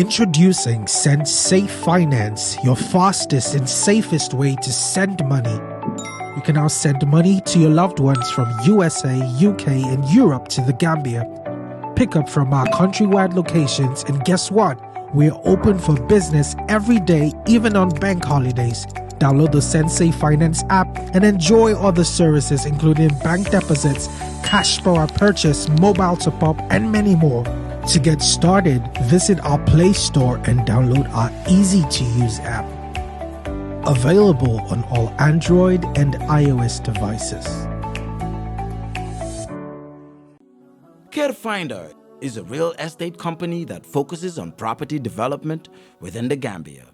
Introducing Ceesay Finance, your fastest and safest way to send money. You can now send money to your loved ones from USA, UK, and Europe to the Gambia. Pick up from our countrywide locations, and guess what? We're open for business every day, even on bank holidays. Download the Ceesay Finance app and enjoy other services including bank deposits, cash for our purchase, mobile top-up, and many more. To get started, visit our Play Store and download our easy-to-use app. Available on all Android and iOS devices. CareFinder is a real estate company that focuses on property development within the Gambia.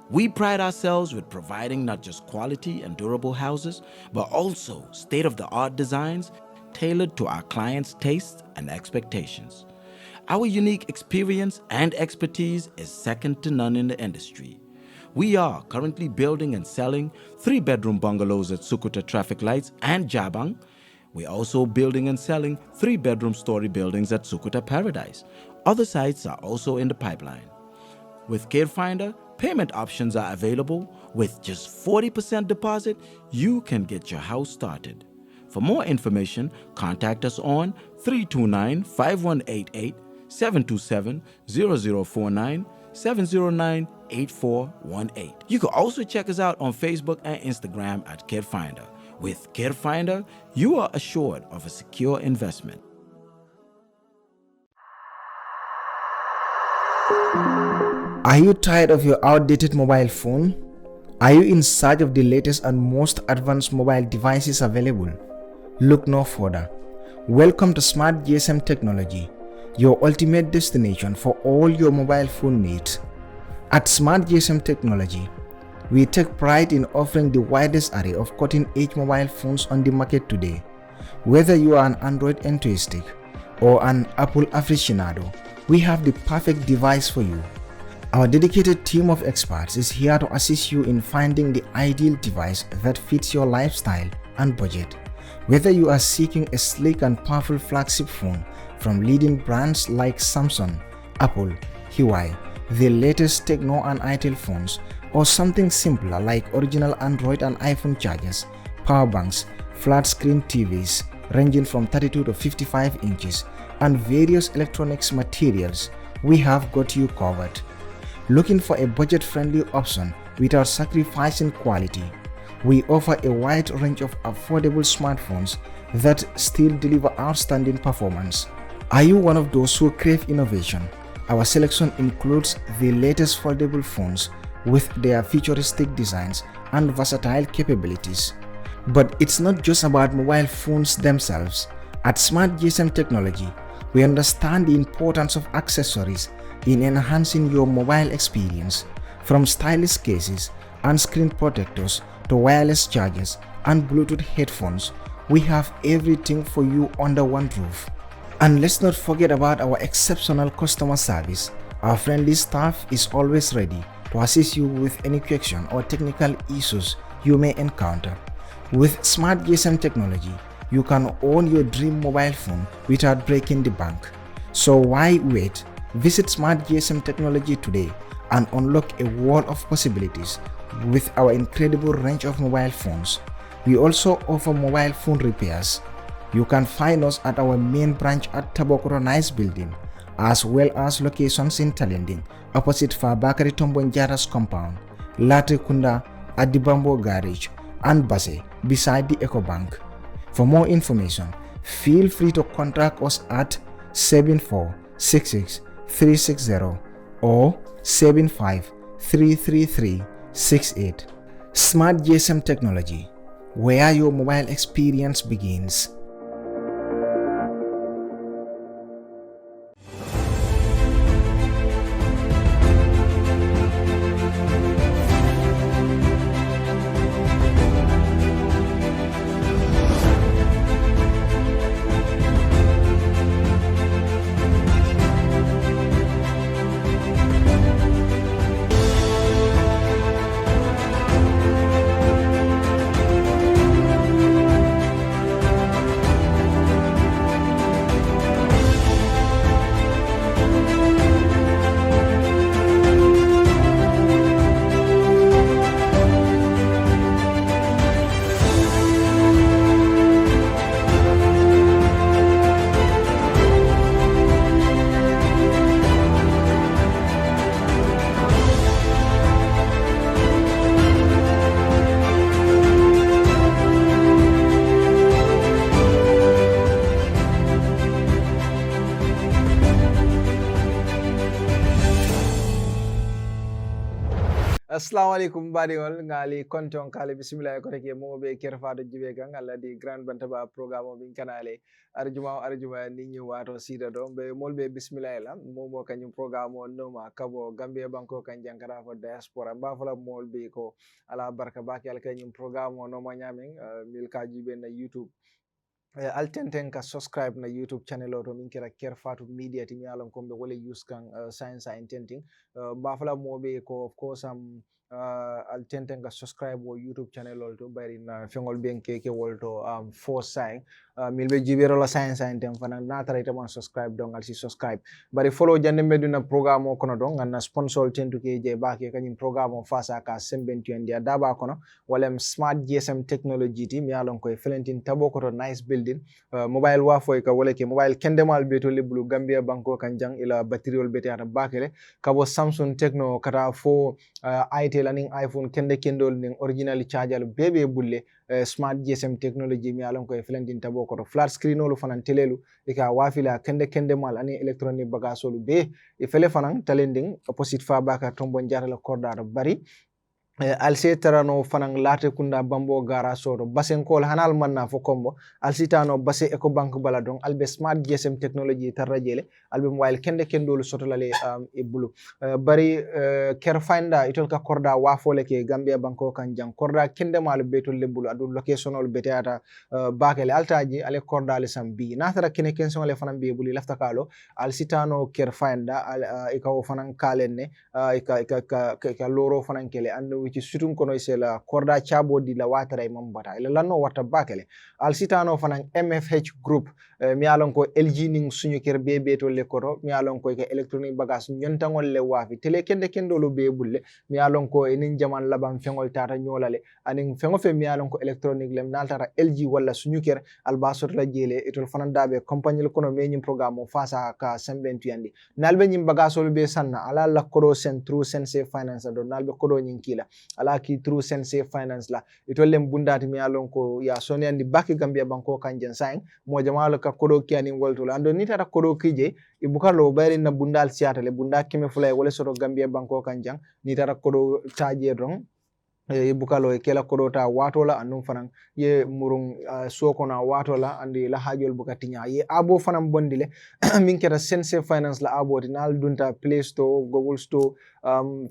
We pride ourselves with providing not just quality and durable houses, but also state-of-the-art designs tailored to our clients' tastes and expectations. Our unique experience and expertise is second to none in the industry. We are currently building and selling 3-bedroom bungalows at Sukuta Traffic Lights and Jabang. We're also building and selling 3-bedroom story buildings at Sukuta Paradise. Other sites are also in the pipeline. With CareFinder, payment options are available. With just 40% deposit, you can get your house started. For more information, contact us on 329-5188, 727-0049, 709-8418. You can also check us out on Facebook and Instagram at CareFinder. With CareFinder, you are assured of a secure investment. Are you tired of your outdated mobile phone? Are you in search of the latest and most advanced mobile devices available? Look no further. Welcome to Smart GSM Technology, your ultimate destination for all your mobile phone needs. At Smart GSM Technology, we take pride in offering the widest array of cutting-edge mobile phones on the market today. Whether you are an Android enthusiast or an Apple aficionado, we have the perfect device for you. Our dedicated team of experts is here to assist you in finding the ideal device that fits your lifestyle and budget. Whether you are seeking a sleek and powerful flagship phone from leading brands like Samsung, Apple, Huawei, the latest Tecno and Itel phones, or something simpler like original Android and iPhone chargers, power banks, flat screen TVs ranging from 32 to 55 inches, and various electronics materials, we have got you covered. Looking for a budget-friendly option without sacrificing quality? We offer a wide range of affordable smartphones that still deliver outstanding performance. Are you one of those who crave innovation? Our selection includes the latest foldable phones with their futuristic designs and versatile capabilities. But it's not just about mobile phones themselves. At Smart GSM Technology, we understand the importance of accessories in enhancing your mobile experience. From stylish cases and screen protectors to wireless chargers and Bluetooth headphones, we have everything for you under one roof. And let's not forget about our exceptional customer service. Our friendly staff is always ready to assist you with any question or technical issues you may encounter. With Smart GSM Technology, you can own your dream mobile phone without breaking the bank. So why wait? Visit Smart GSM Technology today and unlock a world of possibilities with our incredible range of mobile phones. We also offer mobile phone repairs. You can find us at our main branch at Babucarr Nice Building, as well as locations in Talending, opposite Babucarr Tombonjara's compound, Latrikunda at the Bamboo Garage, and Basse beside the EcoBank. For more information, feel free to contact us at 7466-360 or 75-333-68. Smart GSM Technology, where your mobile experience begins. Assalamu alaikum badiol ngali konton kale bismillah ko reke mo be kerfaado jibe kan alla di grand bantaba programme bin kanale arjuma ni ñu wato sida do be molbe bismillah la mo kanyum programme no ma kabo gambia banko kan jankara fo diaspora ba fala molbe ko ala barka baki al kanyum programme no ma nyamen mil ka jibe na youtube altenten ka subscribe na YouTube channel o to min kira Kerfatu Media timi alon kombe wole use kan science and intenting bafala mobe ko of course altenten ka subscribe wo YouTube channel o to bari na fengol benke ke wolto for sign milbe jibero la science and intenting fana na tara ita man subscribe don alsi subscribe bari follow jande meduna programme o kono don na sponsor tentu ke je baake kanyum programme o fasa ka sembentu ndia daba kono walem smart GSM technology ti mi alon koy Valentin tabo ko to nice building mobile wafo ka wala ke mobile kendemal beto lebulu Gambia banko kan jang ila batteriol bete ata bakele kabo Samsung Tecno kata fo IT laning iPhone kendol ning original charger bebe bulle smart GSM technology mi alon koy Valentin tabo ko to flat screen olu fanan telelu e ka wafila kendemal ani electronic bagasolu be e fele fanan talending opposite fa baka tombo njara korda bari alse tarano fanang late kunda bambo gara soro basen kol hanal manna fo kombo alsitano base eco bank bala don albe smart GSM technology tarrajele albe mobile kendol sotolale e bulu bari care finder itol ka korda wafole ke Gambia banko kan jang korda mal betol le bulu adu locationol beteata bakele altaji ale korda le sambi natara kene kenson le fanan be bulu lafta kalo alsitano care finder e ka fanan kalenne e ka loro fanan kele ando ci sutun kono la korda chabo di la watara imam bata ila lanno wata bakele al sitano fanan MFH group mi alon ko LG ning suñu ker bebe to le koro mi alon ko ke electronic bagage ñontangol le wafi tele kendo lo be bulle mi alon ko enin jaman labam fengol tata ñolale anin fengo fe mi alon ko electronic lem naltara LG wala suñu ker al basot la jele etol fanan dabe compagnie kono me ñim programme fasa ka sembentu yandi nalbe ñim bagage be sanna ala la kodo sen true sense finance do nalbe kodo ñin kila ala ki through sense finance la itollem bundati mi alon ko ya soni andi baki Gambia banko kanjen sang mo jamalo ka kodo kiani wolto la ando nitata kodo kije ibukalo bayri na bundal siata le bunda kime fulay wala soto Gambia banko kanjang nitata kodo taje don bukalo kela kodota watola anum fanan ye murung sokona watola andi la hajol bukatinya ye abo fanan bondile min kera sense finance la abo dinal dunta Play Store Google Store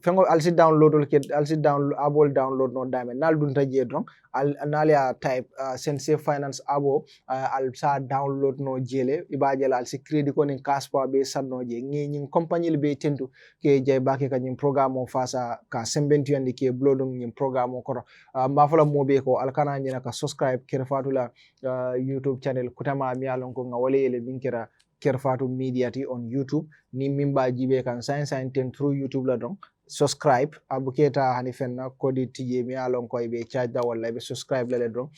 fengo alsi download ke alsi download abo download no dame nal dunta je don al analia type sense finance abo al sa download no jele ibajela alsi credit ko nin kaspa be sanno je ngi compagnie be tentu ke jay bake kanyim programme fasa ka sembentu andi ke blodum nyim programme ko mbafala mobe ko alkana nyina ka subscribe Kerfatula YouTube channel kutama mi alon ko ngawale ele binkira Kerfatu Media ti on YouTube ni mimba jibe kan science and through YouTube la don subscribe abuketa hani fenna kodi tije mi alon ko be charge da wala be subscribe le don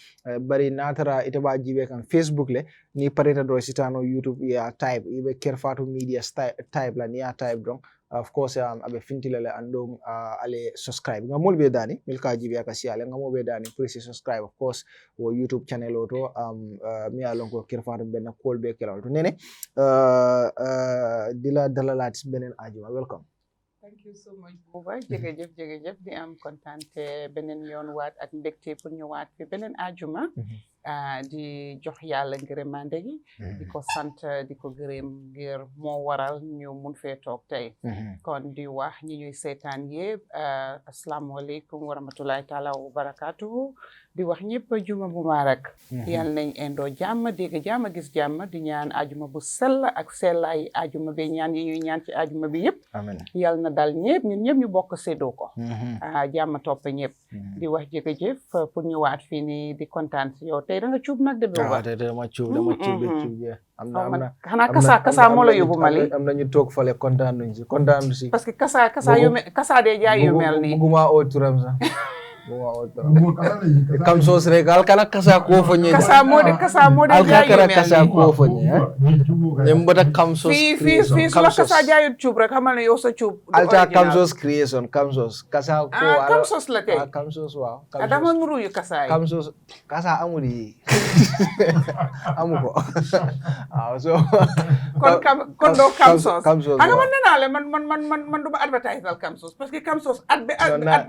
bari natara itaba jibe kan Facebook le ni pareta do sitano YouTube ya type ibe Kerfatu Media type la ni ya type don of course abe fintilale andong ale subscribe ngamol be dani milka jibe akasi ale ngamo be dani please subscribe of course wo YouTube channel oto mi alon ko Kerfatu ben call be kelal to nene dila dalalat benen ajuma welcome. Thank you so much Bouba jërëjëf di am kontante benen yoon waat ak mbégte pour ñu waat fi benen ajuma di jox yàlla ngërëmande gi di ko sant di ko gërëm ngir moo waral ñu mun fee toog tey kon di wax ñi ñuy seetaan yëpp asalaamaaleykum wa rahmatulahi taala wa barakatuhu di wax ñëpp juma bu mubarak yal nañ indoo jàmm dégg jàmm gis jàmm di ñaan ajuma bu sell ak sellaay ajuma bi ñaan yi ñuy ñaan ci ajuma bi yëpp yal na dal ñëpp ñun ñëpp ñu bokk séddoo ko jàmm topp ñëpp di wax jërëjëf pour ñu waat fii nii di kontaan si yow tey da nga cuub nag de Bouba tey dama cuub je amna xanaa kasa moo la yóbbu Mali am na ñu toog fale kontaan si parce que kasa yu mel kasa de jaay yu mel nii buguma oo turam sax kam sos rek al kana kasa ko fo nye kasa mode al jaay kana kasa ko fo nye mbata kam sos fi la kasa jaayut cuub rek xamal ne yow sa cuub alta kam sos creation kam sos kasa ko kam sos la kay kam sos waaw dama nuru yu kasa yi kam sos kasa amul yi amu ko waaw so kon do kam sos nga man nee naa la man du ma advertise dal kam sos parce que kam sos at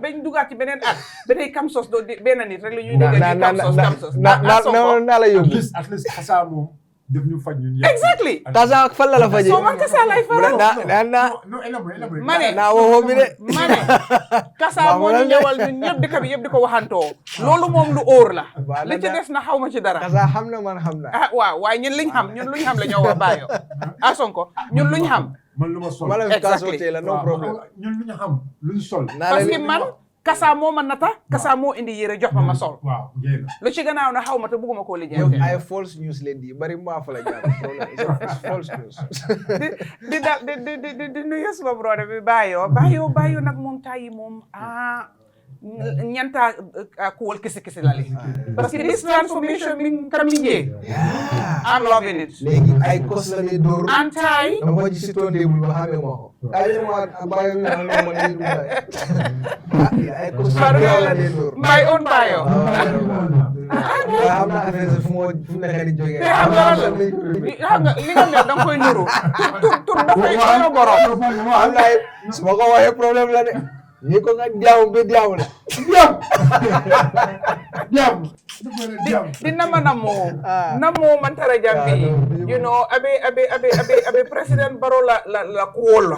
bañ dugaat ci beneen at ba tey kam sos doo benn nit rek la ñuy dégg kam sos na la yóbbu at least xasaa moom def ñu faj ñun exactly kasa fan la faje so man kasa lay faral mane na wo mi de mane kasa moo ñu ñëwal ñun ñëpp dëkk bi yëpp di ko waxantoo loolu moom lu óor la li ci des na xaw ma ci dara kasa xam na man xam na waaw waaye ñun luñ xam la ñoo wax Bayo Sonko ñun luñ xam man lu ma sol exactly la no problem ñun lu ñu xam luñ sol parce que man kasa moo man nata kasa moo indi yére jox ma sol waaw lu ci gannaaw na xaw ma te bëgguma koo lijjee ay false news leen di bari maa fa la jaar false news di nuyu suma brother bi Bayo nag moom tayi moom ñanta kuwol kisi lali parce que this transformation min kamije I'm loving it léegi ay kos la ni door antai dama ji si tonde bu ba xamé mo ay mo Bayo na no mo ni du ay kos la ni door my own Bayo xam na affaire fu nekk di jógee xam nga li nga mel danga koy nuru tur dafay koy borom am lay su ma ko waxee problème la de ni ko nga diaw la diaw di namo man tara jambi you know abe president Barrow la kool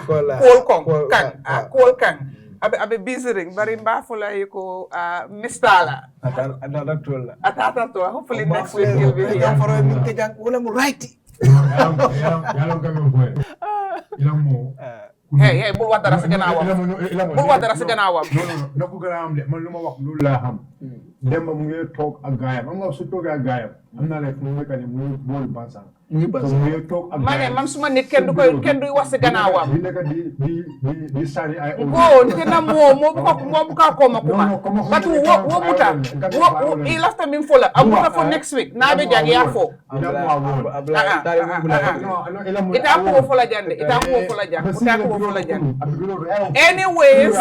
kang abe bisiring bari mbafula yiko mistala atata to hopefully next week he'll be here faro mi ke jang wala mu right yalam gamen boy ilam mo hey bul wax dara sa gannaawam na ko gannaawam de man lu ma wax loolu laa xam dem mu ngi toog ak gaayam am nga su toogee ak gaayam am naa leen mu ngi kani mu boolu bansan mu ngi toog ak gaayam man suma nit kenn du wax sa gannaawam di nekk di sani ay ntina mo buka koma batu wo muta wo ilafta min fola abuka for next week na be jagi ya fo ita ko fola jande anyways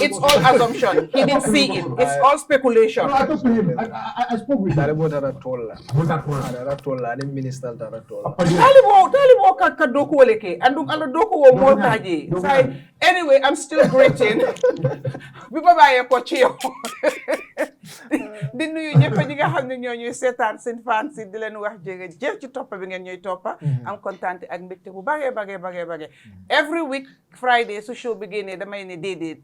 it's all assumption he didn't see it it's all speculation I spoke with him tolla ni minister dara tolla talibo ka doko woleke andum ala doko wo mo taji say anyway I'm still greeting bi babaye ko ci yow di nuyu ñepp ñi nga xamne ñoo ñuy sétane seen fans di leen wax jërëjëf ci toppa bi ngeen ñuy toppa am content ak mbégte bu bagé every week Friday su show bi génnee damay ne déedéet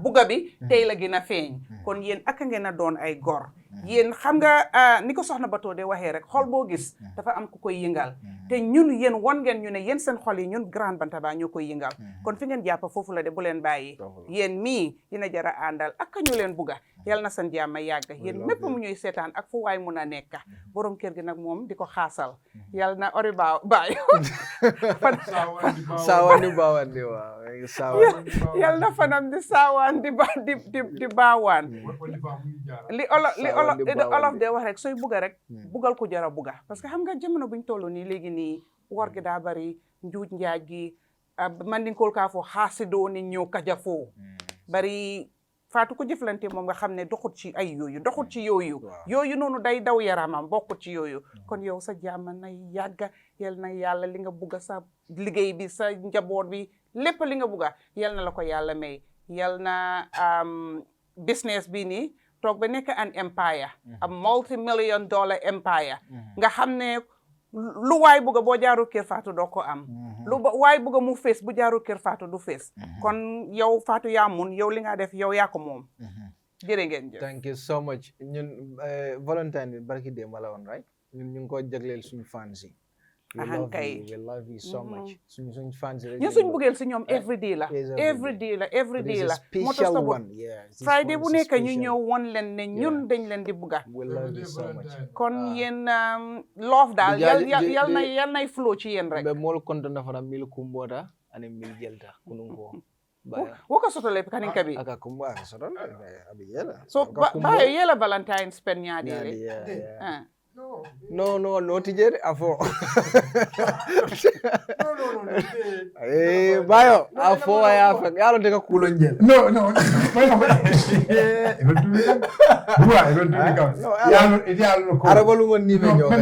buga bi tey la gën a feeñ kon yéen ak ngeen a doon ay gor yéen xam nga ni ko soxna Bato de waxee rek xol boo gis dafa am ku koy yëngal te ñun yéen won ngeen ñu ne yéen seen xol yi ñun Grand Bantaba ñoo koy yëngal kon fi ngeen jàpp foofu la de bu leen bàyyi yéen mii dina jara àndal ak ñu leen buga yal na seen jàmm yàgg yéen mépp mu ñuy seetaan ak fu waay mun a nekk borom kër gi nag moom di ko xaasal yal na ori Bayo sawandi bawandi waaw yal na fanam di saawaan di baawaan li olof de wax rek sooy buga rek bugal ko jara buga parce que xam nga jamono buñ tollu nii léegi nii wor gi daa bari njuuj njaaj gi mandinkool kaa fo xaasidoo ni ñëw kaja foo bari faatu ko jëflante moom nga xam ne doxut ci ay yooyu noonu day daw yaramam bokkut ci yooyu kon yow sa jàmm na yàgga yal na yàlla li nga bugga sa liggéey bi sa njaboot bi lépp li nga bugga yal na la ko yàlla may yal na business bi nii toog ba nekk an empire a multi-million dollar empire nga xam ne lu waay bugga boo jaarul kër Fatou doo ko am lu waay bugga mu fees bu jaarul kër Fatou du fees kon yow Fatou yaa mun yow li nga def yow yaa ko moom jërë ngeen jëf thank you so much ñun Valentine bi barki démb la woon right ñun ñu ngi ko jagleel suñu fans yi we love you so much suñu fans yi ñun suñu buggeel si ñoom every day la special one Friday bu nekk ñu ñëw won leen ne ñun dañ leen di bugga we love you so much kon yéen love daal yal nay flow ci yéen rek be mol konto na fana mil kumbota ane mil gelta kunungo Bayo woka soto le kanin kabi aka kumba aka soto abi yela so Bayo yela Valentine spend nyaade le no tijere afo Bayo afo ya fa yalo de ka kulo njel no yalo ko arabalu ngon ni be nyoka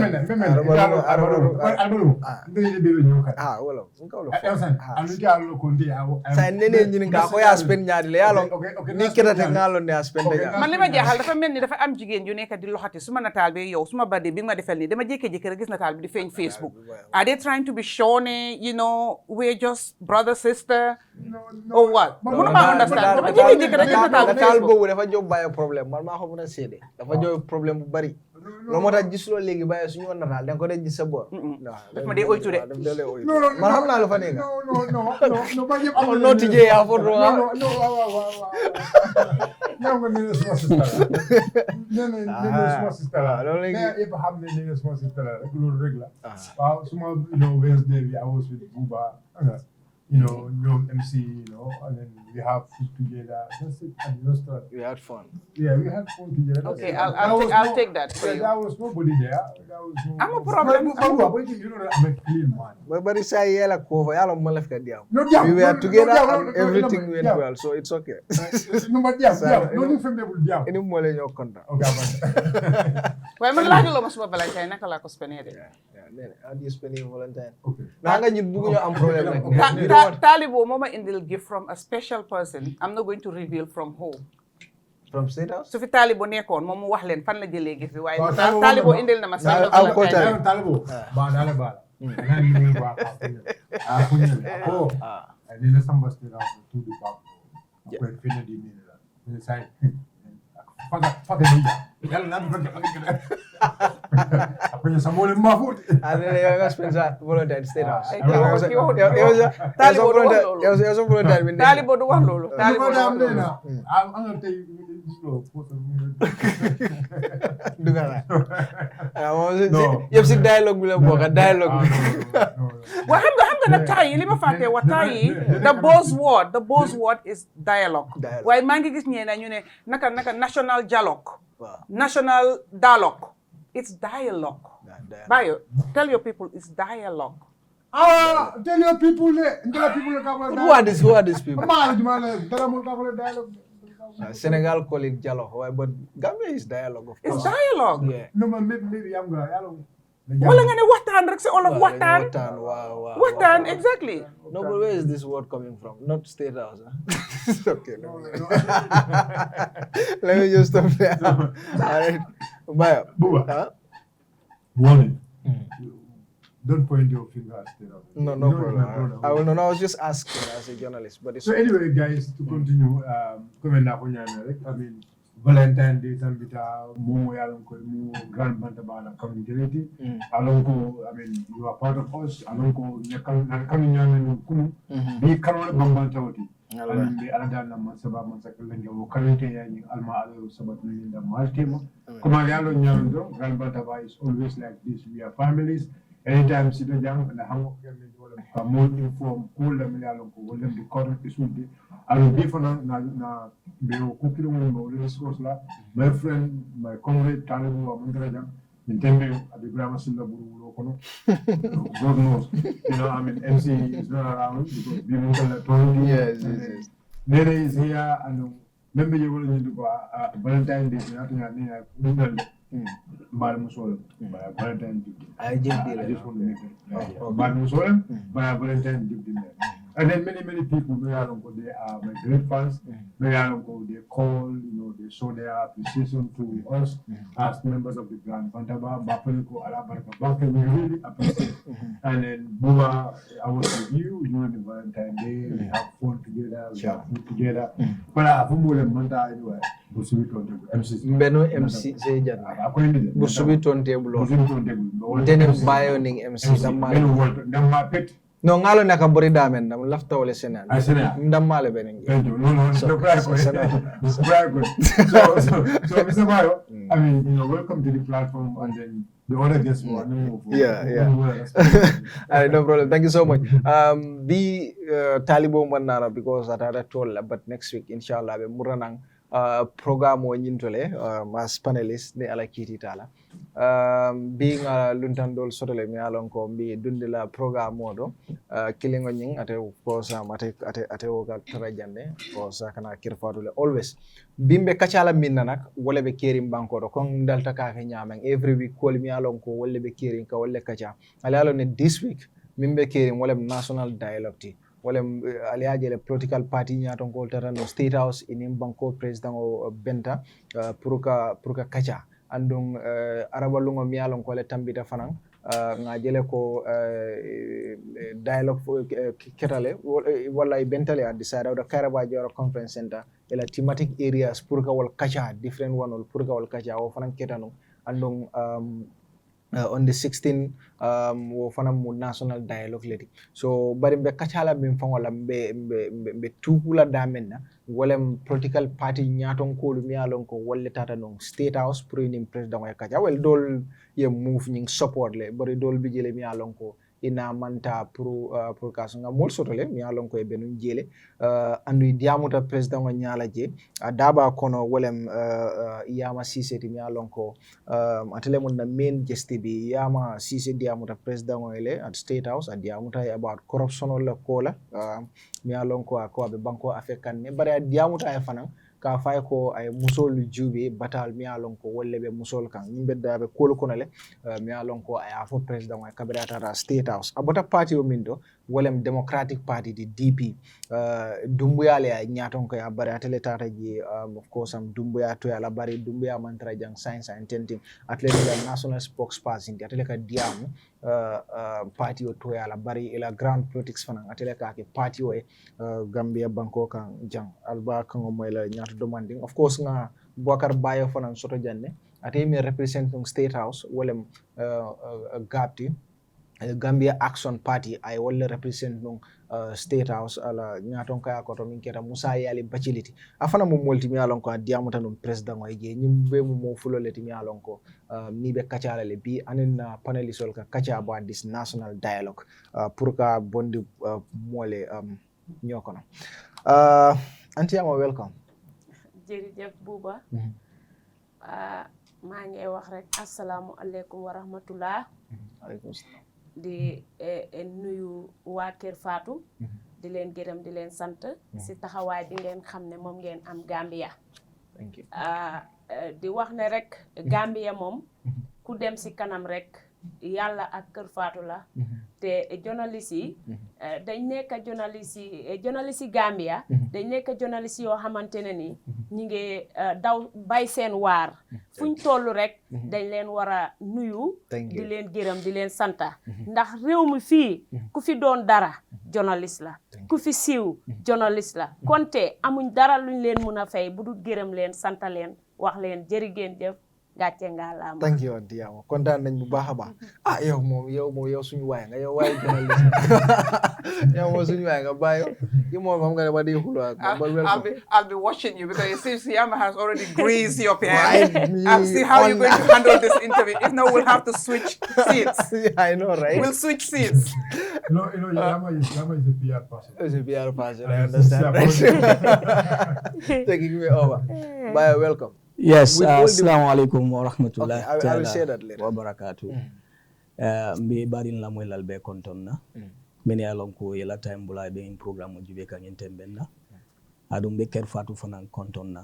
arabalu ndiri be nyoka wala ngawlo yalo ko ndi sa nene ñin nga ko ya spend ñaadi le yalo ni kirata ngalo ne spend ga man lima jaxal dafa melni dafa am jigen yu nekk di loxati suma natal be yow suma bade bi ma defal ni dama jékki-jékki rek gis natal bi di feeñ Facebook are they trying to be shown you know we're just brother sister or what mënu ma understand dama jékki-jékki rek gis natal boobu dafa jox Bayo problème man maa ko mën a seede dafa jox problème bu bari loolu moo tax gisuloo léegi Bayo suñu woon nataal da nga ko dee gis sa bor daf ma dee oytu de man xam naa lu fa nekk no ba yëpp amul noo tijjee yaa fo do yow nga ne sama sister ne sama sister loolu léegi yëpp xam ne sama sister rek loolu rek la waaw suma Wednesday bi I was with Buba ñoom MC and then we have food together. That's it at the restaurant. We had fun. Yeah, we had fun together. Okay, I'll take that for you. There was nobody there. I'm a problem. You know, I'm a clean man. But it's a yellow cover. I don't left it down. We were together and everything went well, so it's okay. No, but no inflammable down. Any more in your contact. Okay, well, I'm glad you lost my Valentine. Nakala ko spend it. Yeah, how do you spend your Valentine? Okay. Nanga ñu bëgg ñu am problème nak. Talibo mama indil gift from a special person. I'm not going to reveal from who. From State House? So fi Talibo nekkoon moom mu wax leen fan la jëlee gift bi waaye Talibo indil na ma special Valentine. Talibo ba dale ba. Nan ni ba ka ko. Ni na samba State House to the park. Ko fina di ni la. Ni sai. Faga ni. Yalla na faga. Akonya samole mafut. Adele yoga sponsor volunteer State House. Talibo du wax loolu. Talibo na. Am tay dugala. Yep si dialogue bi la bokk dialogue. Wa xam nga nag tay li ma fàtte wa tay the buzzword is dialogue. Waaye maa ngi gis ñeena ñu ne naka national dialogue. National dialogue. It's dialogue. Bayo, tell your people it's dialogue. Tell your people Who are these people? Dialogue. Senegal call it dialogue, but Gambia is dialogue. Of course. It's dialogue. Yeah. No, maybe I'm going. Wala nga ne waxtaan rek c'est all of waxtaan. Waxtaan, exactly. No, but where is this word coming from? Not State House. Huh? Okay. Let me just stop there. All right. Bayo. Buba. Warning. Don't point your finger at State House. No problem. I will not. I was just asking as a journalist. But so anyway, guys, to continue, I mean, Valentine Day tambita mo yalon ko mo grand Bantaba na community alon ko I mean you are part of us alon ko nekal na kami nyame kunu bi kanol bambanta wati alon bi alada na man sabab man sakal nge wo community ya ni alma alo sabat ni da maltema kuma yalon nyame do grand Bantaba is always like this. We are families. Anytime sida jang na hango kemi wala ka mo inform ko la mi yalon ko wala di correct isulti alon bi fana na be ko kilo mo resource la my friend my comrade Talibu Amandra jang Nintendo Abibraham Silla Buru kono God knows I mean MC is not around because we will tell the yes Nene is here and member you will need to go Valentine Day Bad Musol by Valentine Day. I just want to make it. Bad Musol by Valentine Day. And then many people they are my great fans. They call, they show their appreciation to us as members of the Grand Bantaba, Bapuliko, Alabarka Bank. We really appreciate. And then Buba, I was with you during the Valentine Day. We have fun together, we have food together. But I have Manta anyway. Mbeno MC sejan. Busubi turntable. Then Bayo ning MC Damma pet. No ngalo na kabori damen nam lafta wala senan. Ndam male benen. No. So Mr. Bayo, I mean, welcome to the platform and then The other guests were no. No problem. Thank you so much. Be Talibo Manara because at other told, but next week, inshallah, we muranang program o nyintole as panelists ne ala kiti tala. Being a luntandol sotole mi alon ko bi dundila program modo kilingo nying ate ko sa ate o ka tarajande ko sa kana kirfatule always bimbe kachala minna nak wala be kerim banko do kon dalta ka nyamang every week ko mi alon ko wala be kerim ka wala kacha ala alon ne this week mimbe kerim wala national dialogue ti wala aliaje le political party nyaton ko tarano state house in banko president o benta pour ka kacha andung arabalungo mialon ko le tambita fanan nga jele ko dialogue ketale wala bentale at the side of the Karaba Joro Conference Center ela thematic areas pour ka wal kacha different one pour ka wal kacha o fanan ketanu andung on the 16 wo fana mu national dialogue leti so bari be kachala min fangola be tukula damenna wolem political party nyaton ko lu mialon ko wolle tata non state house pour ni president wa kacha wel dol ye move ning support le bari dol bi jele mialon ko ina manta pour kaso nga mol sotole mialon ko e benun jele andu diamuta president wa nyala je daba kono wolem Yama Ceesay ti mialon ko atele mon na main gesti bi Yama Ceesay diamuta president wa ele at state house diamuta about corruption la kola mialon ko be banko african ne bari diamuta e fanan ka fay ko ay musol jube batal mi alon ko wolle be musol kan yimbe dabe kol konale mi alon ko ay afo president wa kabirata state house abota party o mindo wolem democratic party di DP dumbuyale ay nyaton ko ya bari atele tata ji of course am dumbuya to ala bari dumbuya mantra jang science and tenting atele national spokesperson atele ka diamu party o to ala bari ila grand politics fanan atele ka ke party o Gambia banko kan jang alba kan o moy la demanding of course nga Babucarr Bayo fanan soto janne ate mi representing state house wolem gapti Gambia Action Party ay wala represent nung state house ala nyaton kaya ko to min keta Musa Yali Baciliti afana mo molti mi alon ko diamuta num president way je nyimbe mo fuloleti mi alon ko ni be kacala le bi anen panelisol ka kacha about this national dialogue pour ka bondi mole nyokono anti am welcome jërëjëf Buuba maa ngi wax rek assalaamu aleykum wa rahmatullah aleykum salaam di nuyu waa Kër Fatou di leen gërëm di leen sant si taxawaay bi ngeen xam ne moom ngeen am Gambia thank you di wax ne rek Gambia moom ku dem si kanam rek yàlla ak Kër Fatou la te journaliste yi dañ nekk journaliste yi Gambia dañ nekk journaliste yoo xamante ne ni ñi ngi daw bay seen waar fuñ toll rek dañ leen war a nuyu di leen gërëm di leen santa ndax réew mi fii ku fi doon dara journaliste la ku fi siiw journaliste la konte amuñ dara luñ leen mun a fay bu dul gërëm leen santa leen wax leen jërë ngeen jëf gàcce nga la am thank you auntie Yama kontaan nañ bu baax a baax yow moom suñu waay nga yow waay journaliste yow moom suñu waay nga bàyyi yow moom xam nga ne ba di xulo ak I'll be watching you because it seems Yama has already greased your pen. I'll see how you're going to handle this interview. If not, we'll have to switch seats. Yeah, I know, right? We'll switch seats. Yama is a PR person. It's a PR person, I understand, right? Taking me over. Bye, welcome. Yes, assalamu alaikum wa rahmatullah. Okay, I will say that later. Wa barakatuh. Mbe barin la moy lalbe konton na. Meni alon ko yela time bula be in program mo jibe kan tembenna. Adum be Kër Fatou fanan konton na.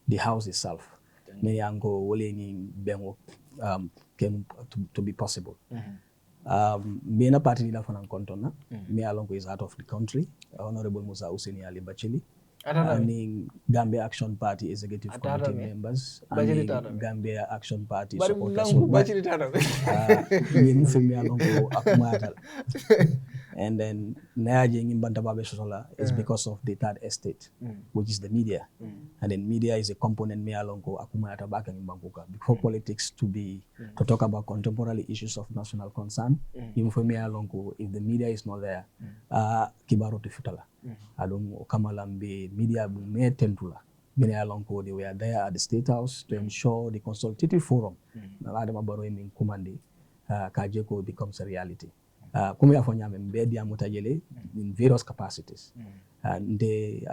The house itself. Meni ango wole ni bengo came to be possible. Me na party la fanan konton na. Me alon ko is out of the country. Honorable Musa Useni Ali Bachili. And Gambia Action Party Executive Committee members and Gambia Action Party supporters. And then Nayajing in Bantaba is because of the third estate, which is the media. And then media is a component me along Akumata back in Bankuka. Before politics to talk about contemporary issues of national concern, even for me along if the media is not there, Kibaro to Futala. Along Kamalambe media me tentula many along they were there at the State House to ensure the consultative forum Adama Barrow in Kumandi Kajeko becomes a reality. Kumya Fonyame Mbedi Amutajele in various capacities. And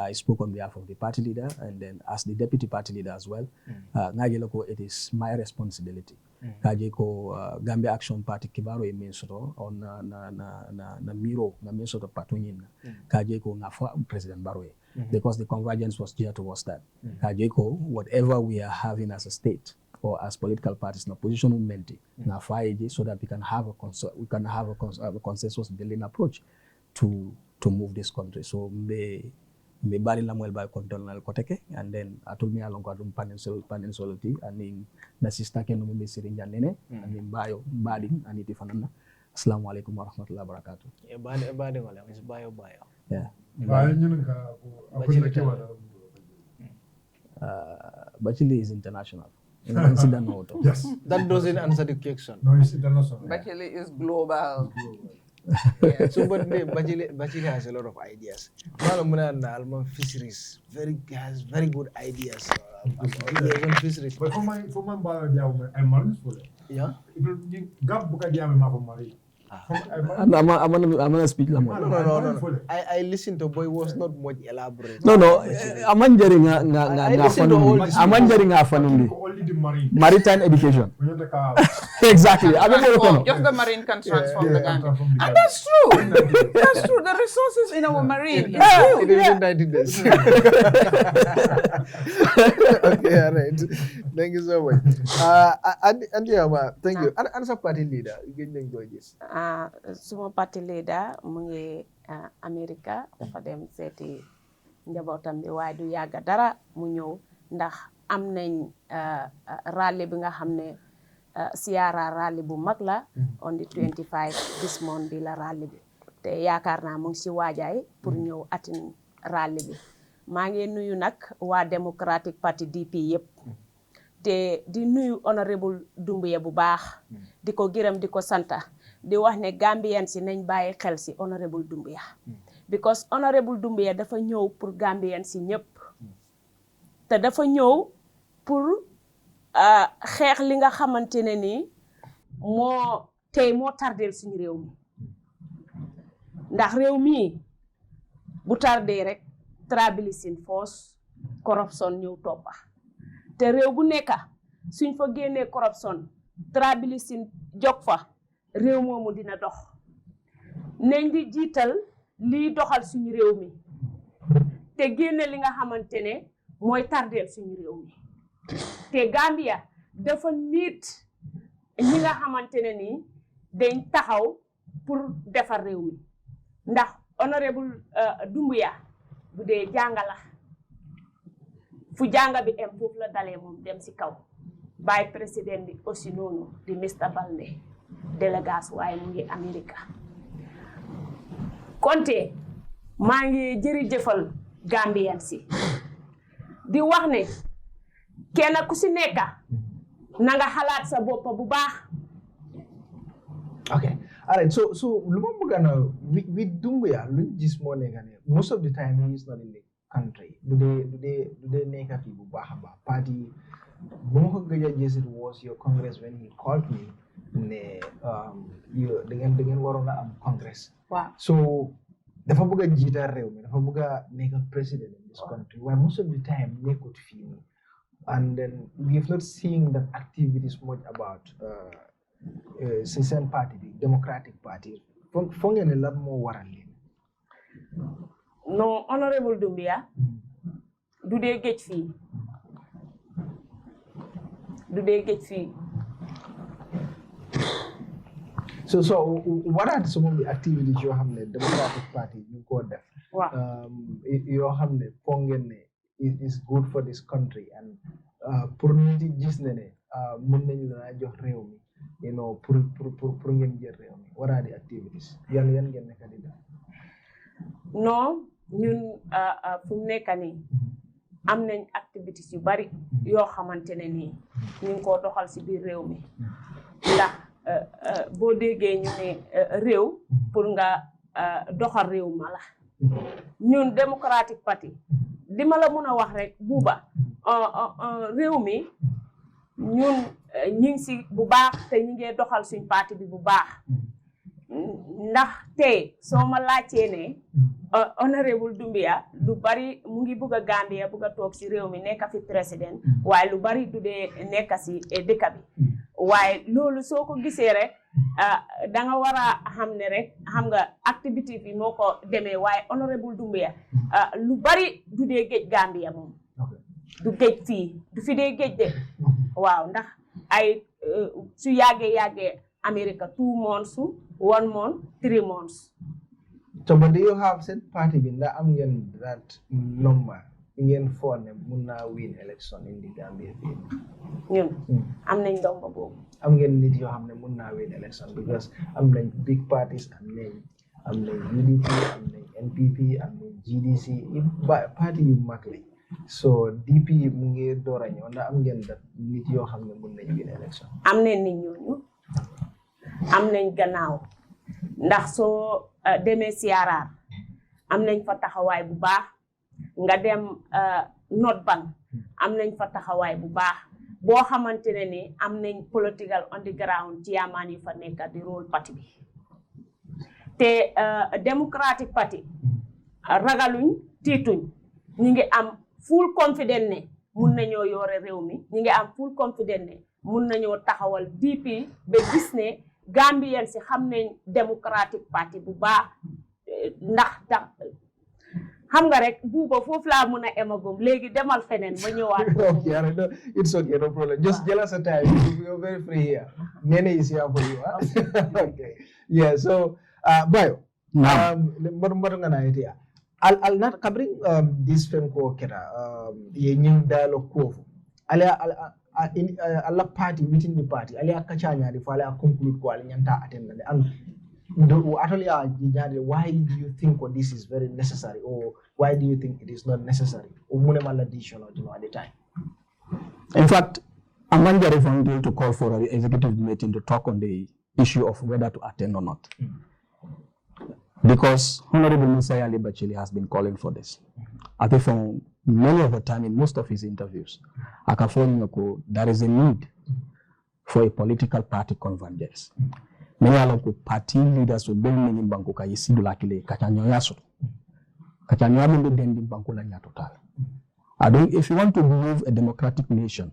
I spoke on behalf of the party leader and then as the deputy party leader as well. Najeloko, it is my responsibility. Kajeko Gambia Action Party Kibaro Minsoto on na Miro na Minsoto Patunin Kajeko Ngafa President Barrow. Because the convergence was geared towards that. Kajeko, whatever we are having as a state or as political parties in opposition movement, so that we can have a consensus building approach to move this country. So me bari la mwel by control koteke and then atul me along kwadum panen soloti and in na sister ken no me sirinja nene and in bayo badi aniti fanana. Assalamu alaikum wa rahmatullahi wa barakatuh. E badi wala is bayo. Yeah. Bachili is international. Yes. That doesn't answer the question. No, it's international. Bachili is global. Yeah, so but Bachili has a lot of ideas. Alma fisheries has very good ideas. Fisheries. But for my brother, I'm married for it. Yeah. Gab buka dia me ma married. I'm gonna speak Lamon. No. I listened to boy was not much elaborate. No. Amanjari nga Only the marine. Maritime education. Exactly. Just the marine can transform the Gambia. And that's true. That's true. The resources in our marine is It is in 90 days. Okay, all right. Thank you so much. And Yama, thank you. And as a party leader, you can enjoy this. Suma party leader mu ngi America dafa dem seeti njabootam bi waaye du yàgga dara mu ñëw ndax am nañ rally bi nga xam ne siyaara rally bu mag la on the 25 this month bi la rally bi te yaakaar naa mu ngi si waajaay pour ñëw atin rally bi maa ngi nuyu nag waa Democratic Party DP yëpp te di nuyu honorable Doumbouya bu baax di ko gërëm di ko santa di wax ne Gambian si nañ bàyyi xel si honorable Doumbouya because honorable Doumbouya dafa ñëw pour Gambian si ñëpp te dafa ñëw pour xeex li nga xamante ne ni moo tardeel suñu réew mi ndax réew mi bu tardé rek tribalism force corruption ñëw toppa te réew bu nekka suñ fa génnee corruption tribalism jog fa réew moomu dina dox nañ di jiital lii doxal suñu réew mi te génne li nga xamante ne mooy tardeel suñu réew mi te Gambia dafa nit ñi nga xamante ne ni dañ taxaw pour defar réew mi ndax honorable Doumbouya bu dee jàngala fu jànga bi em foofu la dalee moom dem si kaw bàyyi président bi aussi noonu di Mr Balde délégation waaye mu ngi America konte maa ngi jërëjëfal Gambien si di wax ne kenn ku si nekka na nga xalaat sa bopp bu baax. Okay. All right. So with Doumbouya, most of the time he is not in the country. Do they make a people party? It was your Congress when he called me. You dengan warona Congress. Wow. So dafa bëgg a jiital réew mi dafa bëgg a nekk president in this country. Why most of the time nekkut fii and then we have not seen that activities much about Ceesay party, the Democratic Party. Foog ngeen ne lan moo waral leen. Non, honorable Doumbouya du dee géej fii. So what are some of the activities yoo xam ne Democratic Party ñu ko def? Yoo xam ne foog ngeen ne is good for this country and pour nit yi gis ne mën nañ la jox réew mi, you know, pour ngeen jël réew mi. What are the activities? Yan ngeen nekk di def? Non, ñun fu mu nekk nii am nañ activités yu bari yoo xamante ne nii ñu ngi koo doxal si biir réew mi ndax boo déggee ñu ne réew pour nga doxal réew ma la ñun Democratic Party li ma la mën a wax rek buuba réew mi ñun ñu ngi si bu baax te ñu ngi doxal suñ parti bi bu baax ndax tey soo ma laajtee ne honorable Dumbia lu bari mu ngi bugg a Gambia bugg a toog si réew mi nekk fi président waaye lu bari du dee nekk si dëkk bi waaye loolu soo ko gisee rek da nga war a xam ne rek xam nga activité bi moo ko demee waaye honorable Dumbia lu bari du dee géej Gambia moom du géej fii du fi dee géej de waaw ndax ay su yàggee America 2 months 1 month 3 months. So but do you have said party bin that am ngeen that number ngeen phone mun na win election in the Gambia fi ñun am nañ ndomba boobu am ngeen nit yoo xam ne mun naa win election because am nañ big parties am nañ UDP am nañ NPP am nañ GDC party yu mag lañ so DP mu ngi door a ñëw ndax am ngeen dat nit yoo xam ne mun nañ win election am nañ nit ñooñu am nañ gannaaw ndax soo demee siyaaraar am nañ fa taxawaay bu baax nga dem North Bank am nañ fa taxawaay bu baax boo xamante ne ni am nañ political on the ground chairman yu fa nekk di rôle parti bi te Democratic Party ragaluñ tiituñ ñi ngi am full confidence ne mun nañoo yore réew mi ñi ngi am full confidence ne mun nañoo taxawal DP ba gis ne Gambien si xam nañ Democratic Party bu baax ndax xam nga rek buuba foofu laa mun a emagum léegi demal feneen ma ñëwaat. Okay, it's okay, no problem. Just jealous at time. You're very free here. Nene is here for you. Huh? Okay. Yeah. So, Bayo. Mbadu nga na idea. Al not kabring this film ko kera. Ye nying dialogue ko. Ala party within the party. Ala kachanya di fala conclude ko ala nyanta attend and. Why do you think this is very necessary, or why do you think it is not necessary? At the time. In fact, I'm not very going to call for an executive meeting to talk on the issue of whether to attend or not. Because Honorable Musa Ali Bachili has been calling for this. I think from many of the time in most of his interviews, there is a need for a political party convergence. Many along party leaders will bring many banku ka yisidu lakile kachanyo yaso. Kachanyo amende dendi banku la nya total. I don't, if you want to move a democratic nation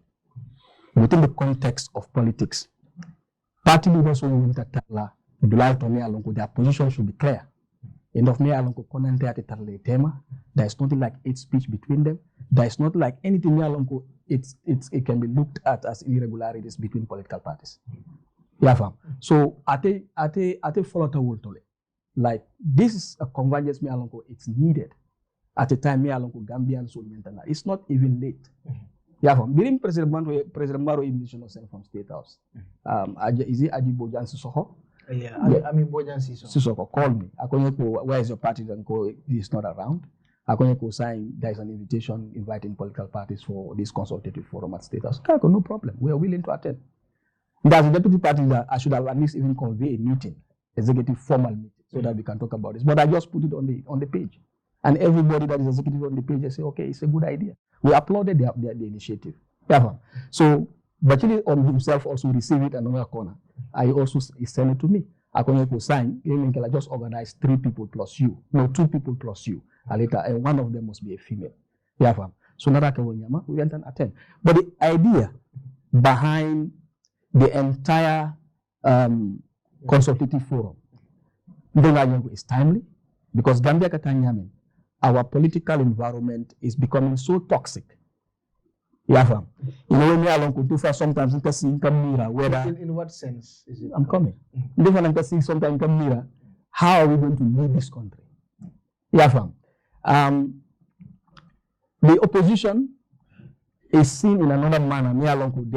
within the context of politics, party leaders will need to tell Abdullah to me along their position should be clear. End of me along konante ati tarle tema. There is nothing like hate speech between them. There is not like anything along it can be looked at as irregularities between political parties. Yeah, fam. So ate follow the whole tole. Like this is a convergence me along it's needed at a time me along Gambian so mental. It's not even late. Yeah, fam. During President Maro invitation from State House. Is it Aji Bojan Sissoko? Yeah, I mean Bojan Sissoko called me. Akonyeko, where is your party? And he's not around. Akonyeko sign there is an invitation inviting political parties for this consultative forum at State House. No problem. We are willing to attend. There's a deputy party that I should have at least even convey a meeting, executive formal meeting, so that we can talk about this. But I just put it on the page. And everybody that is executive on the page, they say, okay, it's a good idea. We applauded the initiative. Yeah. So, Bachili on himself also received it another corner. I also sent it to me. I can sign, I just organize 3 people plus you. No, 2 people plus you. And one of them must be a female. Yeah. So, we went and attend. But the idea behind the entire consultative forum is timely because Gambia Katanyamin, our political environment is becoming so toxic. Yeah, fam. You know, when we are along to sometimes you can see whether in what sense is it? I'm coming. Different you can see sometimes mirror. How are we going to lead this country? Yeah, fam. The opposition is seen in another manner. They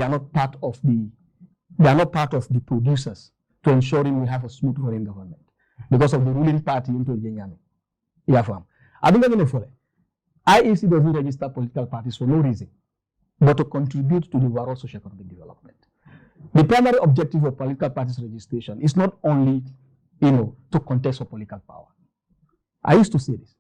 are not part of the producers to ensuring we have a smooth foreign government because of the ruling party into Yenyame. Yeah, fam. I don't know for it. IEC doesn't register political parties for no reason, but to contribute to the overall socio-economic development. The primary objective of political parties registration is not only, to contest for political power. I used to say this.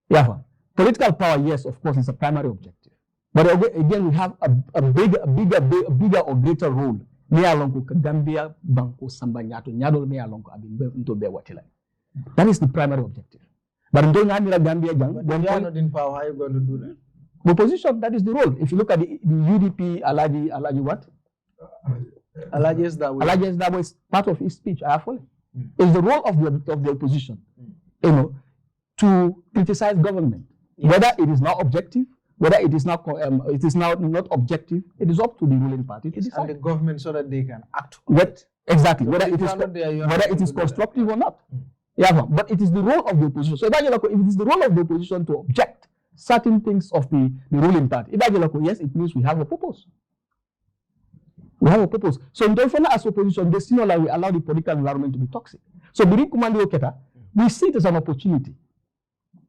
Yeah, fam. political power, yes, of course, is a primary objective. But again, we have a bigger or greater role. Gambia Banco Sambanyato Nyadol Mea Lonko into Bewatila. That is the primary objective. But in Gambia, when you are not in power, how are you going to do that? The opposition, that is the role. If you look at the UDP, Alaji what? Alaji Esdabo is part of his speech. It's the role of the opposition, to criticize government, whether it is not objective, whether it is not not objective. It is up to the ruling party to decide. And the government, so that they can act. Exactly. Whether it is constructive or not. Yeah, but it is the role of the opposition. So if it is the role of the opposition to object certain things of the ruling party, yes, it means we have a purpose. We have a purpose. So in Dolphina as opposition, they still we allow the political environment to be toxic. So Biri Kumandi Oketa, we see it as an opportunity,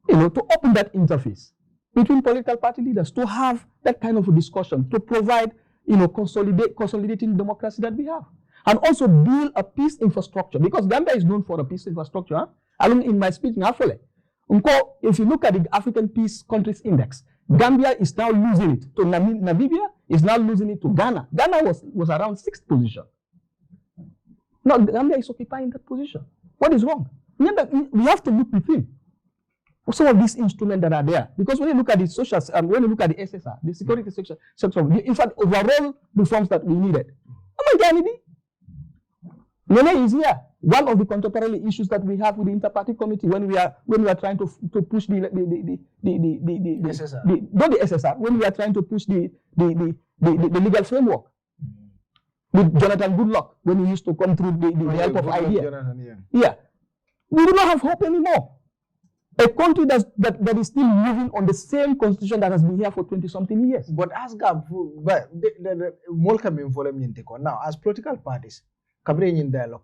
to open that interface between political party leaders, to have that kind of a discussion, to provide, consolidating democracy that we have. And also build a peace infrastructure, because Gambia is known for a peace infrastructure. Along in my speech, if you look at the African Peace Countries Index, Gambia is now losing it to Namibia, is now losing it to Ghana. Ghana was around 6th position. Now Gambia is occupying that position. What is wrong? Remember, we have to look within some of these instruments that are there. Because when you look at the social, when you look at the SSR, the security sector, in fact, overall reforms that we needed. Nene is here. One of the contemporary issues that we have with the inter-party committee when we are trying to push the SSR. Not the SSR, when we are trying to push the legal framework. With Jonathan Goodluck, when he used to come through the help of idea. Yeah. We do not have hope anymore. A country that is still moving on the same constitution that has been here for 20-something years. But as now, as political parties, dialogue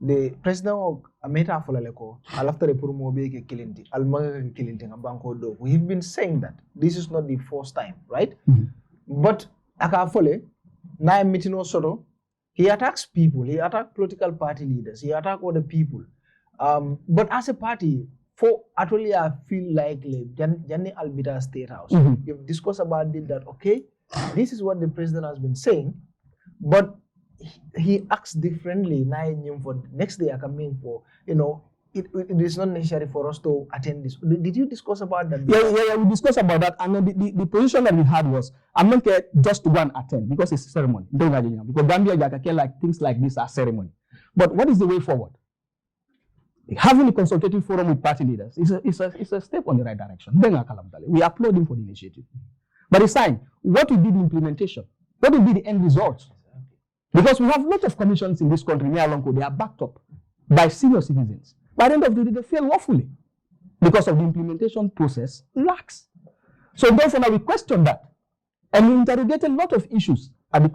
the president of Ameta Folaleko, after the Purumobe Kilinti, Almaga Kilinti, and Banco Do, we've been saying that this is not the first time, right? But Akafole, Naim Mitino Soto, he attacks people, he attacks political party leaders, he attacks other people. But as a party, for actually I feel like Jani Albita State House, you've discussed about it that, okay, this is what the president has been saying, but he acts differently. For next day I come in for, it is not necessary for us to attend this. Did you discuss about that? Yeah, we discussed about that. And the position that we had was, I'm not here just to go and attend because it's a ceremony. Because Gambia, like things like this are ceremony. But what is the way forward? Having a consultative forum with party leaders is a step on the right direction. We applaud him for the initiative. But it's time, what will be the implementation? What will be the end results? Because we have lots of commissions in this country, they are backed up by senior citizens. By the end of the day, they fail woefully because of the implementation process lacks. So therefore, we question that. And we interrogate a lot of issues at the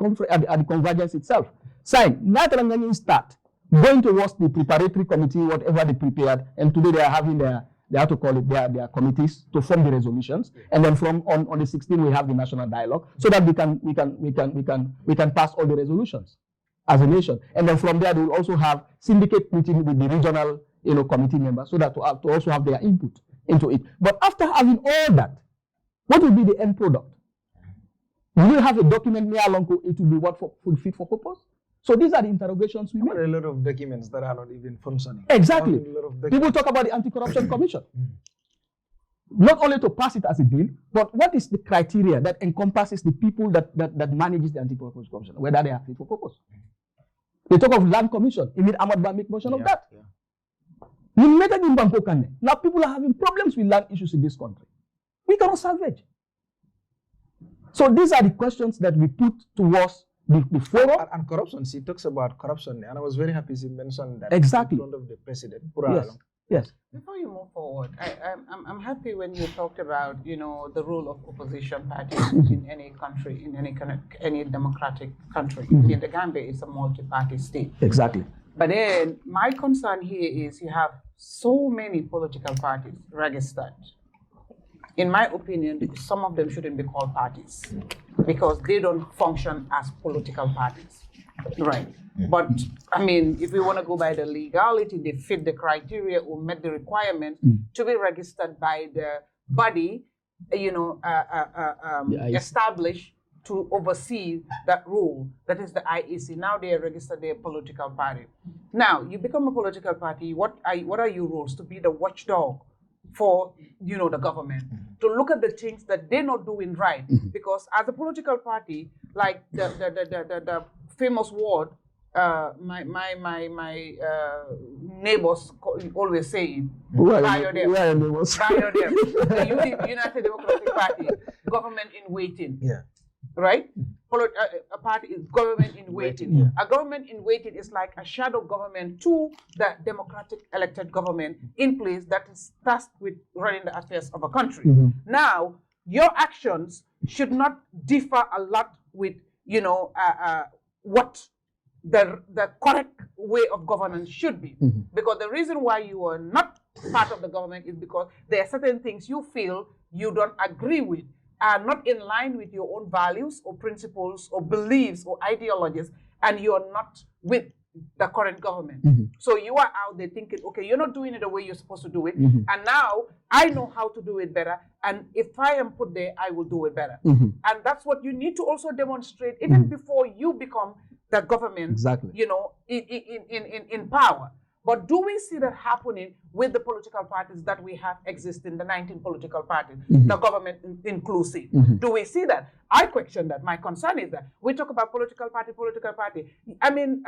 convergence itself. Sign, start going towards the preparatory committee, whatever they prepared, and today they are having they have to call it their committees to form the resolutions, and then from on the 16th we have the national dialogue, so that we can pass all the resolutions as a nation, and then from there we will also have syndicate meeting with the regional committee members, so that to also have their input into it. But after having all that, what will be the end product? We will have a document near Lonko. It will be what fit for purpose. So these are the interrogations we make. There are a lot of documents that are not even functioning. Exactly. People talk about the Anti-Corruption Commission. Not only to pass it as a bill, but what is the criteria that encompasses the people that manages the Anti-Corruption Commission, whether they are fit for purpose. They talk of Land Commission. You need Ahmad Ba make mention of that. Now people are having problems with land issues in this country. We cannot salvage. So these are the questions that we put towards the forum. And corruption, she talks about corruption, and I was very happy she mentioned that exactly in front of the president. Yes. Before you move forward, I'm happy when you talked about the role of opposition parties in any country, in any democratic country. In the Gambia, it's a multi-party state. Exactly. But then my concern here is you have so many political parties registered. In my opinion, some of them shouldn't be called parties because they don't function as political parties, right? But I mean, if we want to go by the legality, they fit the criteria or met the requirements to be registered by the body, established to oversee that role. That is the IEC. Now they are registered their political party. Now you become a political party. What are your roles? To be the watchdog for the government, to look at the things that they're not doing right. Because as a political party, like the famous word, my neighbors always say it. Bio them. The United Democratic Party, government in waiting. Yeah. Right? A party is government in waiting. Yeah. A government in waiting is like a shadow government to the democratic elected government in place that is tasked with running the affairs of a country. Now, your actions should not differ a lot with, what the correct way of governance should be. Because the reason why you are not part of the government is because there are certain things you feel you don't agree with, are not in line with your own values or principles or beliefs or ideologies, and you're not with the current government. So you are out there thinking, okay, you're not doing it the way you're supposed to do it, and now I know how to do it better, and if I am put there, I will do it better. And that's what you need to also demonstrate even before you become the government, exactly. In power. But do we see that happening with the political parties that we have existing, the 19 political parties, the government inclusive? Do we see that? I question that. My concern is that we talk about political party. I mean,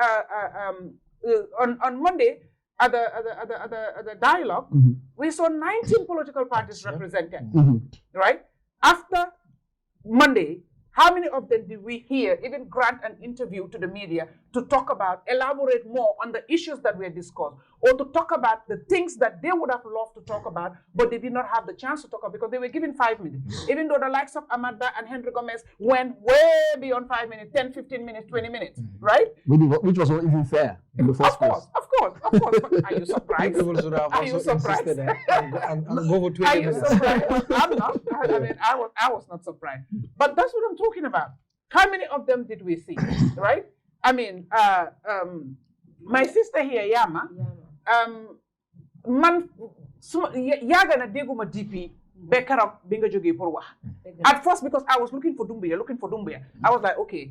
on Monday, at the dialogue, we saw 19 political parties represented, right? After Monday, how many of them did we hear even grant an interview to the media to talk about, elaborate more on the issues that were discussed, or to talk about the things that they would have loved to talk about, but they did not have the chance to talk about because they were given 5 minutes. Even though the likes of Amadba and Henry Gomez went way beyond 5 minutes, 10, 15 minutes, 20 minutes, right? Which was not even fair in the first place. Of course. But are you surprised? Are you surprised? And go for 20 are you minutes. surprised? I'm not. I mean, I was not surprised. But that's what I'm talking about. How many of them did we see, right? I mean, my sister here, Yama, yaga na deguma DP bekarok binga joge pour wax. At first, because I was looking for Dumbuya, I was like, okay,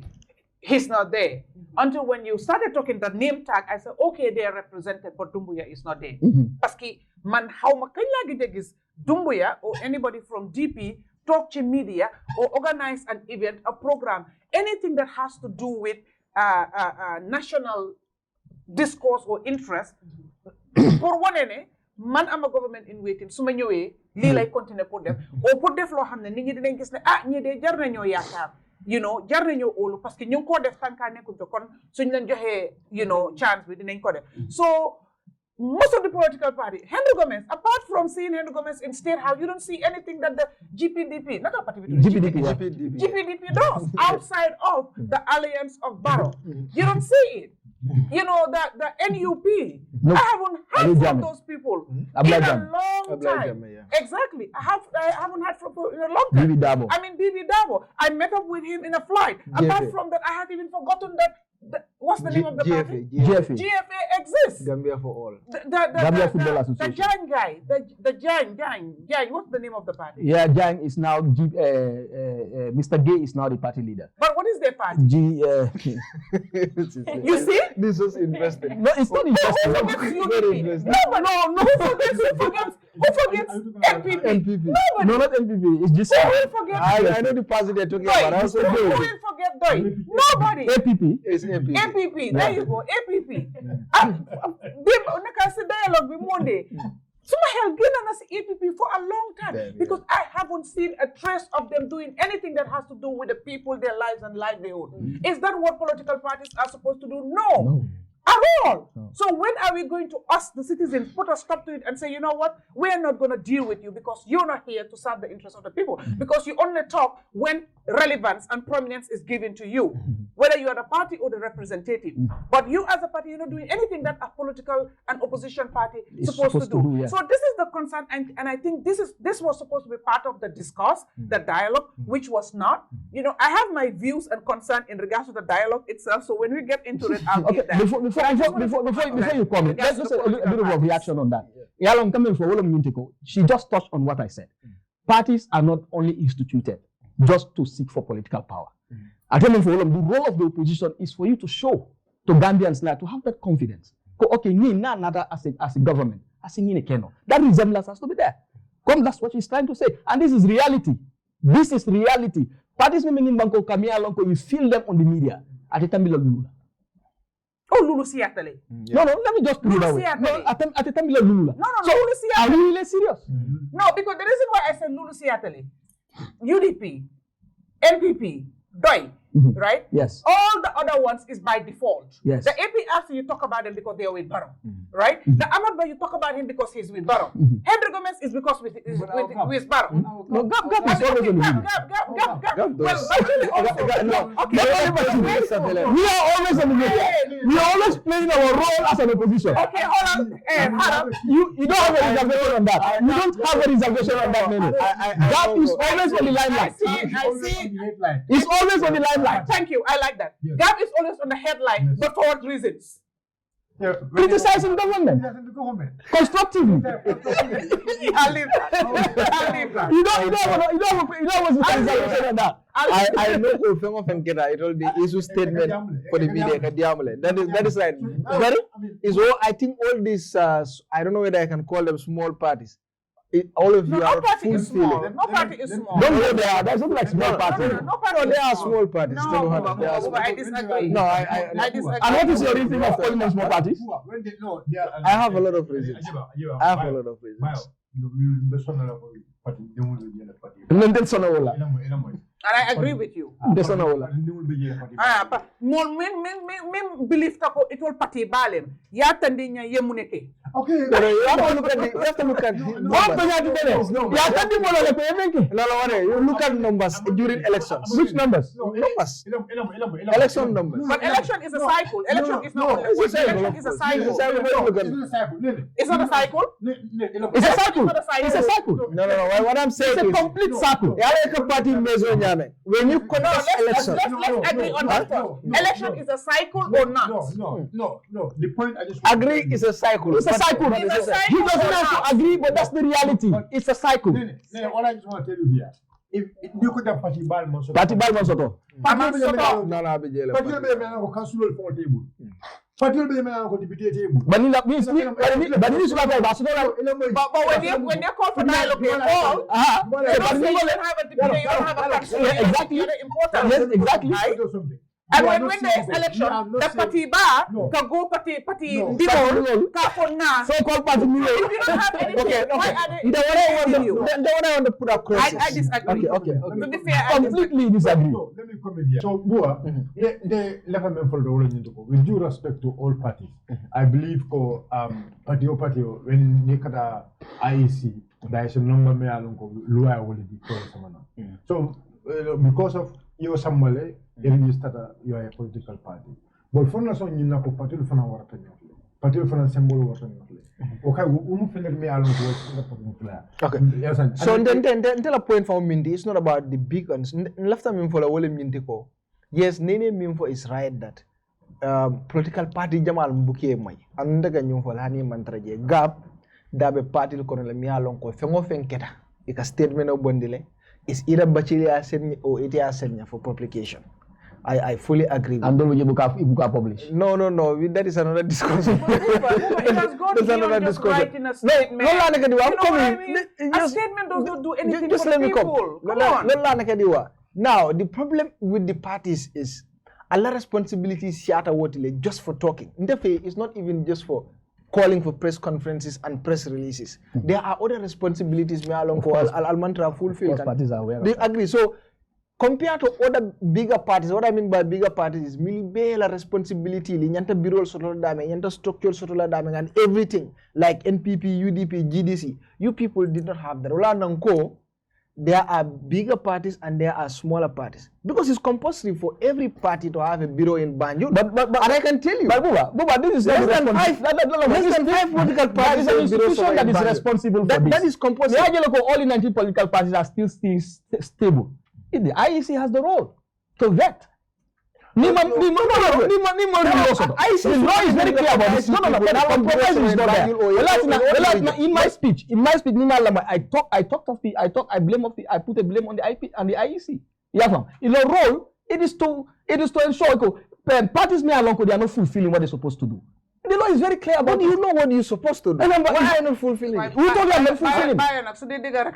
he's not there. Until when you started talking the name tag, I said, okay, they are represented, but Dumbuya is not there. Parce que man, how ma kanya gis Dumbuya or anybody from DP talk to media or organize an event, a program, anything that has to do with national discourse or interest. For one man am a government in waiting, suma ñëwé li lay continuer pour def ou pour def lo xamné nit ñi dinañ gis né ñi dé jar nañu yaakar, jar nañu óolu parce que ñu ko def tanka nekkul to kon suñ leen joxé chance bi dinañ ko def. So most of the political party, Henry Gomez, apart from seeing Henry Gomez in State House, you don't see anything that the GPDP, not a party, GPDP does outside of the alliance of Barrow. You don't see it. The NUP. Nope. I haven't heard from those people in a long time. Exactly. I haven't heard from in a long time. Bibi Dabo. I met up with him in a flight. Apart from that, I have even forgotten that. What's the name of the party? GFA exists. Gambia for all. Gambia Football Association. The Jang guy. The Jang. What's the name of the party? Yeah, Jang is now Mr. Gay is now the party leader. But what is their party? You see? This was investing. No, it's not investing. Who forgets MPP? Nobody. No, not MPP. It's just. Who will forget? I know the party they're talking about. Who will forget Doi? Nobody. APP. It's APP. APP. There you go. APP. Dialogue with Monday. Someone has given us APP for a long time because I haven't seen a trace of them doing anything that has to do with the people, their lives and livelihood. Is that what political parties are supposed to do? No. At all. No. So when are we going to ask the citizens, put a stop to it and say, you know what, we're not going to deal with you because you're not here to serve the interests of the people. Because you only talk when relevance and prominence is given to you, whether you are the party or the representative. But you as a party, you're not doing anything that a political and opposition party is supposed to do. So this is the concern, and I think this was supposed to be part of the discourse, the dialogue, which was not. I have my views and concern in regards to the dialogue itself. So when we get into it, I'll give that. Before you comment, let's just a bit of a reaction on that. Yalom coming for Wolom Yuntiko, she just touched on what I said. parties are not only instituted just to seek for political power. I tell you, for all of the role of the opposition is for you to show to Gambians now to have that confidence. Okay, as a government, that resemblance has to be there. That's what he's trying to say. And this is reality. This is reality. Parties in Banco Kamia Lonko, you feel them on the media. At the time, Lula. Oh, Lulu Siatale. No, let me just put it that way. No, at the time, Lula. No, so, Lulu Siatale. Are we really serious? No, because the reason why I said Lulu Siatale, UDP, NPP, DOI, right? Yes. All the other ones is by default. Yes. The APRC, you talk about them because they are with Barrow, right? The Ahmad Ba, you talk about him because he's with Barrow. Henry Gomez is because with Barrow. No, Gab is always on the media. Gab. Well, actually also. Okay. We are always on the media. We are always playing our role as an opposition. Okay, hold on. You don't have a reservation on that. You don't have a reservation on that minute. Gab is always on the limelight. I see. It's always on the limelight. Thank you. I like that. Yes. Gab is always on the headline, but for what reasons? Criticizing government constructively. I'll leave that. You don't have a reservation on that. I know it will be issue statement for the media. That is right. I think all these I don't know whether I can call them small parties. All of you are party is small. No party is small. Don't go there. There's not like small party. No, they are small parties. I disagree. No, I disagree. And what is your reason of calling them small parties? I have a lot of reasons. And I agree with you. But believe it will party balem. Ya tandinya yemuneke. Okay. You have to look at numbers. You look at numbers during elections. Which numbers? Numbers. Election numbers. But election is a cycle. Election is not election is a cycle. It's not a cycle. It's a cycle. It's a cycle. No. What I'm saying is a complete cycle. When you conduct elections, let's agree on that. Election is a cycle or not? No. The point I just agree is a cycle. It's a cycle. He doesn't have to agree, but that's the reality. It's a cycle. What I just want to tell you here, if you could have party ball monsoto. Party ball monsoto. Party will be a deputy table. But in that means, but when they call for dialogue, they call. You don't have a deputy, you don't have a councillor. Exactly. Important. Yes, exactly. And when there is election, the party bar can go party dimol, kafona. So-called party mule. If you don't have anything, why are they? Then what I want to put across. I disagree. Okay. To be fair, completely disagree. Let me come in here. So, Bua, the left men for the role in the with due respect to all parties, I believe for party when they cut a IEC, there is a number me along Lua will be called. So, because of your somebody. You are a political party. But for us, you know, party will find our party will find symbol. Okay, okay. So then tell a point for Mindy. It's not about the big ones. Left time for a whole Mindy. Yes, Nene Mimfo is right that political party Jamal Mbuke Mai. Under the new for Hani Mantraje Gap, Dabe party Colonel Mialonko, Fengo Fenketa. It's a statement of Bondile. It's either Bachilia or ETA Senya for publication. I fully agree. And don't you book publish? No. That is another discussion. It has gone beyond just writing a statement. A statement does not do anything just for let me people. Come on. Now, the problem with the parties is a lot of responsibilities just for talking. It's not even just for calling for press conferences and press releases. There are other responsibilities Al-Mantra fulfill. Parties are aware. They agree. So, compared to other bigger parties, what I mean by bigger parties is milibela responsibility, linyanta bureau sotola dame, linyanta structural sotola dame, and everything like NPP, UDP, GDC. You people did not have that. Ola nanko, there are bigger parties and there are smaller parties because it's compulsory for every party to have a bureau in Banjul. But and I can tell you, but this is less than five political parties. There is an institution that is responsible for this. That is compulsory. All the 19 political parties are still stable. The IEC has the role to vet. The law is very clear about this. No, but our provision is not there. In my speech, I put a blame on the IP and the IEC. Yeah, in the role, it is to ensure parties may along they are not fulfilling what they're supposed to do. The law is very clear about it. You know what you're supposed to do. Why are you not fulfilling it? Who told you I'm not fulfilling it? So they got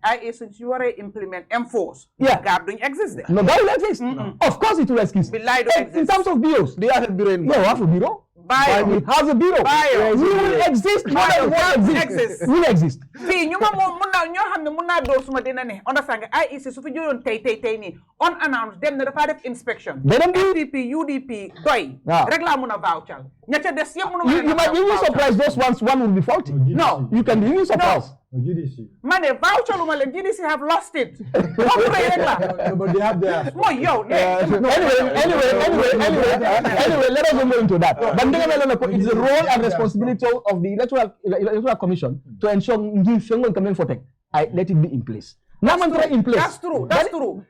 I since you are implement enforce. Yeah. God don't exist there. No, that will exist. Of course it will exist. In terms of bureaus. They have a bureau. No, have a bureau. Bayo has a bureau. Bayo will exist. Will exist. See, you muna do suma dina ne. Understand? I is so you don't tay ni unannounced. Them the part of inspection. FDP, UDP, doy. Regla muna voucher. You might be surprised those ones one will be faulty. No, you can be surprised. GDC. Man, a voucher GDC have lost it. No, but they have their. Anyway, let us not go into that. But it's the role and responsibility of the electoral commission to ensure let it be in place. That's true.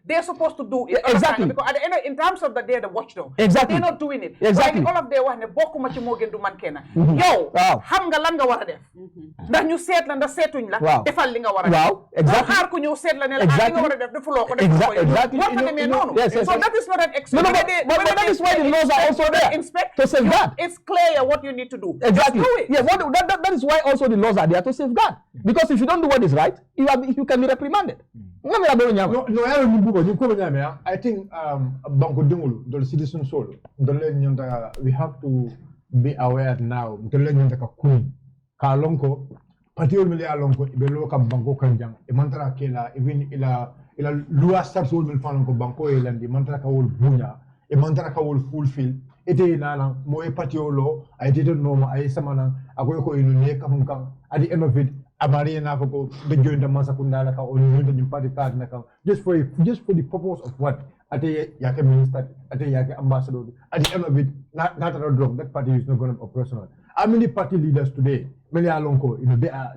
They're supposed to do it. Exactly. Because at the end, in terms of that, they're the watchdog. Exactly. They're not doing it. Exactly. All of them want to boku machi mogen du man kena. Yo, ham galanga wara def. Da ñu set la nda setuñ la defal li nga wara def. Wow. Exactly. Xaar ku ñew set la ne la li nga wara def defulo ko def ko. Exactly. What ka demé nonu. So that is not an excuse. But that is why the laws are also there. To safeguard. It's clear what you need to do. Exactly. Just do it. Yes, that is why also the laws are there to safeguard. Because if you don't do what is right, you can be reprimanded. No, I think Banco Dingulu, the citizen soul, we have to be aware now. Kalonko, Patio Milia Lonko, Beloka Banco Kanjang, a mantra kela, even ila Lua starts old Milfanko Banco and the mantra will bunya, a mantra will fulfill. Ete nana moe patiolo, I didn't know I samana, I go in Neka at the end of it. Amari na ko the join the masakunda ka or the party card na ka just for the purpose of what ate yake minister ate yake ambassador at the end of it not a drop that party is not going to be operational. How many party leaders today many alonko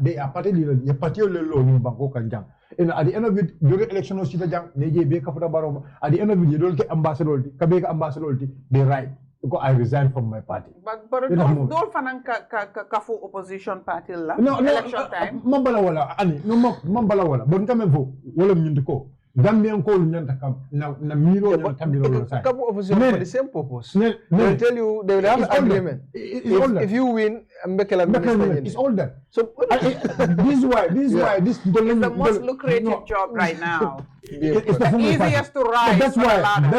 they are party leaders ya party lo ni banko kanjang and at the end of it during election of sita jang neje be ka futa baroma at the end of it you don't get ambassador ka be ka ambassador they right because I resigned from my party. But don't fanang kafu opposition party la election time. Mambala wala ani no mambala wala bon quand même fo wala nyindiko Gambian ko nyanta kam na miro nyanta miro sa. Kafu opposition for the same purpose. They will tell you they will have an agreement. If you win, it's all that. So this is why it's the most lucrative job right now. It's the easiest to rise. That's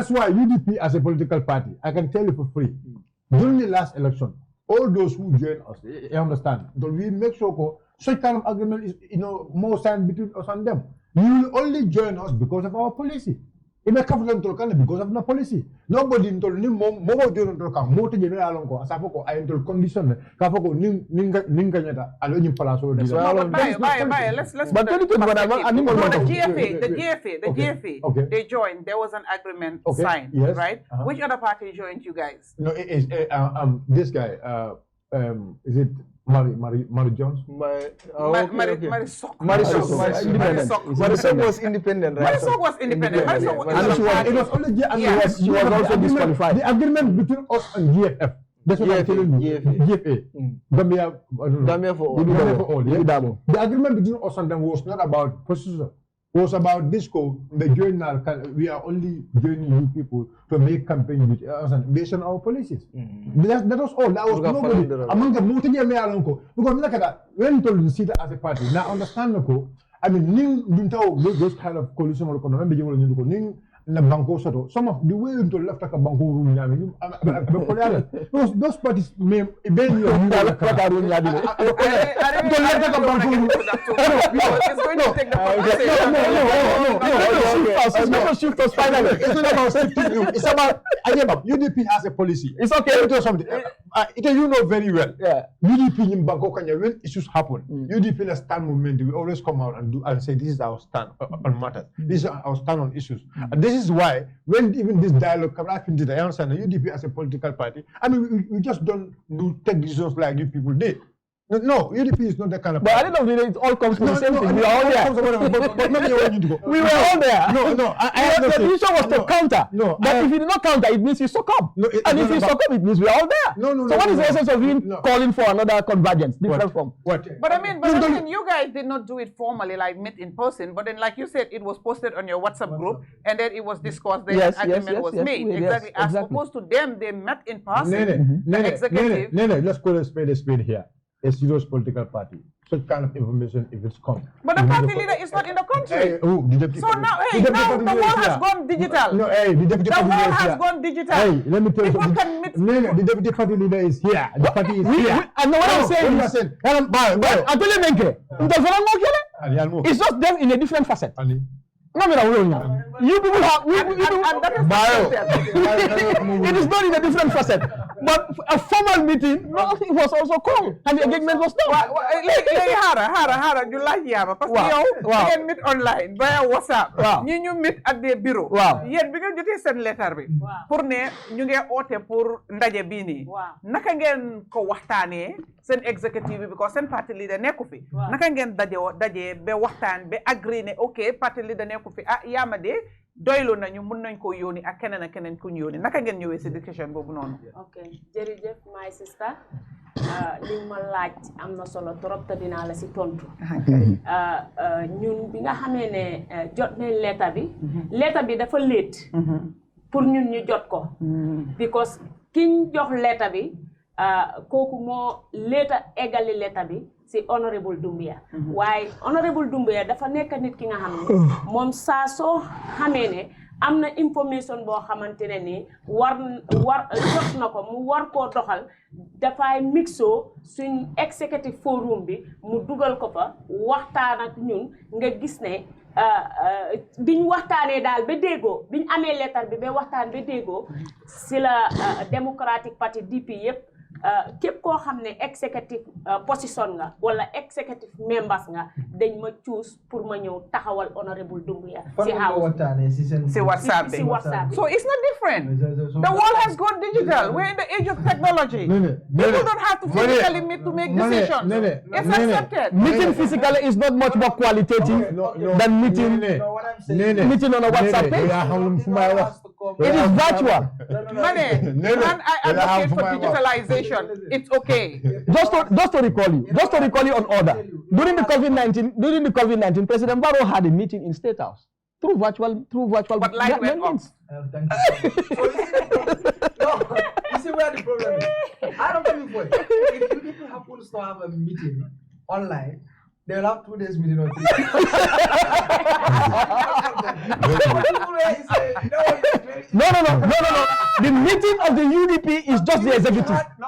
why UDP as a political party, I can tell you for free. During the last election, all those who join us, you understand, that we make sure such kind of agreement is more signed between us and them. You will only join us because of our policy. Because of the policy. Nobody told me more join more to general alonko asafoko I told condition kafoko ninga aloni palaso. Let's but the GFA okay. They joined. There was an agreement signed, yes. Right? Which other party joined you guys? No, it is this guy. Is it Mary Jones? Marisok was independent, right? Marisok was independent. It was only she was also disqualified. The agreement between us and GFF. That's what I'm telling you. GFA. Gambia for all. The agreement between us and them was not about procedure. It was about this code. The journal we are only joining you people to make campaign with us based on our policies. That was all. That was nobody among the multi-year because look at that. When you see that as a party, now understand I mean, those kind of coalition or some of the way into left like a banco those parties may ben you it's about UDP has a policy. It's okay to do something. You know very well. Yeah. UDP in Bangkok and when issues happen, UDP in a stand movement, we always come out and say this is our stand on matters. This is our stand on issues. And this is why when even this dialogue comes up into the answer, the UDP as a political party, I mean we just don't take decisions like you people did. No, UDP is not the kind of But I don't know if it all comes from the same thing. We are all there. We were all there. The issue was to counter. But if you did not counter, it means you succumb. And if you succumb, it means we are all there. So what is the essence of you calling for another convergence, different from? But I mean, you guys did not do it formally, like meet in person. But then, like you said, it was posted on your WhatsApp group, and then it was discussed. Then an agreement was made. Exactly. As opposed to them, they met in person. The executive. Let's call a spade here. A serious political party. Such kind of information, if it's come. But the party leader is not in the country. So now, now the world has gone digital. No, the deputy party leader has gone digital. Hey, let me tell you something. The deputy party leader is here. The party is here. And what I'm saying is, it's just them in a different facet. You people have, it is not in a different facet. But a formal meeting, it was also called, and the engagement was done. Hara, you like Yama, because you can meet online via WhatsApp. You meet at the bureau. Yet, because you send letter, pour ne, you get ote pour ndaje bini. Nakangen ko wahtane, send executive because send party leader nekufi. Nakangen daje be wahtan be agree ne okay party leader nekufi Yama de. Doylo nañu mën nañ ko yoni ak keneen ak keneen ku ñu yoni naka ngeen ñëwé ci education bobu non okay jërëjëf my sister li ma laaj am na solo trop te dinaa la ci tontu ñun bi nga xamee ne jot nañ lettre bi dafa late pour ñun ñu jot ko because kiñ jox lettre bi kooku moo lettre égali lettre bi si honorable Doumbia waaye honorable Doumbia dafa nekk nit ki nga xam ne moom saa soo xamee ne am na information boo xamante ne ni war jot na ko mu war koo doxal dafay mixoo suñ executive forum bi mu dugal ko fa waxtaan ak ñun nga gis ne biñ waxtaanee daal ba déggoo biñ amee lettre bi ba waxtaan ba déggoo si la Democratic Party DP yëpp képp koo xam ne executive position nga wala executive members nga dañ ma choose pour ma ñëw taxawal honorable Doumbia si WhatsApp. So it's not different. The world has gone digital. We're in the age of technology. People don't have to physically meet to make decisions. It's accepted. Meeting physically is not much more qualitative than meeting on a WhatsApp page. It is virtual. And I advocate for digitalization. It's okay. Just to recall you on order. During the COVID-19, President Barrow had a meeting in State House through virtual. But light went off. You see where the problem is? I don't think for it. If people happen to have a meeting online, they'll have 2 days meeting or 3 days. No. The meeting of the UDP is just the executive. No,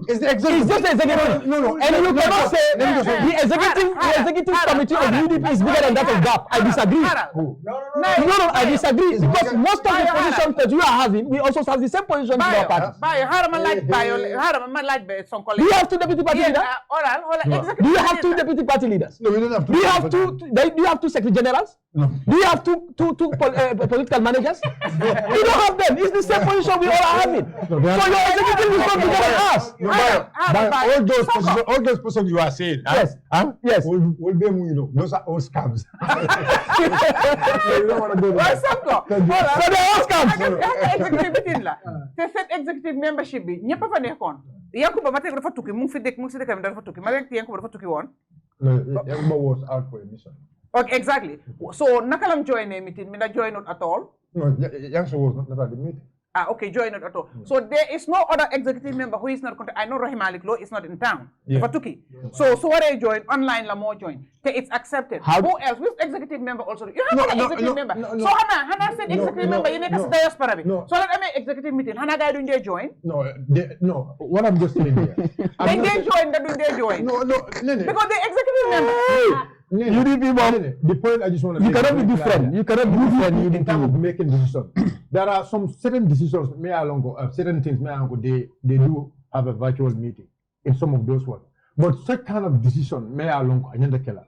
it's the executive. It's just the executive. No. And you cannot say the executive committee of UDP is bigger than that of GAP. I disagree. No, I disagree. Because most of the positions that you are having, we also have the same position in our party. Do you have 2 deputy party leaders? Do you have 2 deputy party leaders? No, we don't have 2. Do you have 2 secretary generals? No. Do you have two political managers? You don't have them. It's the same position we all are having. So your executive is not bigger than us. All those positions you are saying, yes, yes, will be, those are all scams. You don't want to do that. So they're all scams. Executive membership bi ñepp fa nekkon Yankuba ba tek dafa tukki mu ngi fi dëkk dafa tukki ma rek Yankuba dafa tukki woon. No, Yankuba was out for a mission. Okay, exactly. So nakalam join a meeting, mina join not at all. No, Yankuba was not at the meeting. Okay, join not at all. So there is no other executive member who is not I know Rahim Malik Law is not in town. Yeah. Fatuki. So what I join online la more join. It's accepted. Who else? Which executive member also? You have an executive member. So Hana said executive member. You make a diaspora. So let me executive meeting. Hana guy doing their join. No. What I'm just saying here. Then they join. They do their join. No. Because the executive member. UDP man, the point I just want to make. You cannot be different. You cannot be different. In terms of making decisions, there are some certain decisions. Certain things. They do have a virtual meeting in some of those ones. But such kind of decision, Mayor Alongo,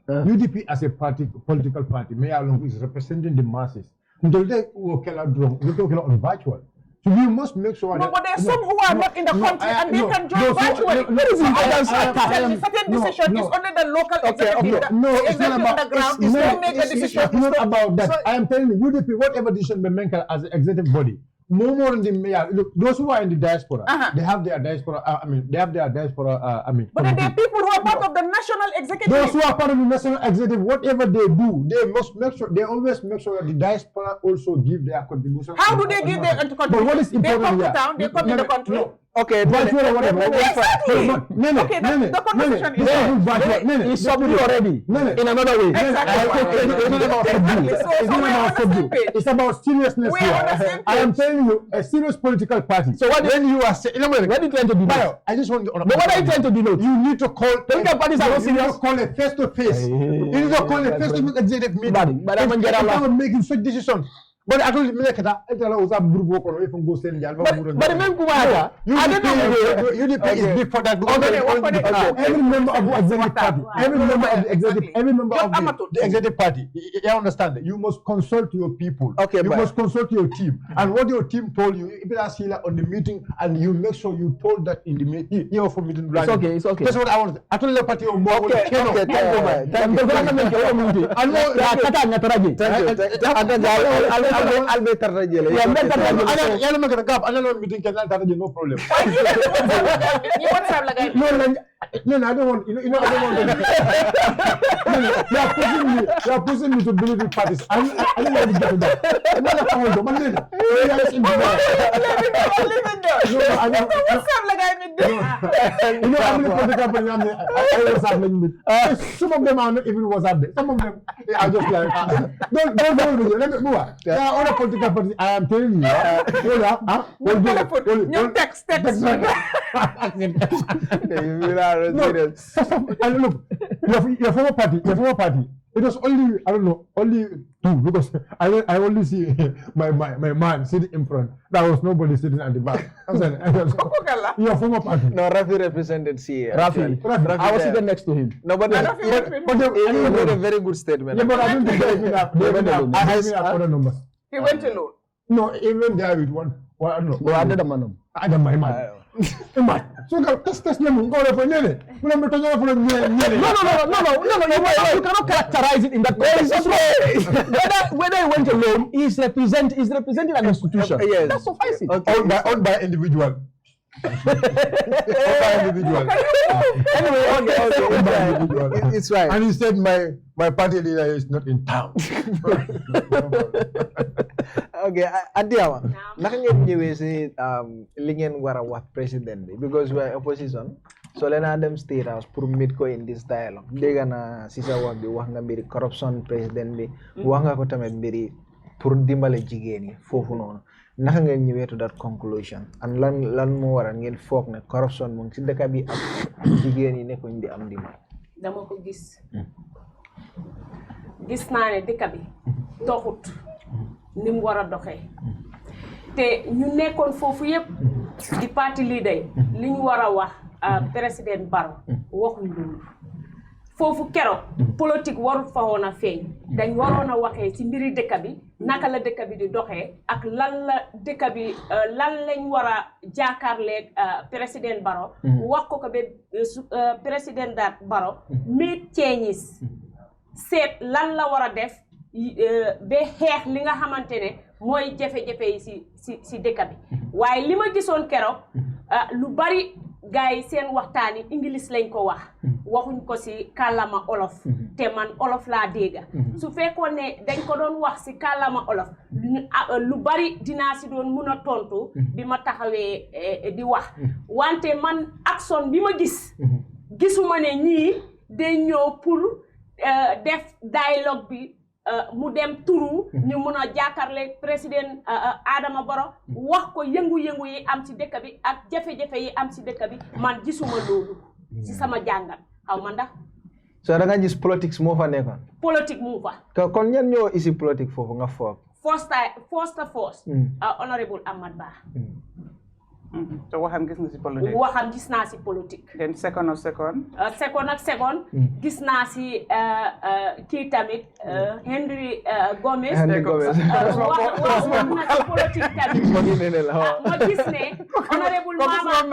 UDP as a party, political party, Mayor Alongo is representing the masses. Until they will on virtual. So we must make sure no, but there are some who are not in the country and they can join virtually. Certain decision is only the local executive. No, it's not about on the ground. It's not make a decision. It's not about that. I am telling you, UDP, whatever decision they make as an executive body, more in the mayor. Look, those who are in the diaspora, they have their diaspora. They have their diaspora. But then there are people who are part of the national executive. Those who are part of the national executive, whatever they do, they must make sure. They always make sure that the diaspora also give their contribution. How do they give their contribution? But what is important they come here? to town. They come in the country. No. Okay, Okay, the conversation is it's subdued already in another way. It's about seriousness here. I am telling you, a serious political party. So when you are saying, what are you trying to denote? I just want to. But what are you trying to denote? You need to call political parties are not serious. You need to call a face to face. You need to call a face to face executive meeting. But I'm making such decisions. But actually, but the même Kumara, UDP is big for that. Every member of the executive party, every member of the executive party, you understand that you must consult your people. Okay, you must consult your team, and what your team told you, if you ask on the meeting, and you make sure you told that in the meeting. You're for meeting. It's okay. It's okay. That's what I want. I told the party more. Okay. I'll be tarajele. Yeah, yalla ma gëna gap ana meeting kenn tarajele no problem. You want to have like no, I don't want. I don't want. You are pushing me to believe in parties. I don't want to get to that. I'm not a fan of man. I'm some of them are not even was up there. Some of them are just like don't let me move. There are other political parties. I am telling you. Text. And look, your former party. It was only only two because I only see my man sitting in front. There was nobody sitting at the back. I'm saying, your former party. No, Rafi represented CA. Rafi. I was sitting next to him. No, but he made a very good statement. Yeah, but I don't think they have other numbers. He went alone. No, even there with one. No, I did man. So test me go for nene. No, you cannot characterize it in that way. Whether he went alone is representing an institution. Yes. That suffices. Owned by individual. Anyway, it's right. And he said my party leader is not in town. Okay, Adiawa, naka ngeen ñëwé ci li ngeen wara wax president bi because we are opposition. So lena dem state house pour meet ko in this dialogue. Dégg na ci sa wax bi wax nga mbiri corruption president bi, wax nga ko tamit mbiri pour dimbale jigéen yi fofu noonu. Naka ngeen ñëwé to that conclusion and lan mo wara ngeen foog ne corruption mo ci dëkk bi ak jigéen yi nekkuñ di am dimbal. Dama ko gis naa ne dëkk bi doxut ni mu war a doxee te ñu nekkoon foofu yëpp di parti leader yi li ñu war a wax président Barrow waxuñ loolu foofu keroog politique warut fa woon a feeñ dañ waroon a waxee ci mbiri dëkk bi naka la dëkk bi di doxee ak lan la dëkk bi lan lañ war a jaakaarleeg président Barrow wax ko ba président Barrow meet changes seet lan la war a def ba xeex li nga xamante ne mooy jafe-jafe yi si dëkk bi waaye li ma gisoon keroog lu bari gars yi seen waxtaan yi English lañ ko waxuñ ko si kàllaama olof te man olof laa dégga su fekkoon ne dañ ko doon wax si kàllaama olof lu bari dinaa si doon mun a tontu bi ma taxawee di wax wante man action bi ma gisuma ne ñii day ñëw pour def dialogue bi mu dem turu ñu mun a jàkkaarloo président Adama Barrow wax ko yëngu-yëngu yi am ci dëkk bi ak jafe-jafe yi am ci dëkk bi man gisuma loolu ci sama jàngat xaw ma ndax so da nga gis politics moo fa nekkoon politique mu fa kon ñan ñoo isi politique foofu nga foog first honorable Ahmad Bah So waxam gis nga si politique. waxam gis naa si politique. Then second ak second. Gis naa si kii tamit Henry Gomez. Gomez. wax na si politique tamit. ma gis ne honorable Mama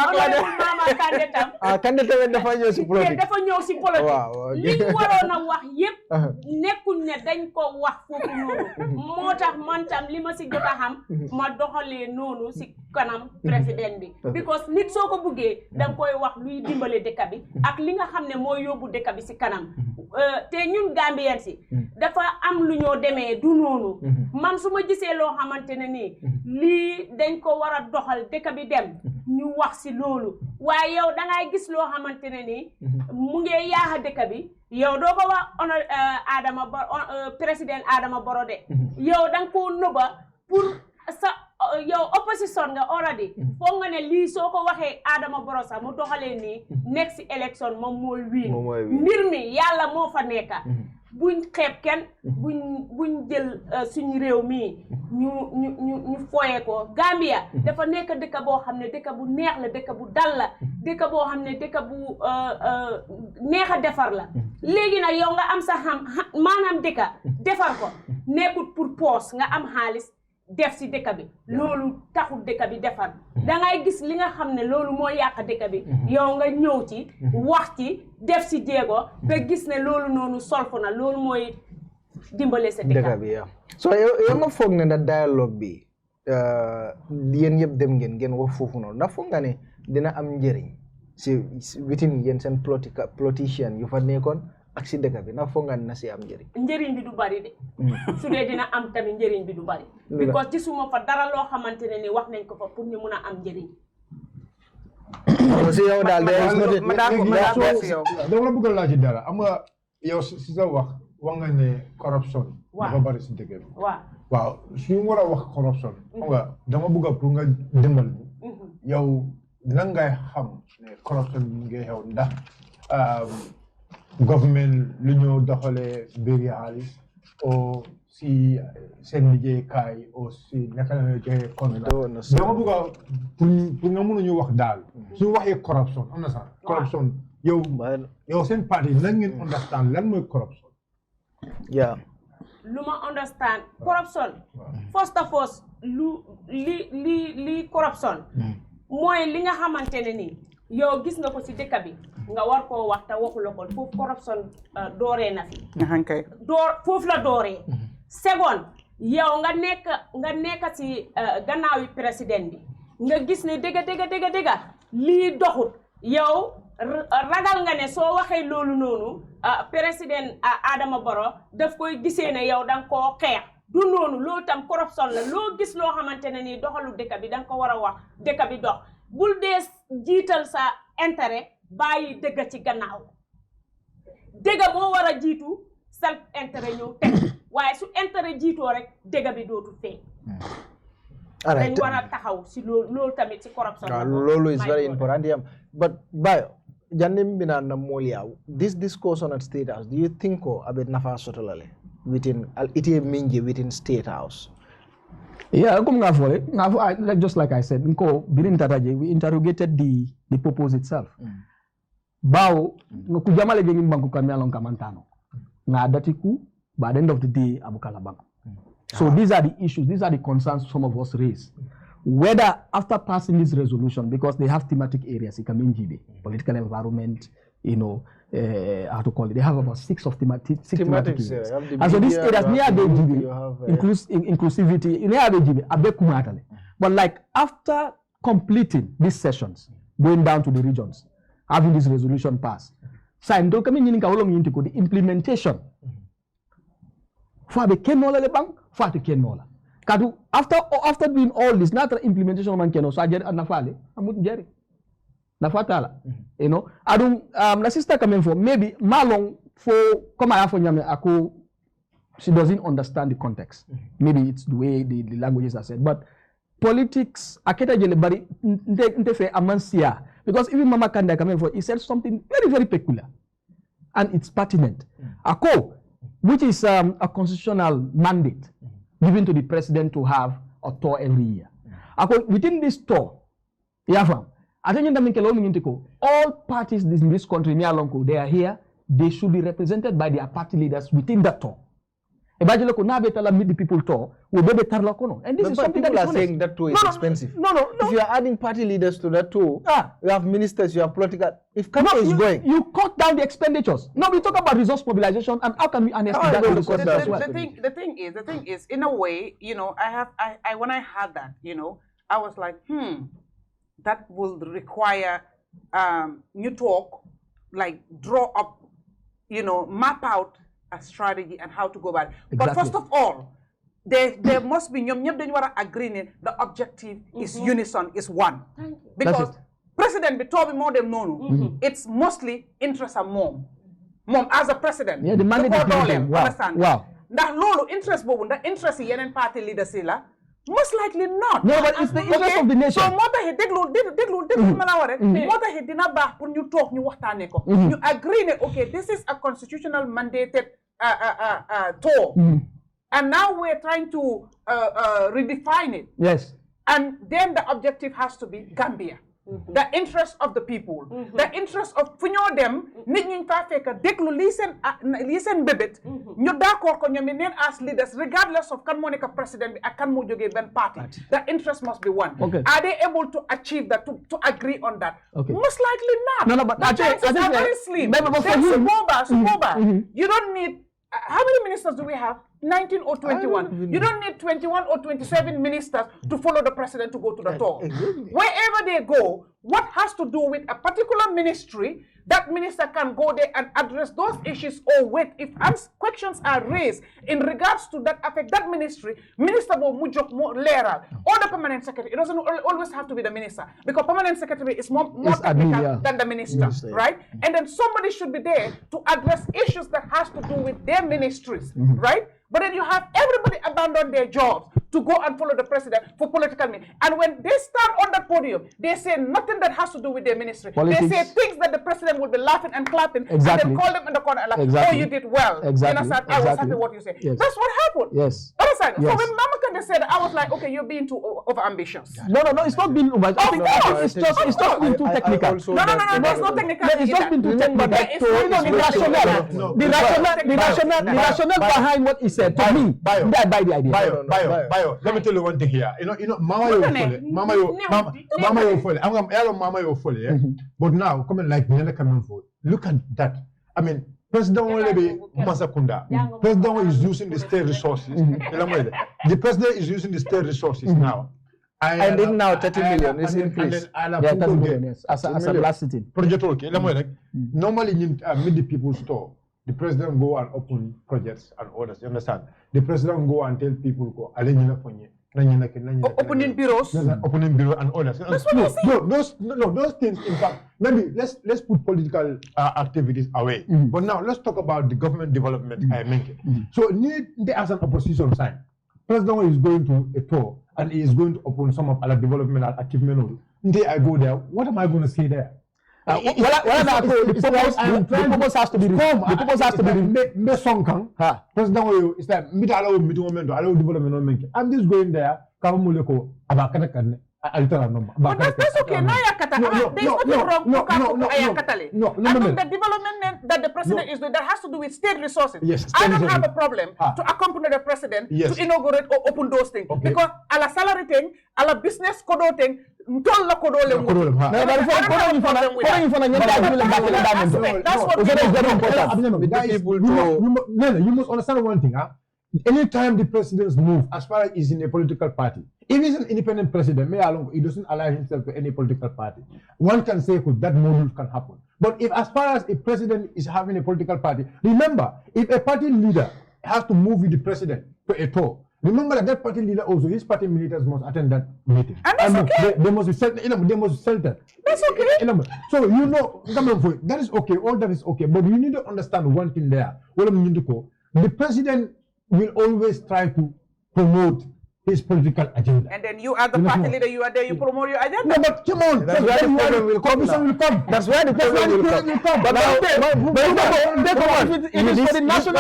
Kandeh tam. Kandeh tamit dafa ñëw si politique. dafa ñëw si politique. li waroon a wax yépp nekkul ne dañ ko wax foofu noonu. moo tax man tam li ma si jot a xam ma doxalee noonu si kanam président bi. because nit soo ko buggee danga koy wax luy dimbale dëkk bi ak li nga xam ne mooy yóbbu dëkk bi si kanam. te ñun Gambien si dafa am lu ñoo demee du noonu. man su ma gisee loo xamante ne nii lii dañ ko war a doxal dëkk bi dem ñu wax si loolu waaye yow dangay gis loo xamante ne nii mu ngi yaaxa dëkk bi yow doo ko wax président Adama Barrow de yow danga ko nëbba pour sa yow opposition nga already foog nga ne lii soo ko waxee Adama Barrow sax mu doxalee nii next election moom mooy win mbir mi yàlla moo fa nekka buñ xeeb kenn buñ jël suñu réew mi ñu foyee ko Gambia dafa nekk dëkk boo xam ne dëkk bu neex la dëkk bu dal la dëkk boo xam ne dëkk bu neex a defar la léegi nag yow nga am sa maanaam dëkk defar ko nekkut pour poos nga am xaalis def si dëkk bi loolu taxul dëkk bi defar dangay gis li nga xam ne loolu moo yàq dëkk bi yow nga ñëw ci wax ci def si jéego ba gis ne loolu noonu solfu na loolu mooy dimbale sa dëkk bi so yow nga foog ne na dialogue bi yéen yëpp dem ngeen wax foofu noonu ndax foog nga ne dina am njëriñ si within yéen seen politicien yu fa nekkoon ak si dëkk bi ndax foog nga ne na si am njëriñ bi du bari de su dee dina am tamit njëriñ bi du bari because ci suma fa dara loo xamante ne ni wax nañ ko fa pour ñu mun a am njëriñ si yow daal dama la bëgg a laaj dara am nga yow si sa wax nga ne corruption dafa bari si dëkk bi waaw suñu war a wax corruption xam nga dama bëgg pour nga dimbal yow dina ngay xam ne corruption mu ngi xew ndax government lu ñu doxalee mbiri xaalis o si seen liggéeykaay o si naka la ñuy joxe contrat dama bëgg pour nga mën a ñu wax daal suñu waxee corruption am na sax corruption yow seen parti lan ngeen understand lan mooy corruption lu ma understand corruption first of all li corruption mooy li nga xamante ne nii yow gis nga ko si dëkk bi nga war koo wax te waxula ko foofu corruption dooree na fi foofu la dooree second yow nga nekk si gannaaw yi président bi nga gis ne dëgga lii doxut yow ragal nga ne soo waxee loolu noonu président Adama Barrow daf koy gisee ne yow danga koo xeex du noonu loolu tam corruption la loo gis loo xamante ne nii doxalu dëkk bi danga ko war a wax dëkk bi dox bul dee jiital sa intérêt bàyyi dëgg ci gannaaw dëgg moo war a jiitu self intérêt ñëw teg waaye su intérêt jiitoo rek dëgg bi dootu feeñ dañ war a taxaw si loolu tamit si corruption loolu is very important but Bayo jannim bina na moliyaw this discussion at State House do you think ko abe nafa sotolale within within State House? Yeah, just like I said, we interrogated the purpose itself. Bao, kujamale jengi banku kami along kamantano. Na adatiku, by the end of the day, abukala banku. So these are the issues, these are the concerns some of us raise. Whether after passing this resolution, because they have thematic areas, political environment, how to call it, they have about six thematic areas. And so these areas, inclusivity, but like after completing these sessions, going down to the regions, having this resolution passed, the implementation after doing all this, not the implementation of Mankeno, so I get Nafale, I'm not Jerry. Nafatala, I don't, the sister coming for maybe Malong for come for Nyame she doesn't understand the context. Maybe it's the way the languages are said, but politics, Aketa Jelebari, Ntefe Amansia, because even Mama Kanda coming for, he said something very, very peculiar, and it's pertinent. Ako, which is a constitutional mandate given to the president to have a tour every year. Within this tour, Yeah, fam. I think all parties in this country, they are here. They should be represented by their party leaders within that tour. Meet the people tour. And this is something that people are saying that tour is expensive. No. If you are adding party leaders to that tour, you have ministers, you have political. If country is going, you cut down the expenditures. No, we talk about resource mobilization and how can we harness that? The thing is, in a way, you know, I when I had that, you know, I was like, that will require new talk, like draw up, you know, map out a strategy and how to go about it. Exactly. But first of all, there must be agreeing the objective is unison, is one. Because president betobi more than no, it's mostly interest of mom as a president. Yeah, the mandate understand. Wow. That lolo interest the interest in party leader sila. Most likely not. No, but it's the interest of the nation. So mota he deglu malaware. Mota he dina ba pour ñu talk ñu waxtane ko. You agree okay, this is a constitutional mandated tour. And now we're trying to redefine it. Yes. And then the objective has to be Gambia. The interest of the people, the interest of them, listen bebet, ñu d'accord ko ñoom as leaders, regardless of kan monica president and kan mo joge ben party. The interest must be one. Okay. Are they able to achieve that, to agree on that? Okay. Most likely not. No, but the chances are very slim. You don't need, how many ministers do we have? 19 or 21. You don't need 21 or 27 ministers to follow the president to go to the tour. Wherever they go, what has to do with a particular ministry, that minister can go there and address those issues or wait. If questions are raised in regards to that affect that ministry, minister will mujok more leral or the permanent secretary. It doesn't always have to be the minister because permanent secretary is more technical than the minister, right? And then somebody should be there to address issues that has to do with their ministries, right? But then you have everybody abandon their jobs to go and follow the president for political means. And when they stand on that podium, they say nothing that has to do with their ministry. Politics. They say things that the president would be laughing and clapping and then call them in the corner and like, oh, you did well. You understand? I was happy what you said. Yes. That's what happened. Yes. Understand? Yes. So when Mama Kande said, I was like, okay, you're being too over-ambitious. No, it's not being over. I think it's just being too technical. No, there's no technical. It's just been too technical. The rationale behind what he said, to me, I buy the idea. Bayo, let me tell you one thing here. You know, Mama yo fully. I'm Mama yo fully. But now, coming like the coming forward. Look at that. I mean, President will be Masakunda. President is using the state resources. The president is using the state resources now. And then now 30 million is increased. 30 million, yes. As a last sitting. Project okay. Normally, meet the people's store. The president go and open projects and orders. You understand? The president go and tell people go. Opening bureaus. Opening bureau and orders. Those things. In fact, maybe let's put political activities away. But now let's talk about the government development. I mean, so there as an opposition sign. President is going to a tour and he is going to open some of our development and achievement. I go there. What am I going to say there? The purpose has to be reformed. The purpose has to be reformed. President is that I'm just going there. But that's okay. There's nothing wrong the development that the president is doing that has to do with state resources. Yes, I don't have a problem to accompany the president to inaugurate or open those things. Because a la salary thing, a la business kodo thing, that's what you must understand one thing. Anytime the president moves, as far as he's in a political party, if he's an independent president, he doesn't align himself to any political party. One can say that model can happen. But if as far as a president is having a political party, remember, if a party leader has to move with the president to a tour, remember that party leader also, his party militants must attend that meeting. And that's okay. They must be sheltered. That's okay. So that is okay. All that is okay. But you need to understand one thing there. The president will always try to promote his political agenda. And then you are the party leader, you are there, you promote your agenda. No, but come on. That's where the problem will come. That's where the problem will come. But it is for the national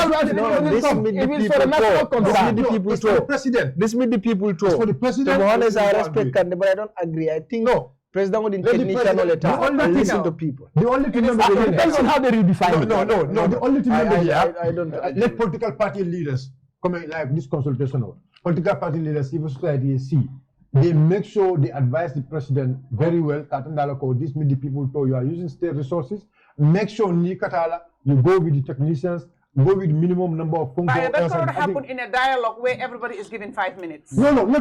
This meet the people too. For the president. To be honest, I respect Kande, but I don't agree. I think President would listen to people. The only thing depends on how they redefine it. No. The only thing I don't. Let political party leaders come in like this consultation. Political party leaders, civil society, see. They make sure they advise the president very well. This means the people told you are using state resources. Make sure you go with the technicians. Go with minimum number of phone calls. That's going to happen in a dialogue where everybody is given 5 minutes. Let me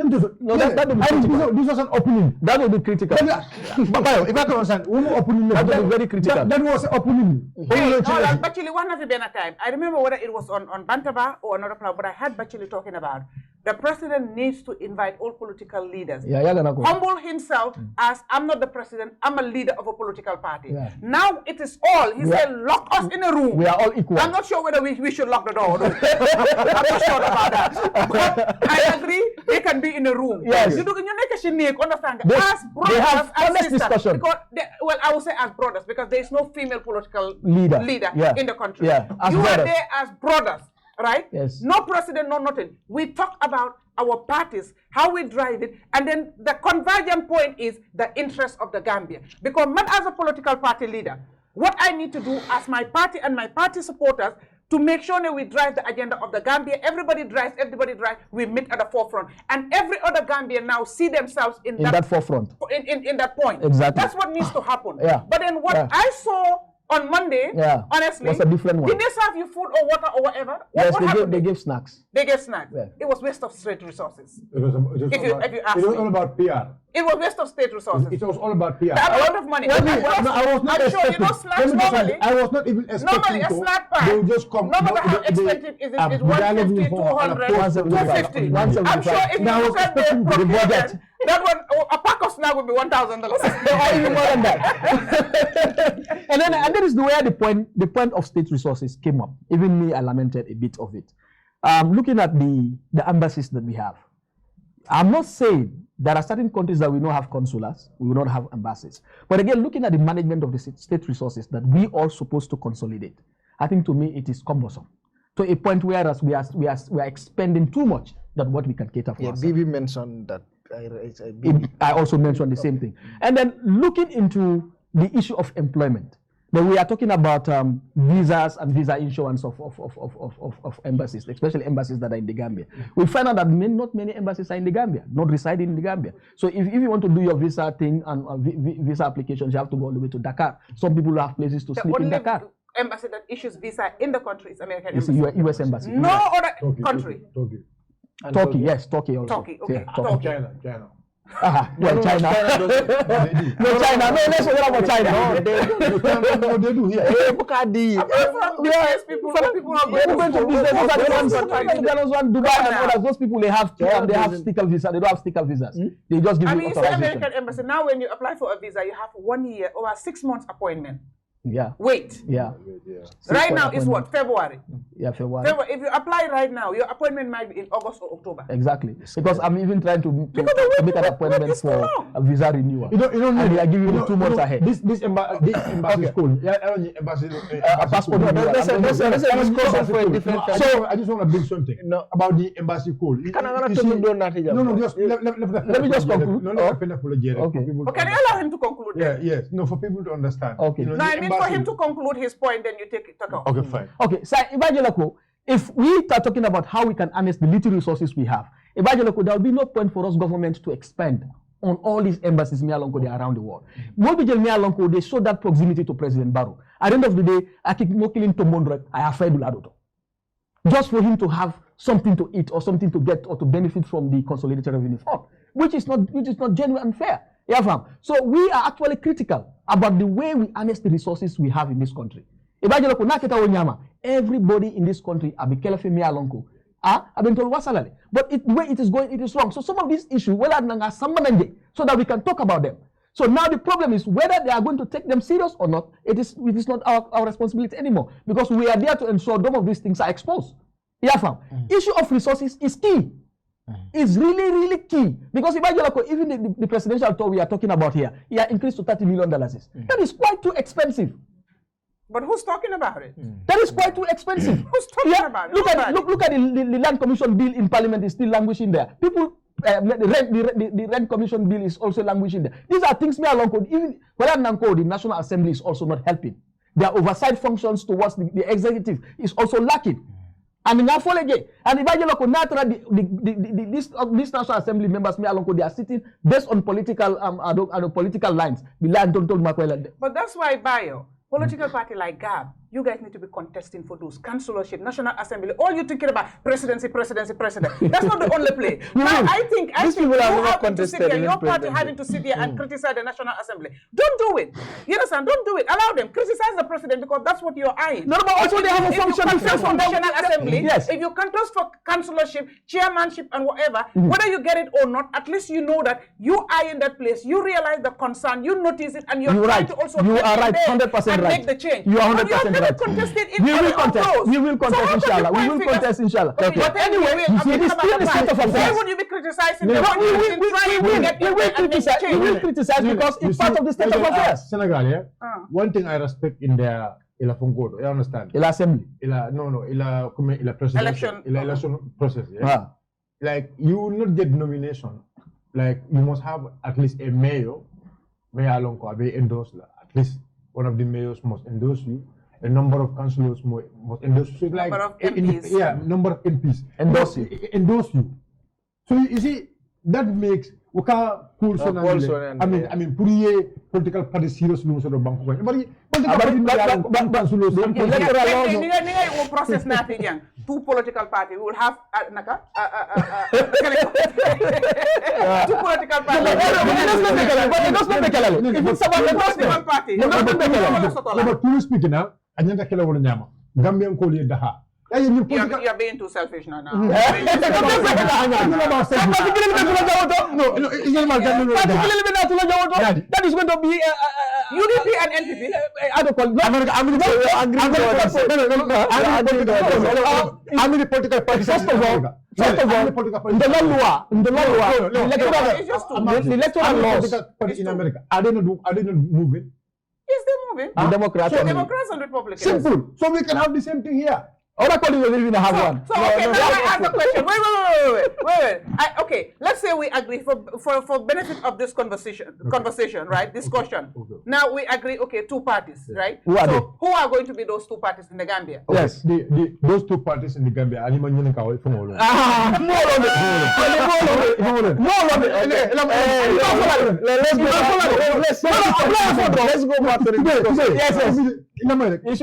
just. This was an opening. That would be critical. Bayo, if I can understand, one more opening. That would be very critical. That was an opening. Actually, one of the time, I remember whether it was on Bantaba or another problem, but I had Bachili talking about the president needs to invite all political leaders. Humble himself as I'm not the president, I'm a leader of a political party. Now it is all. He said, lock us in a room. We are all equal. I'm not sure whether we should lock the door. I'm not sure about that. But I agree, they can be in a room. Yes. You understand? As brothers, have honest sisters, discussion. because I will say as brothers, because there is no female political leader in the country. You are there as brothers. Right? Yes. No president, no nothing. We talk about our parties, how we drive it, and then the convergent point is the interest of the Gambia. Because man, as a political party leader, what I need to do as my party and my party supporters to make sure that we drive the agenda of the Gambia. Everybody drives, we meet at the forefront. And every other Gambian now see themselves in that forefront. In that point. Exactly. That's what needs to happen. But then what I saw on Monday, honestly, was a different one. Did they serve you food or water or whatever? Yes, they gave snacks. They gave snacks. It was waste of state resources. It was all about PR. It was waste of state resources. It was all about PR. A lot of money. I'm sure you know snacks normally. I was not even expecting normally a snack pack. They would just come. No matter how expensive it is, it's 150, 200, 250. I'm sure if you look at the procurement, that one, a pack of snack would be $1,000. Or even more than that. and that is where the point of state resources came up. Even me, I lamented a bit of it. Looking at the embassies that we have, I'm not saying there are certain countries that we don't have consulars, we will not have embassies. But again, looking at the management of the state resources that we are supposed to consolidate, I think to me it is cumbersome. To a point where we are expending too much than what we can cater for. Bibi mentioned that. I also mentioned the same thing. And then looking into the issue of employment, then we are talking about visas and visa insurance of embassies, especially embassies that are in the Gambia. We find out that not many embassies are in the Gambia, not residing in the Gambia. So if you want to do your visa thing and visa applications, you have to go all the way to Dakar. Some people have places to sleep in Dakar. Embassy that issues visa in the country is American Embassy. Embassy. US Embassy. No other country. Turkey, yes, Turkey also. Turkey, okay. China. Well, China. No, China. No, let's forget about China. No, they do here. People are going to business. Dubai and others. Those people, they have sticker visa. They don't have sticker visas. They just give you authorization. American Embassy. Now, when you apply for a visa, you have 1 year or 6 months appointment. Wait. Right now is what? February. February. If you apply right now, your appointment might be in August or October. Exactly. Because I'm even trying to make an appointment for a visa renewal. You don't and they are giving you 2 months ahead. This embassy school. Passport. For a different time. So I just want to build something about the embassy school. No, just let me just conclude. Can you allow him to conclude? Yes. No, for people to understand. Okay. No, I mean for him to conclude his point, then you take off. Okay, fine. Okay, so Ibajoloko, if we are talking about how we can harness the little resources we have, Ibajoloko, there will be no point for us government to expand on all these embassies around the world. They show that proximity to President Barrow. At the end of the day, I keep killing Tomondre, I have Fedul Adoto. Just for him to have something to eat or something to get or to benefit from the consolidated revenue fund, which is not genuine and fair. So we are actually critical about the way we harness the resources we have in this country. Everybody in this country, I've been told wasalale. But the way it is going, it is wrong. So some of these issues, so that we can talk about them. So now the problem is whether they are going to take them serious or not. It is not our responsibility anymore, because we are there to ensure some of these things are exposed. Issue of resources is key. It's really, really key. Because even the presidential tour we are talking about here, increased to $30 million. That is quite too expensive. But who's talking about it? That is quite too expensive. Who's talking about it? Look at the Land Commission bill in Parliament is still languishing there. People the rent commission bill is also languishing there. These are things me along code. Even the National Assembly is also not helping. Their oversight functions towards the executive is also lacking. And in Afolege, and if I look at this National Assembly members, me along code, they are sitting based on political political lines. But that's why Bayo, political party like GAB, you guys need to be contesting for those councillorship, National Assembly. All you're thinking about presidency. That's not the only play. Now, I think you having to sit here, your party having to sit here and criticize the National Assembly. Don't do it. You understand? Don't do it. Allow them. Criticize the president because that's what you're eyeing. No, but also they have a function for National Assembly. Yes. If you contest for councillorship, chairmanship, and whatever, whether you get it or not, at least you know that you are in that place. You realize the concern, you notice it, and you're trying to also you are right, 100% and right. make the change. You are 100% right. We will contest, inshallah. We will contest, inshallah. Okay. But anyway, you see, this still the state of affairs. Why would you be criticizing them? We will criticize because it's part of the state of affairs. Senegal, yeah? One thing I respect in their Fongodo, you understand? In assembly. In presidential election process, yeah? Like, you will not get nomination. Like, you must have at least a mayor Lonko, be endorsed. At least one of the mayors must endorse you. A number of councillors must endorse you. So like number of MPs. Number of MPs. Endorse you. So you see, that makes cool. I mean, political party serious no sort of bank. But process nothing. Two political parties will have two political parties. If it's about party, but speaking now, Anyanta kela wala nyama. Gambian ko liye daha. You're being too selfish now. No, that is going to be UDP and NPP. How many political parties? First of all, the electoral laws in America, are they not moving? Yes, they're moving. The Democrats. So Democrats and Republicans. Simple. So we can have the same thing here. Other colleagues will even have one. So okay, now I ask the question. Wait. Okay, let's say we agree for benefit of this conversation, right? Discussion. Okay. Now we agree. Okay, two parties, right? Who are going to be those two parties in the Gambia? Okay. Yes, those two parties in the Gambia. Let's go back to the yes. It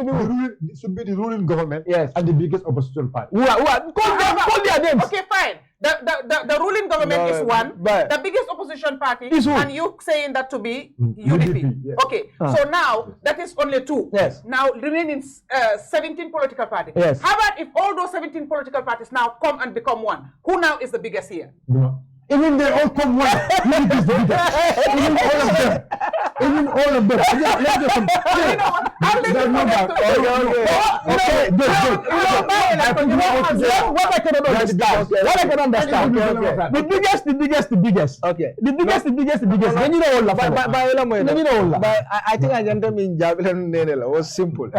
should be the ruling government and the biggest opposition party. Call their names. Okay, fine. The ruling government is one. The biggest opposition party is who? And you saying that to be UDP. Yes. Okay, so now that is only two. Yes. Now remaining 17 political parties. Yes. How about if all those 17 political parties now come and become one? Who now is the biggest here? Even they all come one. UDP is the biggest. Even all of them. What I can understand. The biggest. Okay. The biggest. Then you know all of But I think I don't mean Jabilan was simple.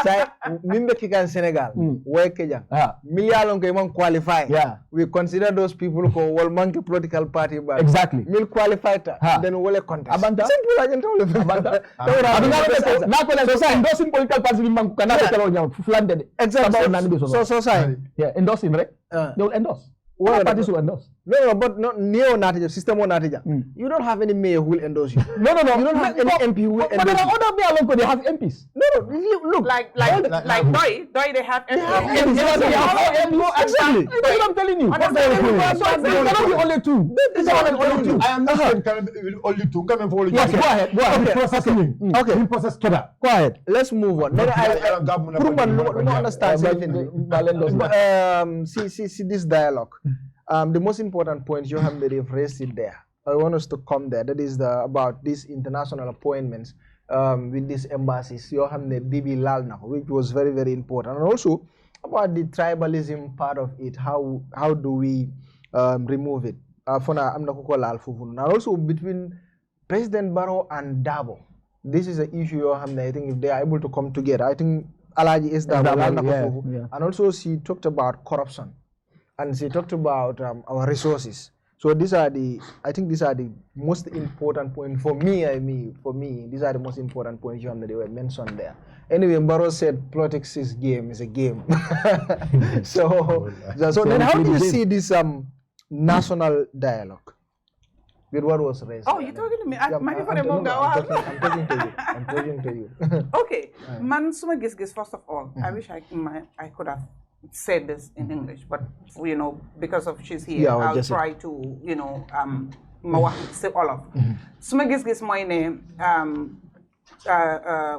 Say, Mimbe Senegal, where Kenya, Million came qualify. Yeah. We consider those people who will monkey political party. But exactly. Mil qualified, then we'll contest. Simple, I can tell you. Endorsing political parties in Bank cannot exactly. So, yeah, endorsing, right? They will endorse. What parties will endorse? No, but not neo-natija, system of natija. You don't have any mayor who will endorse you. No. You don't have any MP who will endorse you. But there are other mayor along, they have MPs. No. Look, like Doi, they have MPs. Exactly. That's what I'm telling you. There cannot be only two. I am not saying only two. Come and follow. Yes, go ahead. Okay. Process together. Go ahead. Let's move on. I don't understand something. See this dialogue. The most important point you have raised it there. I want us to come there. That is about these international appointments with these embassies. You have the Bibi Lalna, which was very, very important. And also about the tribalism part of it. How do we remove it? And also between President Barrow and Dabo. This is an issue you have. I think if they are able to come together, I think Alaji is Dabo. And also she talked about corruption. And she talked about our resources. So these are the most important points for me. These are the most important points that they were mentioned there. Anyway, Mbaro said politics is a game. so then how do you see this national dialogue with what was raised? Oh, you're talking to me? I'm talking to you. Okay, man, suma gis first of all, I wish I could have said this in English, but because of she's here, I'll try to ma wax ci Wolof. Suma gis mooy ne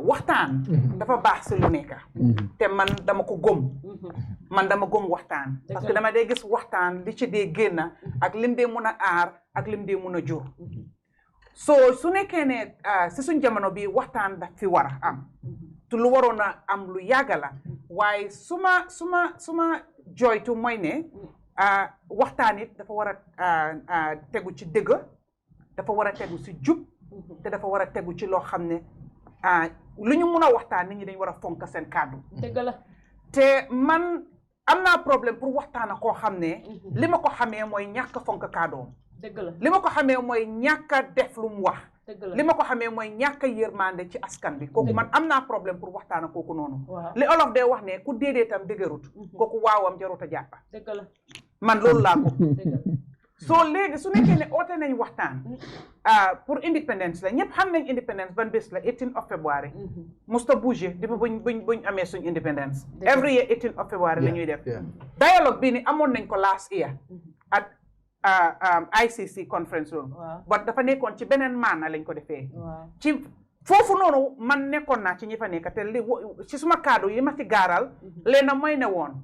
waxtaan dafa baax ci lu nekk te man dama ko gëm man dama gëm waxtaan parce que dama dee gis waxtaan li ci dee génn ak lim dee mun a aar ak lim dee mun a jur so su nekkee ne ci suñ jamono bi waxtaan daf fi war a am te lu waroon a am lu yàgg la waaye suma joytu mooy ne waxtaan it dafa war a tegu ci dëgg dafa war a tegu ci jub te dafa war a tegu ci loo xam ne lu ñu mun a waxtaan nit ñi dañ war a fonk seen kàddu dëgg la te man am naa problème pour waxtaan ak koo xam ne li ma ko xamee mooy ñàkk fonk kàddoom dëgg la li ma ko xamee mooy ñàkk a def lu mu wax dëgg la li ma ko xamee mooy ñàkk a yërmande ci askan bi kooku man am naa problème pour waxtaan ak kooku noonu li olof dee wax ne ku déedee tam dëgërut kooku waawam jarut a jàppa dëgg la man loolu laa ko soo léegi su nekkee ne oote nañ waxtaan pour independence la ñëpp xam nañ independence ban bés la 18 of February musta bouger depuis buñ amee suñ independence every year 18 of February la ñuy def dialogue bii ni amoon nañ ko last year at ICC conference room but dafa nekkoon ci beneen maana lañ ko defee ci foofu noonu man nekkoon naa ci ñi fa nekk te li ci suma kaddu yi ma ci gaaral leena mooy ne woon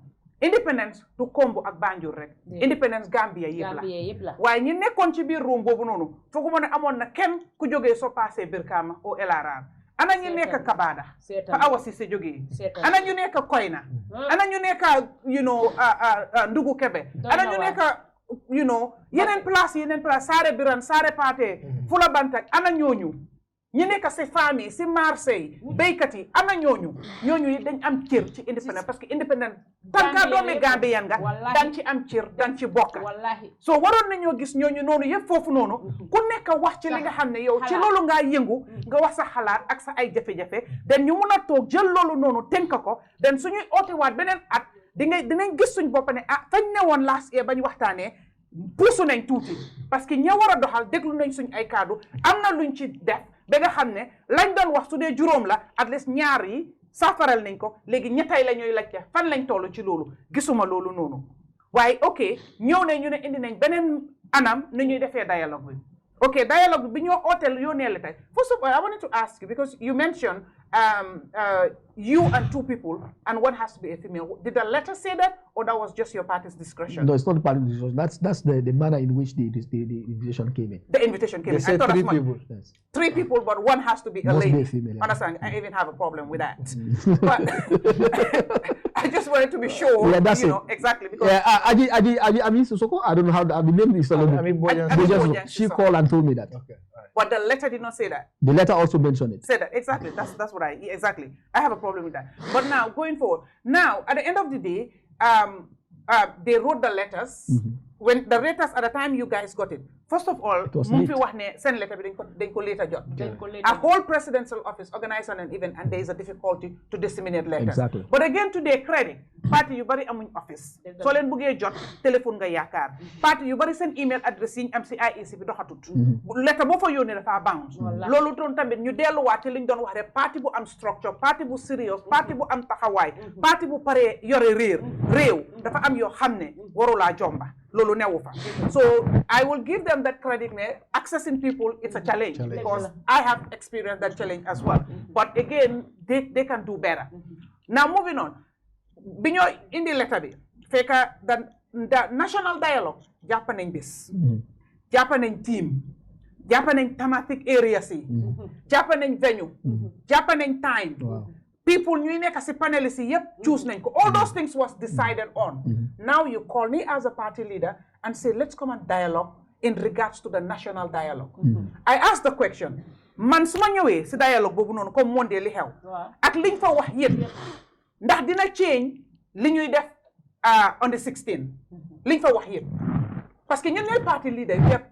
independence du Kombo ak Banjul rek independence Gambia yëpp la waaye ñi nekkoon ci biir room boobu noonu foogu ma ne amoon na kenn ku jógee soo passé Birkama au LRR ana ñu nekk Kabada fa Awa Ceesay jógee ana ñu nekk Koyna ana ñu nekk Ndugu Kebe ana ñu nekk yeneen place Saare Biran Saare Paate Fula Bantak ana ñooñu ñi nekk si famille si Marseille béykat yi ana ñooñu yi dañ am cër ci indépendant parce que indépendant tanka doomi Gambien nga dañ ci am cër dañ ci bokk so waroon nañoo gis ñooñu noonu yëpp foofu noonu ku nekk wax ci li nga xam ne yow ci loolu ngaa yëngu nga wax sa xalaat ak sa ay jafe-jafe den ñu mun a toog jël loolu noonu tënk ko den suñuy ootewaat beneen at dinañ gis suñ bopp ne fañ ne woon last year bañ waxtaanee puusu nañ tuuti parce que ña war a doxal déglu nañ suñ ay kaddu am na luñ ci def ba nga xam ne lañ doon wax su dee juróom la at least ñaar yi saafaral nañ ko léegi ñettay la ñuy laajte fan lañ toll ci loolu gisuma loolu noonu waaye ok ñëw ne ñu ne indi nañ beneen anam ni ñuy defee dialogue bi ok dialogue bi ñoo ooteel yónnee la tey first of all I wanted to ask you because you mentioned you and two people and one has to be a female. Did the letter say that or that was just your party's discretion? No, it's not the party's discretion. That's the manner in which the invitation came in. The invitation came in. They said 3 people. Yes. 3 people, but one has to be a Must lady. be a female, yeah. Understand? I even have a problem with that. But I just wanted to be sure. Yeah, that's it. Exactly. Because I mean, Sosoko, I don't know how the name is. She called and told me that. Okay. But the letter did not say that. The letter also mentioned it. Say that exactly. That's what exactly. I have a problem with that. But now going forward, at the end of the day, they wrote the letters. When the letters at the time you guys got it, first of all, send letter they ko later jot. A whole presidential office organized an event and there is a difficulty to disseminate letters. Exactly. But again, to their credit, party you bari amuñ office. So len buggee jot téléphone nga yaakaar. Party you bari seen email address yi am ci IEC bi doxatut. Letter boo fa yónnee dafa bounce. Loolu doon tamit ñu delluwaat ci liñ doon wax rek parti bu am structure, parti bu serious, parti bu am taxawaay, parti bu paree yore réew dafa am yoo xam ne warulaa jomba. Lolo newu fa. So I will give them that credit. Accessing people, it's a challenge because I have experienced that challenge as well. But again, they can do better. Now moving on. Binyo in the letter bi, feka the national dialogue, Japanese bis, Japanese team, Japanese thematic areas, Japanese venue, Japanese time. Wow. People ñu nekk ci panelists yi yépp choose nañ ko. All those things was decided on. Now you call me as a party leader and say let's come and dialogue in regards to the national dialogue. I asked the question, man su ma ñëwee ci dialogue boobu noonu comme monde li xew ak liñ fa wax yépp ndax dina change li ñuy def on the 16 liñ fa wax yépp parce que ñun ñooy party leader yëpp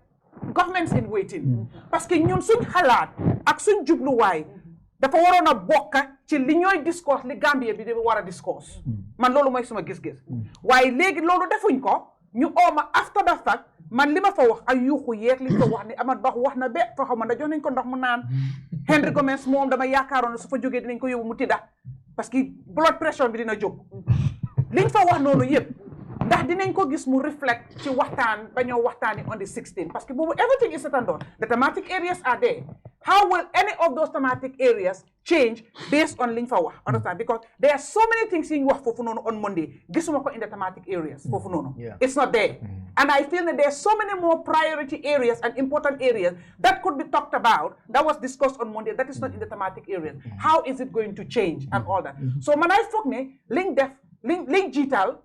governments in waiting parce que ñun suñ xalaat ak suñ jubluwaay dafa waroon a bokk ci li ñooy discourse li Gambia bi di war a discourse man loolu mooy suma gis-gis waaye léegi loolu defuñ ko ñu ooma after the fact man li ma fa wax ay yuuxu yeeg li ko wax ni Amat Bah wax na be fa xaw ma da jox nañ ko ndox mu naan Henry Gomez moom dama yaakaaroon su fa jógee dinañ ko yóbbu mu tidda parce que blood pressure bi dina jóg liñ fa wax noonu yëpp ndax dinañ ko gis mu reflect ci waxtaan ba ñoo waxtaani on the 16 parce que boobu everything is set and done the thematic areas are there how will any of those thematic areas change based on liñ fa wax understand because there are so many things yiñ wax foofu noonu on Monday gisuma ko in the thematic areas foofu noonu it's not there and I feel that there are so many more priority areas and important areas that could be talked about that was discussed on Monday that is not in the thematic areas how is it going to change and all that so man I foog ne liñ def liñ jiital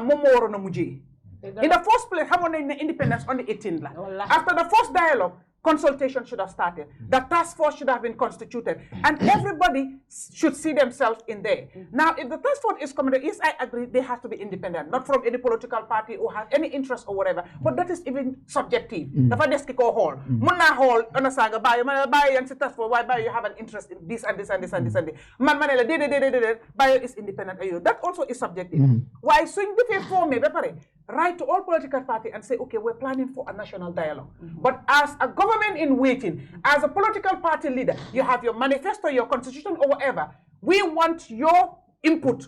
moom moo waroon a mujjee in the first place xamoon nañ ne independence on the 18th la after the first dialogue consultation should have started the task force should have been constituted and everybody should see themselves in there now if the task force is coming yes I agree they have to be independent not from any political party or have any interest or whatever but that is even subjective dafa des ki koo xool mun naa xool understand nga Bayo ma ne la Bayo yaa ngi si task force waaye Bayo you have an interest in this and this and this and this and this man ma ne la déedéet Bayo is independent and that also is subjective waaye suñ defee formé ba pare write to all political parties and say, okay, we're planning for a national dialogue. But as a government in waiting, as a political party leader, you have your manifesto, your constitution, or whatever. We want your input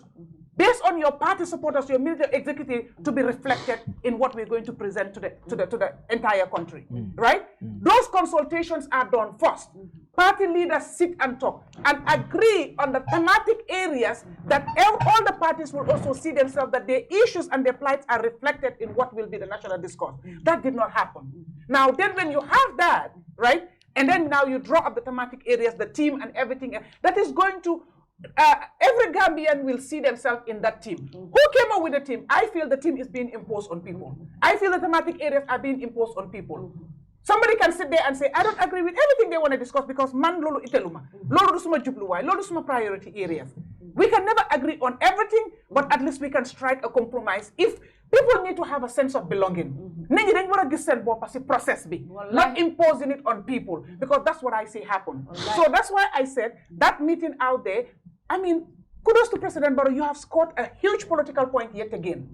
based on your party supporters, your military executive, to be reflected in what we're going to present to the entire country, right? Those consultations are done first. Party leaders sit and talk and agree on the thematic areas that all the parties will also see themselves that their issues and their plights are reflected in what will be the national discourse. That did not happen. Now, then when you have that, right, and then now you draw up the thematic areas, the team and everything, that is going to every Gambian will see themselves in that team. Who came up with the team? I feel the team is being imposed on people. I feel the thematic areas are being imposed on people. Somebody can sit there and say, I don't agree with everything they want to discuss because man lolo iteluma, lolo suma jubluwai, lolo suma priority areas. We can never agree on everything, but at least we can strike a compromise if people need to have a sense of belonging. Nit ñi dañ wara gis seen bopp ci process bi, not imposing it on people because that's what I see happen. So that's why I said that meeting out there, I mean, kudos to President Barrow, you have scored a huge political point yet again.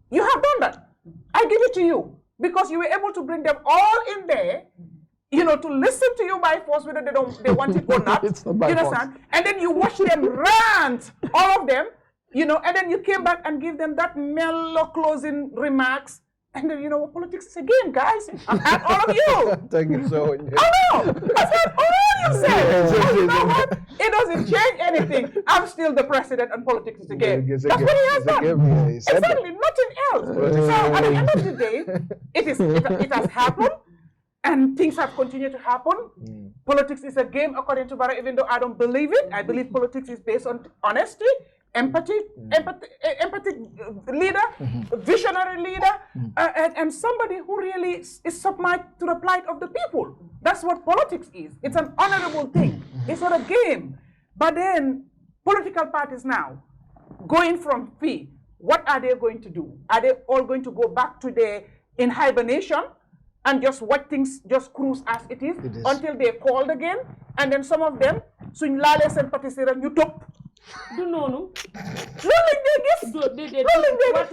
You have done that. I give it to you. Because you were able to bring them all in there, you know, to listen to you by force, whether they want it or not. It's not by force. And then you watch them rant, all of them, you know, and then you came back and give them that mellow closing remarks. And then, you know, politics is a game, guys. I've had all of you. Thank you so much. I know. I've had all you said. And you know what? It doesn't change anything. I'm still the president and politics is a game. That's what he has done. Exactly. Nothing else. So at the end of the day, it has happened. And things have continued to happen. Politics is a game, according to Barrow, even though I don't believe it. I believe politics is based on honesty, empathic leader, visionary leader, and somebody who really is submitted to the plight of the people. That's what politics is. It's an honorable thing. It's not a game. But then political parties now, going from fee, what are they going to do? Are they all going to go back to their in hibernation and just watch things just cruise as it is until they're called again? And then some of them, suñ laalee seen pâtisserie ñu topp. Do noonu. Loolu lañ dee gis.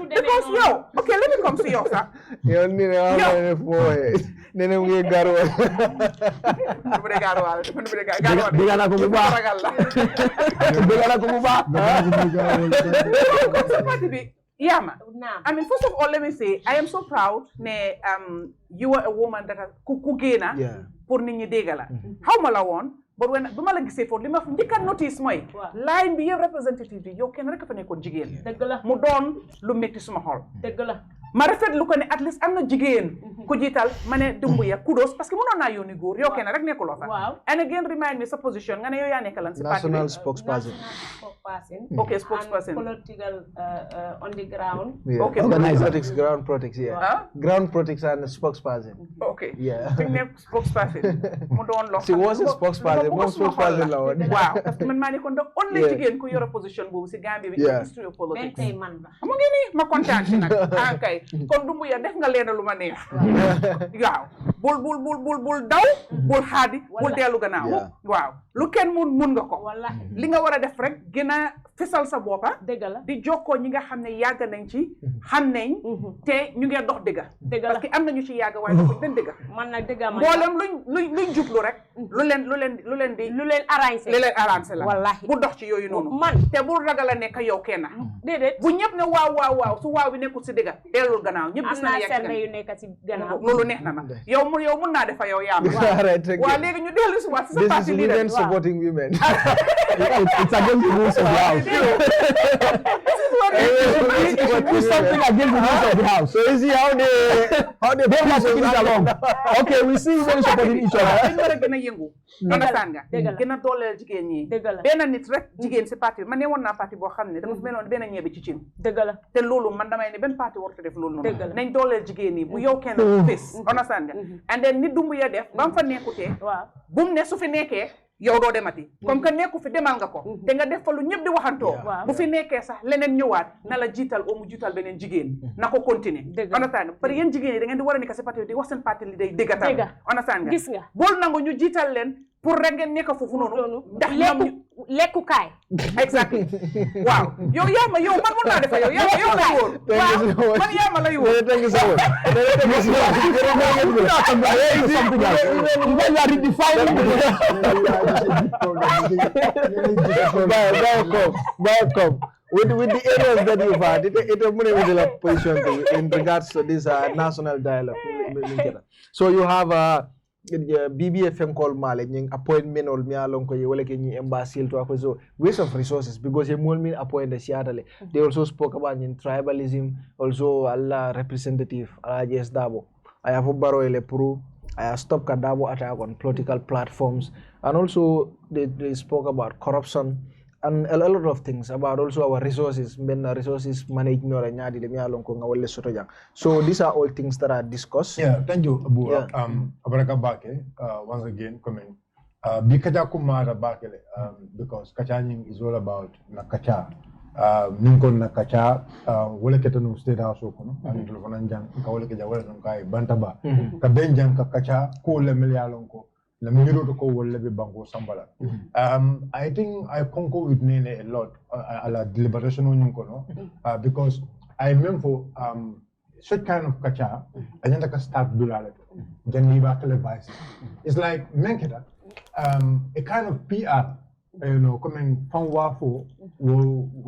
Because yow, okay, let me come to yow sax. Yow ni ne wa ne fooye. Ne ne mu ngi garuwal. Mu de garuwal. Dégg naa ko bu baax. Dégg naa ko bu baax. Yama, I mean, first of all, let me say, I am so proud ne you are a woman that has ku génna pour nit ñi dégg la. Xaw ma la woon, but when bu ma la gisee foofu li ma njëkk a notice mooy line bi yëpp representative bi yow kenn rek a fa nekkoon jigéen. Dëgg la. Mu doon lu métti suma xol. Dëgg la. Ma rafetlu ko ne at least am na jigéen ku jiital ma ne Dumbuya kudos parce que mënoon naa yónni góor yow kenn rek nekkuloo fa. waaw and again remind me sa position nga ne yow yaa nekk lan si parti national spokesperson. Okay, spokesperson. Political on the ground. Yeah. Okay, Politics, ground politics, yeah. Ground politics and spokesperson. Okay. Yeah. Fi mu nekk spokesperson mu doon loo She was a spokesperson. Moom spokesperson la woon. waaw parce que man maa ne kon da only jigéen ku yore position boobu si Gambie bi. Yeah. history of politics. tey man la. xam nga ni ma kontaan si nag. kay kon Dumbuya def nga leen lu ma neex. waaw bul daw. bul xaadi. bul dellu gannaaw. waaw lu kenn mun nga ko. li nga war a def rek gën a fesal sa boppa dëgg la di jokkoo ñi nga xam ne yàgg nañ ci. xam nañ. te ñu ngi dox dëgg. dëgg la parce que am na ñu ci yàgg waaye doxuñ benn dëgg. man nag dëgg ma mboolem luñ jublu rek. lu leen arrangé la. wallahi bu dox ci yooyu noonu. man te bul ragal a nekk yow kenn. déedéet bu ñëpp ne waaw su waaw bi nekkul si dëgg. dellul gannaaw ñëpp gis na am yu nekk si gannaaw loolu neex na ma yow mun naa defa yow yaa ma. waaw léegi ñu dellu si waat si sa parti leader. This is women supporting women. It's against the rules of the house. It's something against the rules of the house. So you see how they They are taking it along. Okay, we see women supporting each other. dañ war a gën a yëngu. understand nga gën a dooleel jigéen ñi. benn nit rek jigéen si parti bi man ne woon naa parti boo xam ne dafa meloon benn ñebe ci cin. dëgg la te loolu man damay ne benn parti warut a def loolu noonu. nañ dooleel jigéen ñi bu yow kenn fés. understand nga and then nit Dumbuya def ba mu fa nekkutee. bu mu ne su fi nekkee. yow doo demati comme que nekku fi demal nga ko te nga def fa lu ñëpp di waxantoo bu fi nekkee sax leneen ñëwaat na la jiital oo mu jiital beneen jigéen na ko continuer understand nga parce que yéen jigéen yi da ngeen di war a nekk si parti di wax seen parti li day déggatal understand nga gis nga bool nangu ñu jiital leen pour rek ngeen nekk foofu noonu ndax lekkukaay exactly waaw yow yaa ma yow man mun naa defa yow yaa lay wóor waaw man yaa ma lay wóor With the areas that you've had, it position in regards to this national dialogue. So you have BBFM call Male, appointment or Mialonko, Yeleki embassy to so waste of resources because you will appoint the Seattle. They also spoke about tribalism, also Allah representative, Alajes Dabo. I have Baro Elepuru. I have stopped Kadabo attack on political platforms, and also they spoke about corruption and a lot of things about also our resources, resources management. So these are all things that are discussed. Yeah, thank you, Abu. Abaraka Bake, once again, comment. Bikaja Kumara Bakele, because Kachanying is all about Nakacha. Ninkon Nakacha, Woleketanu State House Okono, and Telefonanjan, Kawaleka Walankai, Bantaba, Kabenjan Kakacha, Kole Melialonko. The Miro to go will be Bango Sambala. I think I concur with Nene a lot a la deliberation on Yunkono because I remember such kind of kacha, I didn't start Dulale, Geneva televised. It's like Menketa, a kind of PR, coming from Wafo,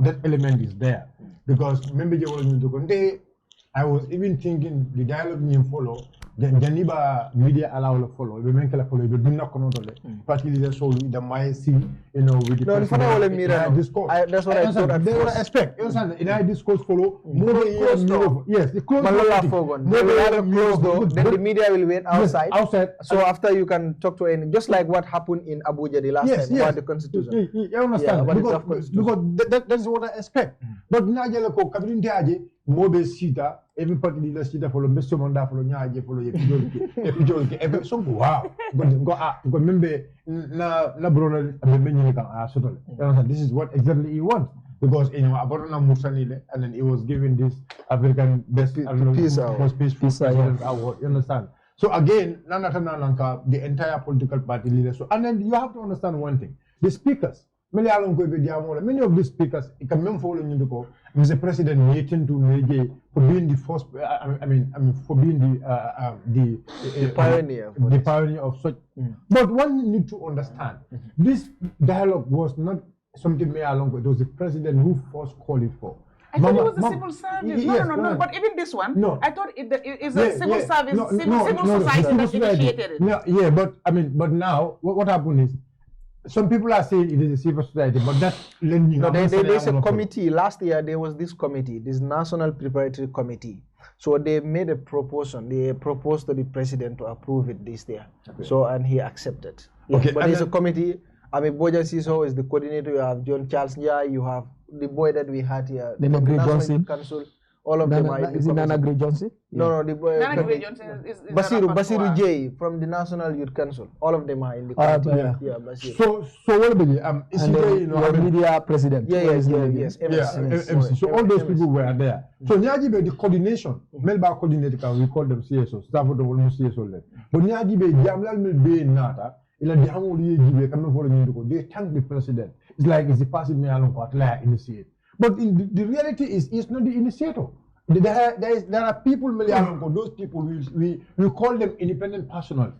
that element is there because remember you were going to go. I was even thinking the dialogue you follow. Geneva media allow to follow. We make a follow. We do not connect it. Particularly so the my see, with the discourse. That's what I thought. They would expect. In our discourse follow. Yes, the close door. Then the media will wait outside. Outside. So after you can talk to any, just like what happened in Abuja the last time about the constitution. You understand? Because that's what I expect. But Najela ko kabrin teaje. Mobe sita, every party leader sita follow Mr. Monda follow Nyaje follow Epijolki, every song wow. Go remember na brother this is what exactly he wants. Because Aborona Musanile and then he was given this African best peace award. You understand? So again, the entire political party leaders. And then you have to understand one thing. The speakers, many of these speakers, it can mean following you to go. Mr. President waiting to Nege for being the first. For being the pioneer of such. But one need to understand, this dialogue was not something made along. It was the president who first called it for. I thought it was a civil service. No. But even this one, I thought it is a civil service, civil society that initiated it. No, yeah, but now what happened is. Some people are saying it is a civil society, but that's there's a committee. Last year there was this committee, this National Preparatory Committee. So they made a proposal. They proposed to the president to approve it this year. Okay. So, and he accepted. Yeah, Okay, but and there's a then- committee. I mean, Bojan Siso is the coordinator. You have John Charles Njai. You have the boy that we had here. Nana from the Gray National Johnson. Youth Council. All of them are in the Is it Nana committee. Gray Johnson? No, the boy. Nana Gray Johnson is the Basiru rapporteur. J from the National Youth Council. All of them are in the Ah, committee. yeah. Yeah, Basiru. So what about it? Is And it then you know, your media president. Yeah, What is his name? yes. Yeah, MS. MC. So all those MS. people were there. So Nyajibe, the coordination, Melba coordinator, we call them CSO, staff of the almost CSO led. But Nyajibe, Jamlal Melbe Nata, ila Dihamuli Jibe, coming for the they thank the president. It's like it's the person me along what like initiate. But in the reality is, it's not the initiator. There are people, those people, we call them independent personnel.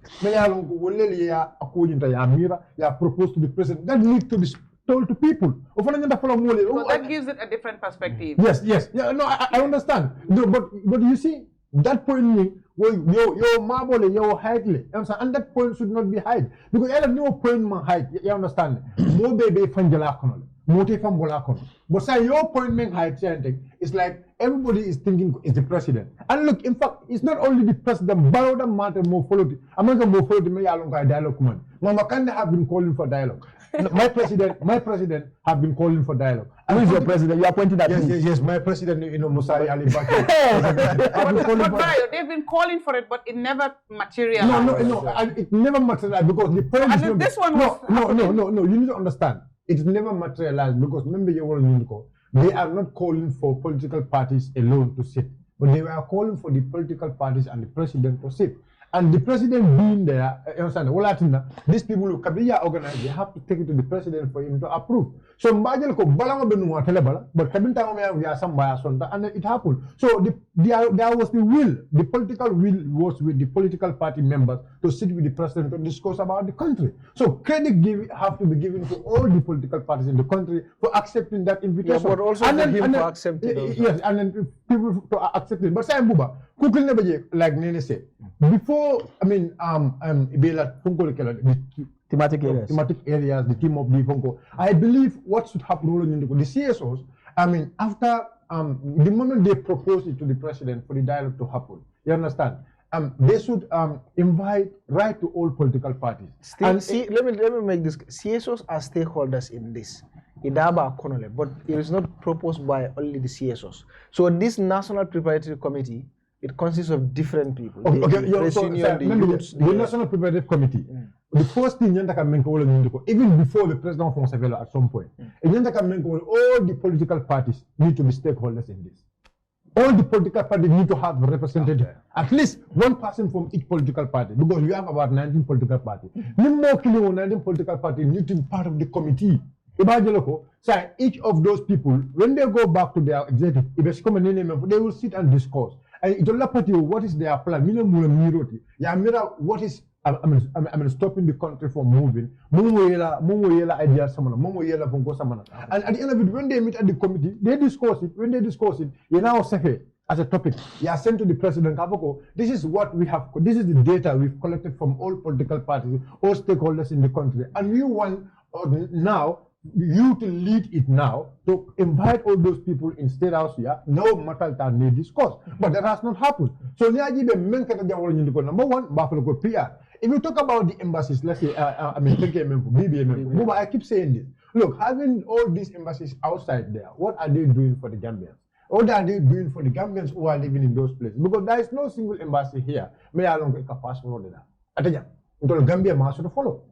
Proposed to the president. That needs to be told to people. So that gives it a different perspective. Yes. Yeah, no, I understand. No, but you see, that point, your marble, your height, and that point should not be hide. Because I have no point man height, you understand? More baby fanjalakonol, motive from Bolakon. But say your point man height, it's like everybody is thinking is the president. And look, in fact, it's not only the president, but other matter more followed. I'm not going to follow the dialogue man. Mama Kanda have been calling for dialogue. My president have been calling for dialogue. Who is your president? You are pointing at me. Yes, my president, Musari Ali Bakri. But Bayo, they've been calling for it, but it never materialized. No, it never materialized because the point is this one was no, you need to understand. It's never materialized because remember they are not calling for political parties alone to sit, but they were calling for the political parties and the president to sit. And the president being there, you understand, these people who Kabiya organized, they have to take it to the president for him to approve. So Mbajel ko balanga benua telebala, but Kabinta we are some bias on that, and it happened. So there was the will, the political will was with the political party members to sit with the president to discuss about the country. So credit have to be given to all the political parties in the country for accepting that invitation. Yeah, but also and for then, him for accepting. Yes, and then people to accept it. But say Mbuba, Kukul never like Nene said, before Thematic areas. The team of the Congo. I believe what should happen in the CSOs, after the moment they propose it to the president for the dialogue to happen, you understand? They should invite right to all political parties. Still, let me make this. CSOs are stakeholders in this. But it is not proposed by only the CSOs. So this National Preparatory Committee, it consists of different people. The National Preparative Committee, the first thing even before the president from Savella at some point, all the political parties need to be stakeholders in this. All the political parties need to have a representative, at least one person from each political party, because we have about 19 political parties. 19 political parties need to be part of the committee. So each of those people, when they go back to their executive, they will sit and discuss. And it will put you what is their plan. What is stopping the country from moving. And at the end of it, when they meet at the committee, they discuss it. When they discuss it, you now say as a topic, you are sent to the president. This is what we have. This is the data we've collected from all political parties, all stakeholders in the country, and we want now you to lead it now to invite all those people in State House here. No matter that they discuss, but that has not happened. So number one, Buffalo PR. If you talk about the embassies, let's say BBM, I keep saying this. Look, having all these embassies outside there, what are they doing for the Gambians? What are they doing for the Gambians who are living in those places? Because there is no single embassy here. May I long a passport there? Gambia must follow.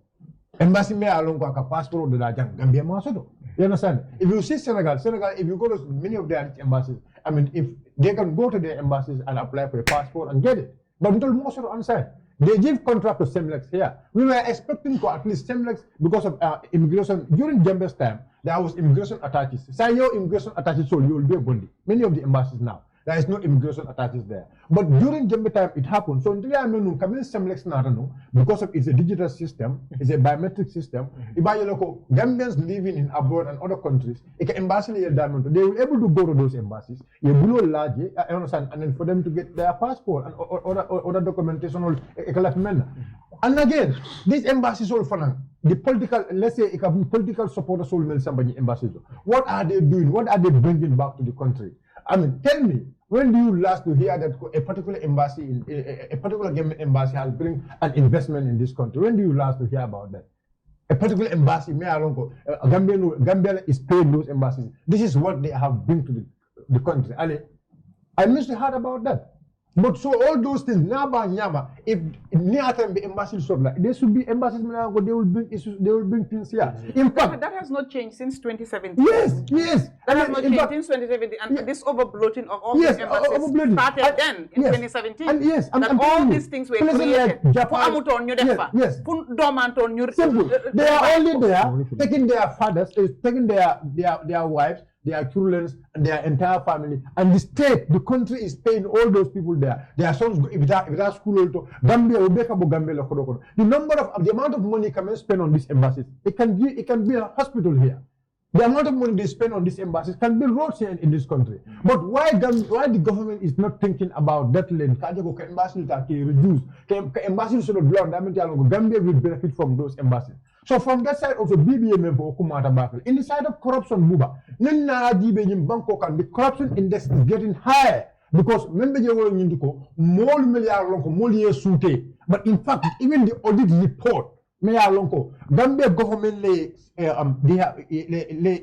Embassy may along a passport de la Gambia Masodo. You understand? If you see Senegal, if you go to many of their embassies, if they can go to their embassies and apply for a passport and get it. But until most of the answer, they give contract to Semlex here. We were expecting to at least Semlex because of immigration. During Jambe's time, there was immigration attaches. Say your immigration attaches, so you will be a bondi. Many of the embassies now. There is no immigration attaches there. But during Jambe time, it happened. So until I know, because of it's a digital system, it's a biometric system. Gambians living in abroad and other countries, they will be able to go to those embassies. I understand, and then for them to get their passport and other documentation. And again, these embassies all for the political, let's say, political supporters all somebody embassies. What are they doing? What are they bringing back to the country? Tell me, When do you last to hear that a particular embassy, a particular government embassy has bring an investment in this country? When do you last to hear about that? A particular embassy, Gambia is paying those embassies. This is what they have bring to the country. I must have heard about that. But so all those things, Nyama, if near time the embassy sort like there should be embassies, they will bring issues, they will bring things here. In fact, that has not changed since 2017. Yes. That has not changed since 2017, and this overbloating of all these embassies started then in 2017. And yes, that all these things were created. Japan, yes. Simple. They are only there taking their fathers, taking their wives, their children, and their entire family, and the state, the country is paying all those people there. Their sons go if that school also Gambia will make up Gambia. The amount of money can spend on these embassies. It can be a hospital here. The amount of money they spend on these embassies can build roads here in this country. But why the government is not thinking about that land? Embassy reduce. Embassy should have blown. Gambia will benefit from those embassies. So from that side also, BBM for Okumata Bakal. In the side of corruption, Buba, the corruption index is getting higher because remember more million. But in fact, even the audit report, Gambia government le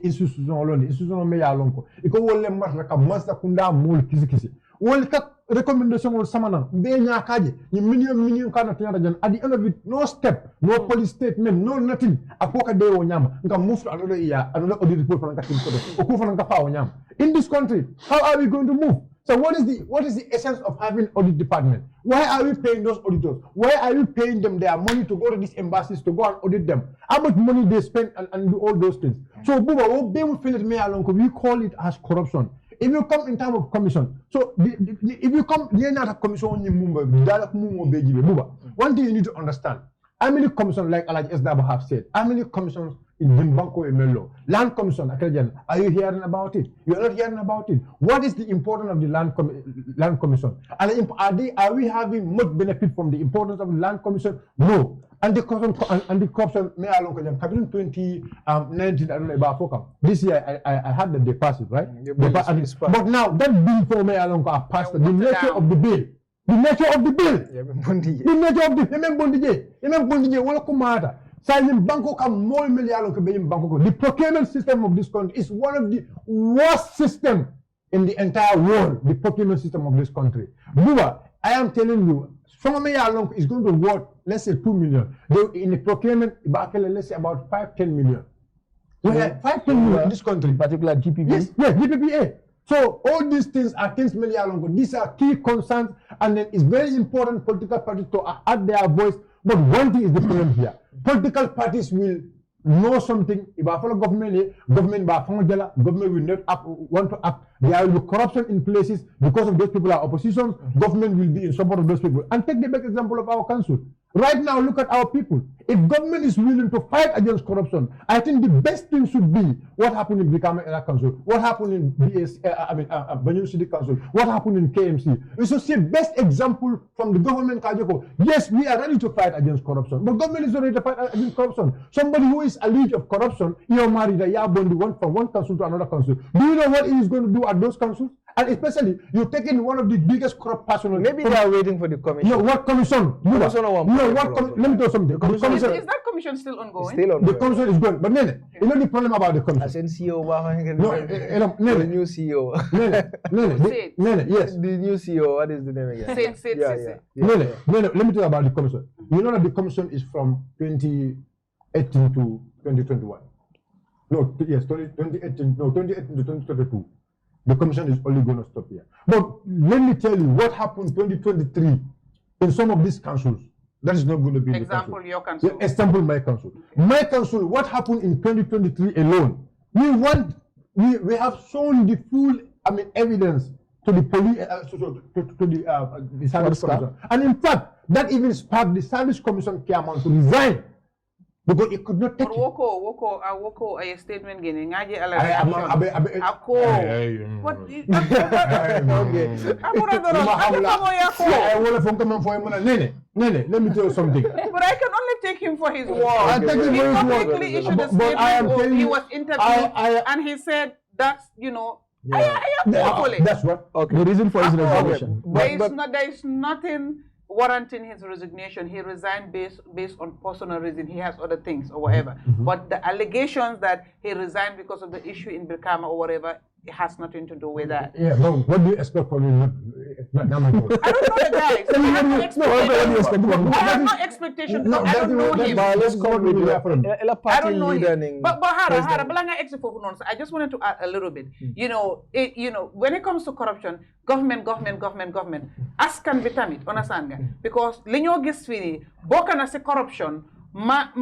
institution meya lonko iko wolle maraka masa kunda mol kisi wol ka recommendation wol samana be nyakaje ni million kana tanyata jan at the end of it no step no police statement no nothing apoka de wo nyama nga move another year another audit report for nka tinko oku for nka fa wo nyama in this country. How are we going to move? So what is the essence of having audit department? Why are we paying those auditors? Why are we paying them their money to go to these embassies to go and audit them? How much money they spend and do all those things? So we call it as corruption. If you come in terms of commission, so if you come near a commission, one thing you need to understand, how many commissions, like Alaj SW have said, how many commissions in Banco Emelo, land commission, are you hearing about it? You are not hearing about it. What is the importance of the land commission? Are we having much benefit from the importance of the land commission? No. And the corruption, may I long 2019, I don't know about this year. I had that they passed it, right? But now that bill for me along are passed. The nature of the bill. The nature of the bill. The nature of the the procurement system of this country is one of the worst systems in the entire world. The procurement system of this country. Buba, I am telling you, Somame Along is going to worth, let's say 2 million. In the procurement, let's say about 5-10 million. We have 5-10 million in this country. In particular, GPPA. Yes, GPPA. So all these things are things mainly along. These are key concerns, and then it's very important political parties to add their voice. But one thing is the problem here. Political parties will know something. If I follow government will not want to act. There will be corruption in places because of those people are opposition. Government will be in support of those people. And take the best example of our council. Right now, look at our people. If government is willing to fight against corruption, I think the best thing should be what happened in Brikama Council, what happened in Banjul City Council, what happened in KMC. We should see best example from the government. Yes, we are ready to fight against corruption, but government is not ready to fight against corruption. Somebody who is alleged of corruption, you're married, from one council to another council. Do you know what he is going to do at those councils? And especially, you're taking one of the biggest corrupt persons. Maybe they are waiting for the commission. No, what commission? Let me tell you something. Is that commission still ongoing? Still ongoing. The commission is going. But Nene, you know the problem about the commission? As in CEO, the new CEO. Nene, yes. The new CEO, what is the name again? Say. Nene, let me tell you about the commission. You know that the commission is from 2018 to 2021. No, yes, 2018 to 2022. The commission is only going to stop here. But let me tell you what happened in 2023 in some of these councils. That is not going to be example, the your council. Yeah, example, my council. My council, what happened in 2023 alone? We have shown the full, evidence to the police, to the service commission. And in fact, that even sparked the service commission came on to resign. Because it could not take Woko a statement getting what let me tell you something. But I can only take him for his word. He publicly issued a statement. He was interviewed and he said that's That's what. Okay. The reason for his resignation. There is nothing warranting his resignation. He resigned based on personal reason. He has other things or whatever. But the allegations that he resigned because of the issue in Brikama or whatever, it has nothing to do with that. Yeah, but what do you expect from him? I don't know the guy. So I have no expectation. No, I don't know him. Let's go with I don't know him. But I just wanted to add a little bit. You know, when it comes to corruption, government. Askan bitamit, understand nga? Because li ñoo gis fii nii bokk na si corruption ma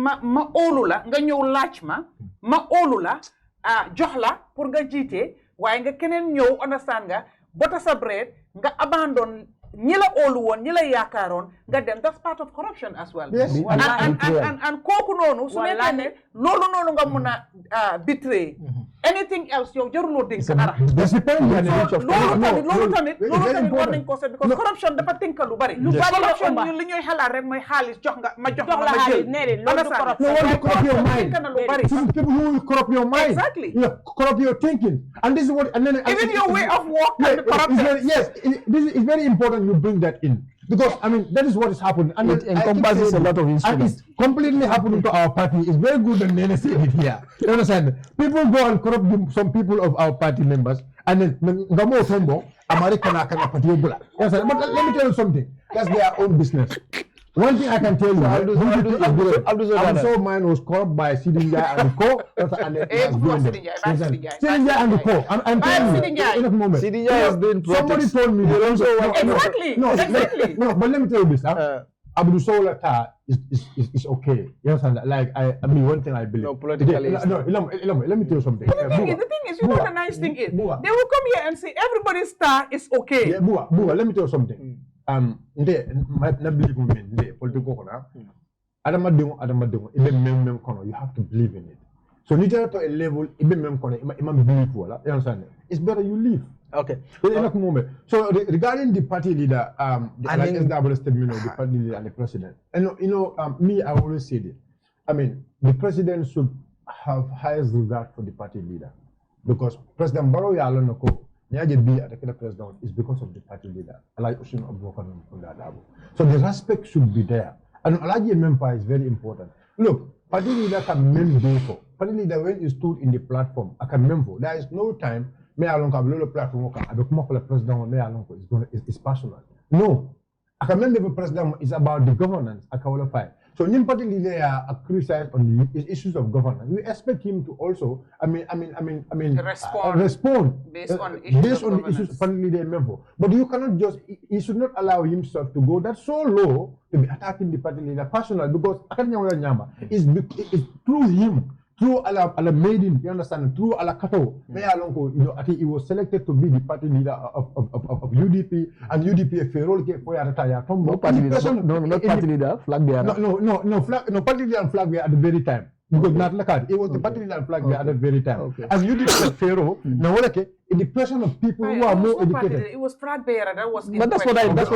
óolu la nga ñëw laaj ma óolu la jox la pour nga jiite waaye nga keneen ñëw understand nga bota sa bread nga abandon ñi la óolu woon ñi la yaakaaroon nga dem. That's part of corruption as well. Yes. And kooku noonu su nekkee ne loolu noonu nga mun a betray anything else yow jaruloo dégg dara. loolu tamit war nañ ko seet because corruption dafa tënk lu bari. Corruption ñun li ñuy xalaat rek mooy xaalis jox nga ma jël. People who will corrupt your mind. Exactly. Corrupt your thinking. And this is what even your way of work can be corrupted. Yes, this is very important you bring that in. Because, I mean, that is what is happening. And it encompasses a lot of instruments. And it's completely happening to our party. It's very good that Nene said it here. You understand? People go and corrupt some people of our party members. And then, Ngamo Tombo, American Party. But let me tell you something. That's their own business. One thing I can tell you, I'm sure mine was corrupt by Sidinja and the co. Sidinja and the co. I'm telling you, in a moment. Sidinja has been Somebody told me they also exactly. No, but let me tell you this. Abdul Solata is okay. You understand? Like I mean, one thing I believe. No, politically. Let me tell you something. The thing is, you know what the nice thing is? They will come here and say everybody's star is okay. Yeah, Bua, let me tell you something. Na believe in political corner. Adama dungo, ibe mem kono. You have to believe in it. So you to a level, ibe mem kono, ima believe wala. You understand? It's better you leave. Okay. So regarding the party leader, the statement of the party leader and the president, and me, I always say this. I mean, the president should have highest regard for the party leader, because President Barrow Yalonoko. The president is because of the party leader. So the respect should be there. And Alaji member is very important. Look, party leader can member. Party leader, when he stood in the platform, I can member. There is no time, me along a platform, I become a president, it's personal. No. I can member the president is about the governance, I qualify. So Nim party leader are criticized on the issues of governance. We expect him to also, respond based on the issues of party leader member. But you cannot he should not allow himself to go that so low to be attacking the party leader personal, because it's through him, through ala maiden, you understand, through ala kato, I think he was selected to be the party leader of UDP, and UDP Ferrol ke for Yarataya Tombo. No party leader, not party leader, flag bearer. No, party leader and flag bearer at the very time. Because not like that. It was the party leader and flag bearer at the very time. Okay. As UDP Ferrol, now in the person of people who are more educated. It was flag bearer that was. But that's what I know. But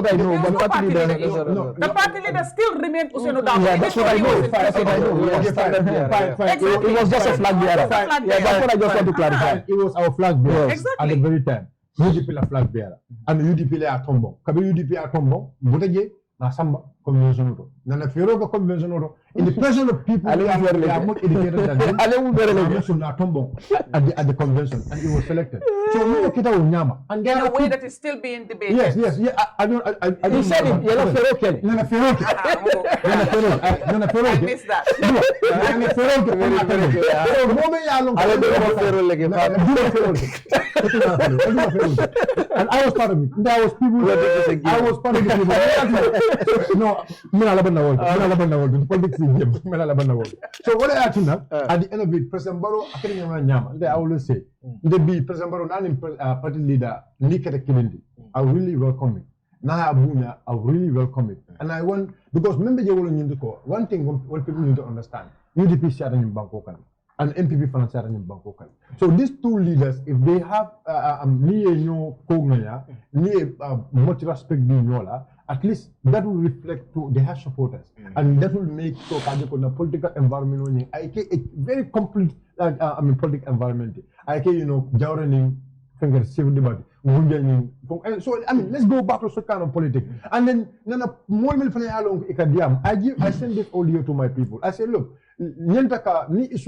party leader, the party leader still remained Useno Dabo. Yeah, that's what I know. That's what I know. Exactly. It was just a flag bearer. Yeah, that's what I just want to clarify. It was our flag bearer Exactly. at the very time. UDP la flag bearer. And UDP la Tombo. Kabe UDP a Tombo, Butaje, na Samba convention. Nana Feroga convention. In the presence of people who are more educated than him, at the convention, and he was selected. So we look at our Nyama, and in a way that is still being debated. Yes. I don't. He said it. You're not Feroke. Nana Feroke. I missed that. Nana Feroke. So moment yalong. And I was part of it. There was people. I was part of the people. No, politics. So what I actually at the end of it, President Barrow, I always say, President Barrow, party leader, I really welcome it. Now I really welcome it. And I want, because remember, one thing when people need to understand, UDP sharing in Bangkok and MPP finance sharing in Bangkok. So these two leaders, if they have much respect, at least that will reflect to their supporters, and that will make so the political environment a very complete political environment. Jawraning civil debate. So I mean, let's go back to some kind of politics. And then I send this audio to my people. I say, look, it's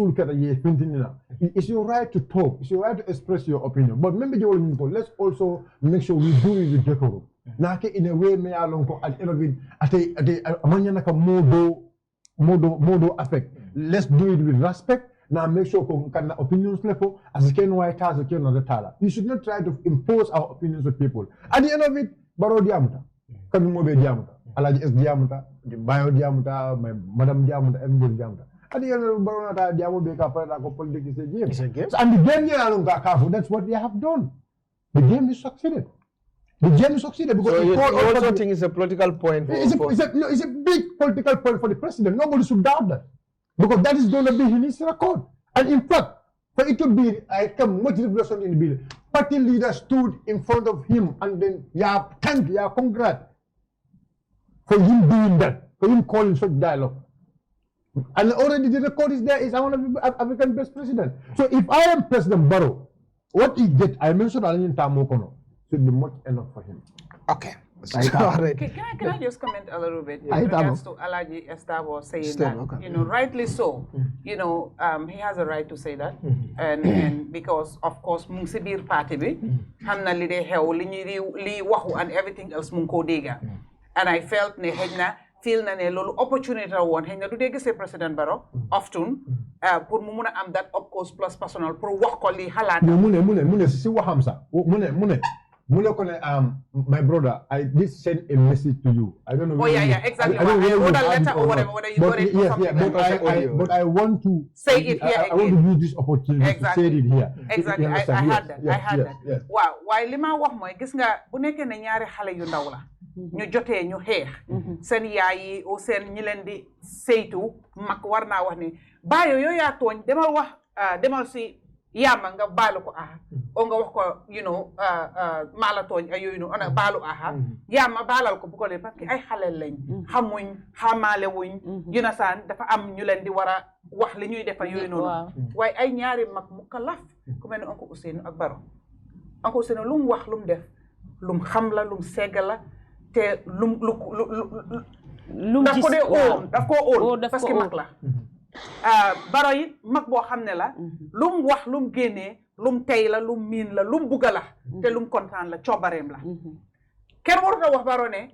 your right to talk, it's your right to express your opinion. But remember, let's also make sure we do it with decorum. In a way, at the end of it, modo affect. Let's do it with respect. Now make sure can opinions level as can white as can other tala. You should not try to impose our opinions with people. At the end of it, Baro Diamuta, Kanumobe Diamuta, Alaji S Diamuta, Bayo Diamuta, my Madam Diamuta, everybody Diamuta. At the end of Baronata Diamuta politics is a game. And the game that's what they have done. The game is succeeded. The game is succeeded because so you also think it's a political point. It's a big political point for the president. Nobody should doubt that. Because that is going to be in his record. And in fact, for it to be much revelation in the bill, party leaders stood in front of him and then, congrats for him doing that, for him calling such dialogue. And already the record is there, is I want to be African best president. So if I am President Barrow, what he get, I mentioned Alain Tamokono, should be much enough for him. Okay. Can I just comment a little bit in regards to Alaji Estavo saying that, rightly so, he has a right to say that, and because of course Munsibir party bi, hamna li de hew li waxu and everything else mun ko dega, and I felt ne hejna feel na ne lolu opportunity won hejna du dega say President Barrow often pour mu muna am that of course plus personal pour wax ko li halat mune si waxam sa mune my brother, I did send a message to you. I don't know. Oh yeah, exactly. I wrote a letter or whatever you got it or something. But I want to say it here again. I want to use this opportunity to say it here. Exactly. I had that. Wow. Why lima wax moy gis nga bu nekké né ñaari xalé yu ndaw la. Ñu joté ñu xex. Sen yaay yi o sen ñi leen di seytu mak warna wax ni Bayo yo ya togn demal wax demal si Yama nga balu ko o nga wax ko mala togn ay yoy no ana balu Yama balal ko bu ko le parce que ay xalé lañ xamuñ xamalé wuñ san dafa am ñu leen di wara wax li ñuy def yoy non way ay ñaari mak mu kalaf ku melni onko Ousseynou ak Baro onko Ousseynou lu mu wax lu mu def lu mu xam la lu mu séggal la té lu daf ko ool parce que mak la Baro yi mag boo xam ne la lum wax lum génnee lum tey la lum miin la lum bugga la te lum kontaan la coobareem la kenn warut a wax Baro ne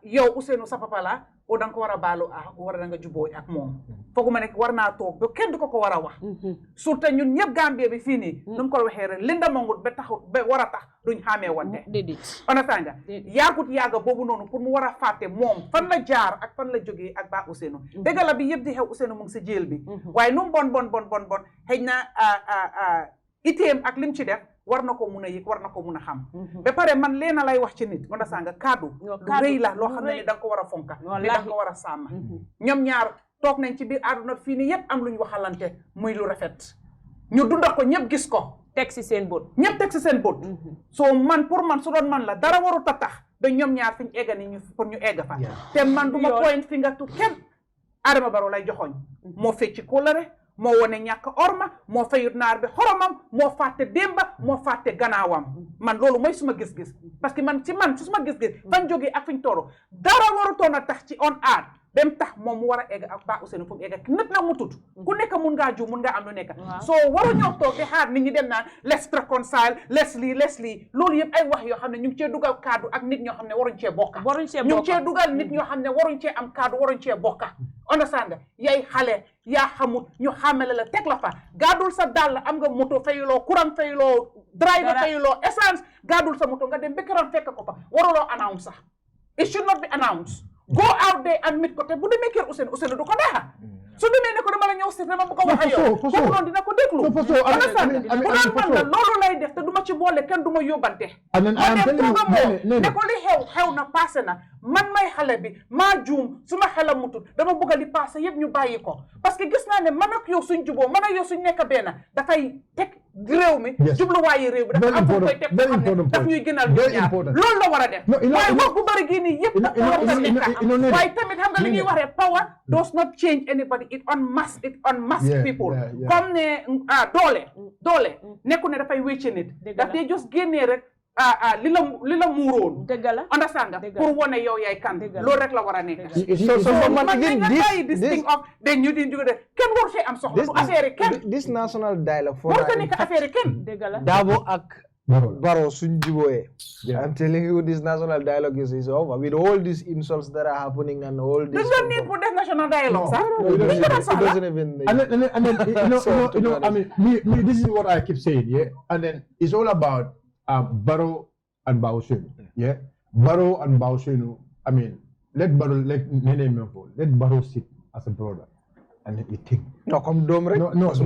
yow Ousseynou sa papa la o danga ko war a baalu war a nga juboo ak moom fooguma ne war naa toog ba kenn du ko war a wax surtout ñun ñëpp Gambie bi fii nii nu mu ko waxee rek linda mongut ba taxut ba war a tax duñ xaamee wante understand nga yaagut yaaga boobu noonu pour mu war a fàtte moom fan la jaar ak fan la jógee ak ba Ousseynou dëgg la bi yëpp di xew Ousseynou mu ngi si jéel bi waaye nu mu bon xëy na iteem ak lim ci def war na ko mun a yëg war na ko mun a xam ba pare man leena lay wax ci nit understand nga kaddu lu rëy la loo xam ne ni da nga ko war a fonka ni da nga ko war a sàmm ñoom ñaar toog nañ ci biir àdduna fii nii yëpp am lu ñu waxalante muy lu rafet ñu dunda ko ñëpp gis ko teg si seen bët ñëpp teg si seen bët so man pour man su doon man la dara warut a tax ba ñoom ñaar fi ñu egga ni ñu pour ñu egga fa te man du ma point fi nga tu kenn Adama Barrow lay joxoñ moo fecci kóllëre moo wone ñàkk orma moo fayut naar bi xoromam moo fàtte démba moo fàtte gannaawam man loolu mooy suma gis-gis parce que man su suma gis-gis fan jógee ak fiñ tooro dara warutoon a tax ci on air dem tax moom mu war a egg ak Ba Ousseynou fu mu egg nit la mu tut ku nekk mun ngaa ju mun ngaa am lu nekk soo waru ñëw toog di xaar nit ñi dem naan let's reconcile let's lii loolu yëpp ay wax yoo xam ne ñu ngi cee dugal kaddu ak nit ñoo xam ne waruñ cee bokka ñu ngi cee dugal nit ñoo xam ne waruñ cee am kaddu waruñ cee bokka understand nga yaay xale yaa xamut ñu xamale la teg la fa gaadul sa dàll am nga moto fayuloo courant fayuloo driver fayuloo essence gaadul sa moto nga dem bekkaram fekk ko fa waruloo announce sax it should not be announced go out there and meet ko te bu demee kër Ousseynou du ko neexa su demee ne ko dama la ñëw si dama bu ko wax ak yow foofu noonu dina ko déglu understand nga bu doon man la loolu lay def te du ma ci boole kenn du ma yóbbante ne ko li xew na passé na man may xale bi maa juum su ma xelam mutut dama bëgg a li passé yëpp ñu bàyyi ko parce que gis naa ne man ak yow suñ juboo man ak yow suñ nekk benn dafay teg réew mi jubluwaayu réew bi dafa am fu koy teg xam ne daf ñuy gënal ñaar loolu la war a def waaye wax bu bëri gii nii yëpp waaye tamit xam nga li ñuy waxee power does not change anybody it unmask people comme ne doole nekku ne dafay wécce nit daf dee just génnee rek li la muuroon dëgg la understand nga pour wane yow yaay kan loolu rek la war a nekk so man again this thing of then ñu di jóge kenn waru see am soxla du affaire kenn this national dialogue for waru nekk affaire kenn dëgg la Dabo ak Barrow suñ jubóoyee I'm telling you this national dialogue is over with all these insults that are happening and all this there's no need for this national dialogue it doesn't even and then you know I mean me this is what I keep saying and then it's all about Barrow and Bausenu, Barrow and Bausenu. I mean, let Barrow sit as a brother and let me think. No, come dome, right? No, as a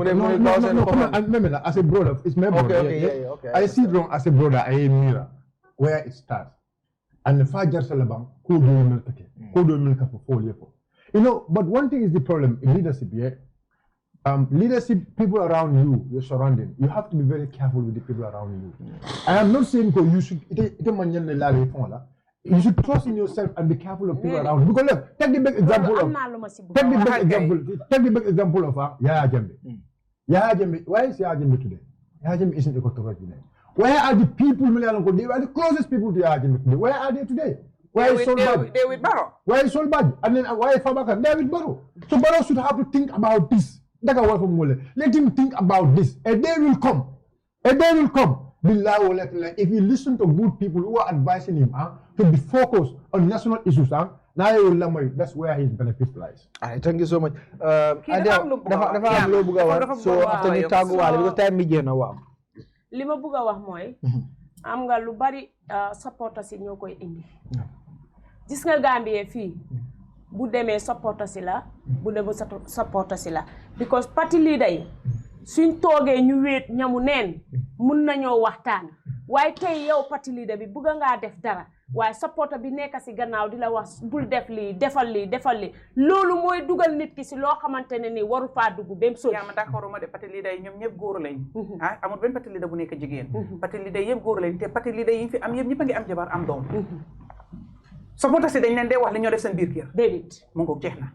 brother, it's my brother. Okay. I see wrong as a brother. I am mirror where it starts, and the Fajar Salabang, who do you milk for 4 years? You know, but one thing is the problem in leadership. Leadership, people around you, your surrounding, you have to be very careful with the people around you. I am not saying you should you should trust in yourself and be careful of people around you. Because look, take the big example of Yaya Jammeh. Yaya Jammeh, why is Yaya Jammeh today? Yaya Jammeh isn't a Kotoka today. Where are the people, they are the closest people to Yaya Jammeh today? Where are they today? Why is Solbad? They're with Barrow. Why is Solbad? And then why is Babucarr? They're with Barrow. So Barrow should have to think about this. Let him think about this. A day will come. If you listen to good people who are advising him to be focused on national issues, that's where his benefit lies. Thank you so much. So after you talk about time li ma bëgg a wax mooy am nga lu bari supporters yi ñoo koy indi gis nga Gambie fii bu demee supporters yi la bu demee supporters yi la because party leader yi suñ toogee ñu wéet ñamu neen mun nañoo waxtaan waaye tey yow party leader bi bëgg ngaa def dara waaye supporter bi nekk si gannaaw di la wax bul def lii defal lii loolu mooy dugal nit ki si loo xamante ne ni waru faa dugg bem so yaa ma d'accord ma de parti leader yi ñoom ñëpp góor lañ amul benn parti leader bu nekk jigéen parti leader yëpp góor lañ te parti leader yi fi am yëpp ñëpp a ngi am jabar am doom supporter si dañ leen dee wax li ñoo def seen biir kër déedéet mu ngoog jeex na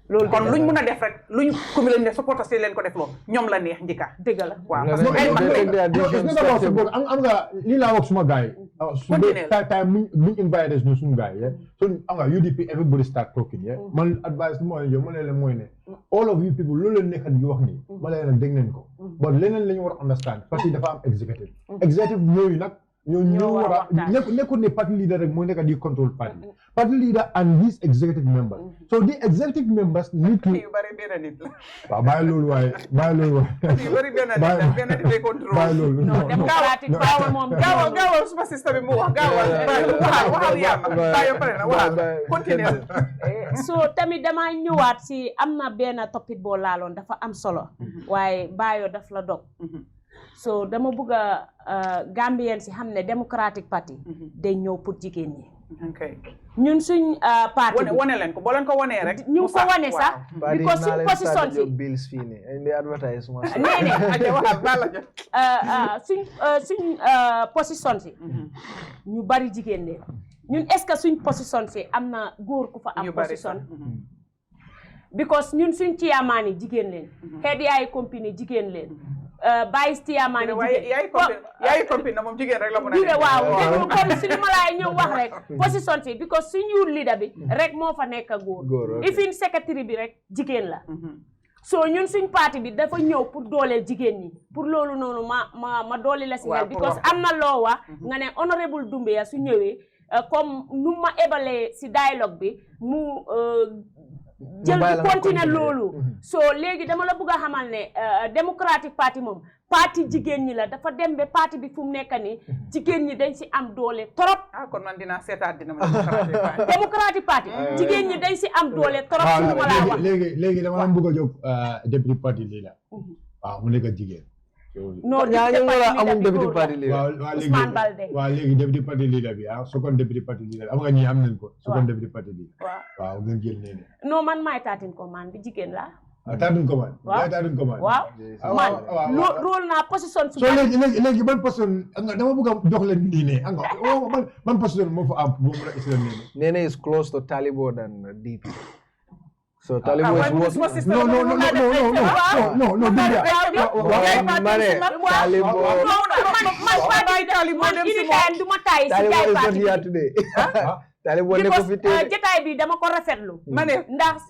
loolu kon luñ mën a def rek luñ commune lañ def supporter si leen ko def loolu ñoom la neex njëkka dëgg la waaw parce que ay mag am nga lii laa wax suma gars yi time buñ invité suñu gars yi so am nga UDP everybody start talking man advice mooy yow ma leen mooy ne all of you people loolu leen nekkat di wax nii ma leen dégg nañ ko but leneen la ñu war a understand parce que dafa am executive ñooyu nag ñoo war a nekkul ne party leader rek mooy nekk di control party leader and his executive members so the executive members need to yu bari benn nit la waaw bàyyi loolu waaye yu bari benn nit lay control bàyyi loolu gaawal moom gaawal suma système bi mu wax waxal Yama bàyyi pare na waxal continue so tamit dama ñëwaat si am na benn topic boo laaloon dafa am solo waaye Bayo daf la dog so dama bëgg a Gambien si xam ne Democratic Party day ñëw pour jigéen ñi ñun suñ parti wane leen ko boo leen ko wanee rek ñu ko wane sax because suñ position si bills fii nii indi advertisement suñ position si ñu bari jigéen leen ñun est-ce que suñ position si am na góor ku fa am position because ñun suñ chairman yi jigéen leen head yaay compagnie jigéen leen bàyyi chairman yi yaay compagnie moom jigéen rek la mu ne waaw kon si li ma laay ñëw wax rek position si because suñ youth leader bi rek moo fa nekk góor ifin secretary bi rek jigéen la so ñun suñ parti bi dafa ñëw pour dooleel jigéen ñi pour loolu noonu ma dooli la si xel because am na loo wax nga ne honorable Doumbia su ñëwee comme nu ma ébalee si dialogue bi mu jël di continuer loolu so léegi dama la bëgg a xamal ne Democratic Party moom parti jigéen ñi la dafa dem ba parti bi fu mu nekk nii jigéen ñi dañ si am doole trop kon man dinaa seetaat dina ma Democratic Party jigéen ñi dañ si am doole trop su ma laa wax léegi dama bëgg a jóg député parti lii la waaw mu nekk jigéen non député parti lii Ousmane Balde waaw léegi député parti leader bi second député parti leader am nga ñi am nañ ko second député parti leader waaw ngeen jël nee non man maay taatin ko man bi jigéen la Atadun command. Waaw. Atadun command. waaw man rôle naa position su So léegi ban position nga dama bëgg a jox leen diine nga ban position moo fa am bu mu la islam nee. Nene is close to Talibo than DP. So Talibo is working. No. Talibo is not here today. Talibo ne ko fi tey. jotaay bi dama ko rafetlu. ndax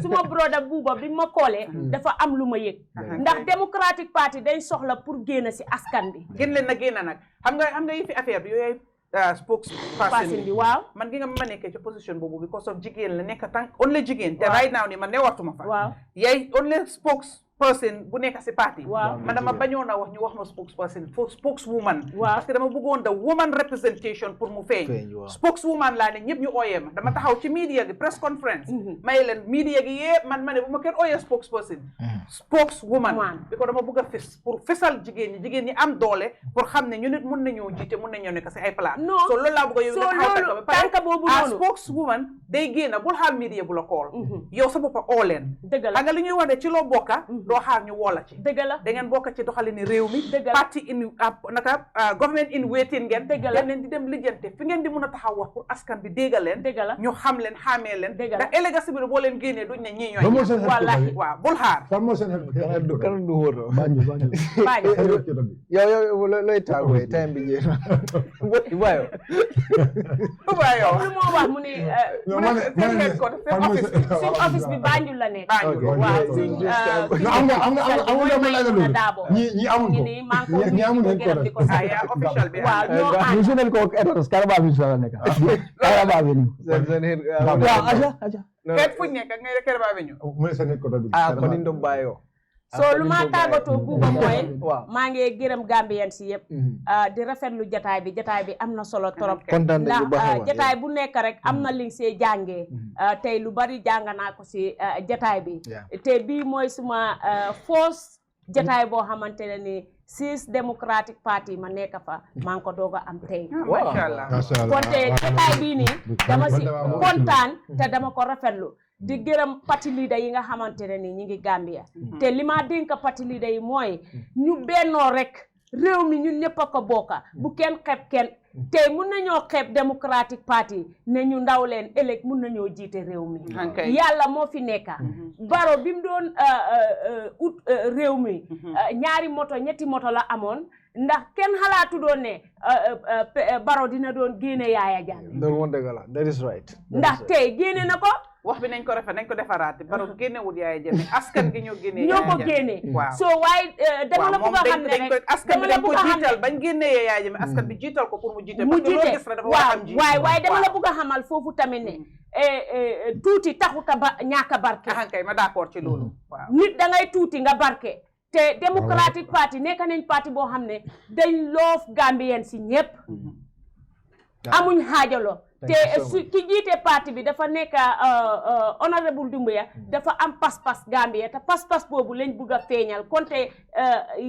suma broda Buuba bi ma koolee dafa am lu ma yëg. ndax Democratic Party day soxla pour génn si askan bi. génn leen na génn nag xam nga yi fi affaire bi yooyu spokesperson bi waaw man gi nga ma nekkee ci position boobu because of jigéen la nekk tant only jigéen te right now ni man ne wartuma fa waaw yaay only spokesperson bu nekk si parti waaw man dama bañoon a wax ñu wax ma spokesperson spokeswoman waaw parce que dama bëggoon the woman representation pour mu feeñ spokeswoman laa ne ñëpp ñu ooyee ma dama taxaw ci media gi press conference may leen media gi yëpp man ma ne bu ma kenn ooyee spokesperson spokeswoman because dama bëgg a fis pour fisal jigéen ñi am doole pour xam ne ñu nit mun nañoo jiite mun nañoo nekk si ay place so loolu laa bëgg a yow nga taxaw tànk boobu noonu spokeswoman day génn bul xaar media bu la kool yow sa boppa oo leen dëgg la xam nga li ñuy wax ne ci loo bokka doo xaar ñu woola ci dëgg la da ngeen bokk ci doxalini réew mi parti in government in waiting ngeen dem leen di dem lijjante fi ngeen di mun a taxaw wax pour askan bi déggal leen ñu xam leen xàmmee leen ndax ëllëg si biir boo leen génnee duñ ne ñii ñooy wallahi waaw bul xaar kan du wóor yow looy tàggoo time bi jeex waayo lu moo wax mu ne suñ office bi Banjul la nekk waaw suñ ñi amul ko official bi waaw ñu sunel ko etos Karaba bi la nekk Karaba bi waaw aja ket fuñ nekk ngay Karaba bi ñu ko Nindo Bayo so lu ma tàggatoo Buuba mooy maa ngi gërëm Gambien si yëpp di rafetlu jataay bi am na solo trop ndax jataay bu nekk rek am na li nga see jàngee tey lu bari jàng naa ko si jataay bi te bii mooy suma first jataay boo xamante ne ni 6 Democratic Party ma nekk fa maa ngi ko doog a am tey mashallah kon te jataay bii nii dama si kontaan te dama ko rafetlu di gërëm parti leader yi nga xamante ne ni ñi ngi Gambia te li ma dénk parti leader yi mooy ñu bennoo rek réew mi ñun ñëpp a ko bokka bu kenn xeeb kenn tey mun nañoo xeeb Democratic Party ne ñu ndaw leen ëllëg mun nañoo jiite réew mi yàlla moo fi nekka Baro bi mu doon ut réew mi ñaari moto ñetti moto la amoon ndax kenn xalaatu doon ne Baro dina doon génne Yaaya Jammeh loolu moom dëgg la that is right ndax tey génne na ko wax bi nañ ko defaraat Baro génnewul Yaaya Jammeh askan gi ñoo génne ñoo ko génne so waaye dama la bëgg a xam ne rek askan bi dañ ko jiital bañ génnee Yaaya Jammeh askan bi jiital ko pour mu jiite waaye dama la bëgg a xamal foofu tamit ne tuuti taxuta ba ñàkk a barke kay ma d'accord ci loolu nit da ngay tuuti nga barke te Democratic Party nekk nañ parti boo xam ne dañ loof Gambien si ñëpp amuñ xaajaloo te ki jiite parti bi dafa nekk honorable Doumbouya dafa am pas-pas Gambien te pas-pas boobu lañ bugg a feeñal konte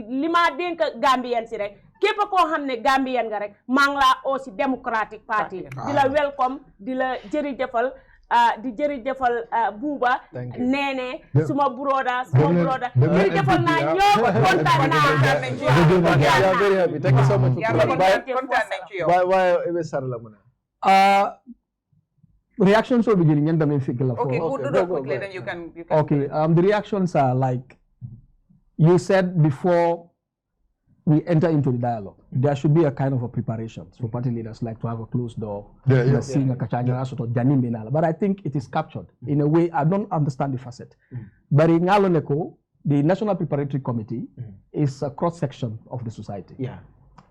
li ma dénk Gambien si rek képp koo xam ne Gambien nga rek maa ngi laa oo si Democratic Party di la welcome di la jërëjëfal di jërëjëfal Buuba Nene suma broda jërëjëfal naa ñoo kontaan naa very happy thank you so much kontaan nañ ci yow waaye ebe sar la mun reactions will be getting in the okay do that quickly then you can okay the reactions are like you said before we enter into the dialogue, there should be a kind of a preparation. So party leaders like to have a closed door, seeing a kachanya sort of janim benala. But I think it is captured in a way I don't understand the facet. But in Ngaloneko, the National Preparatory Committee is a cross section of the society. Yeah.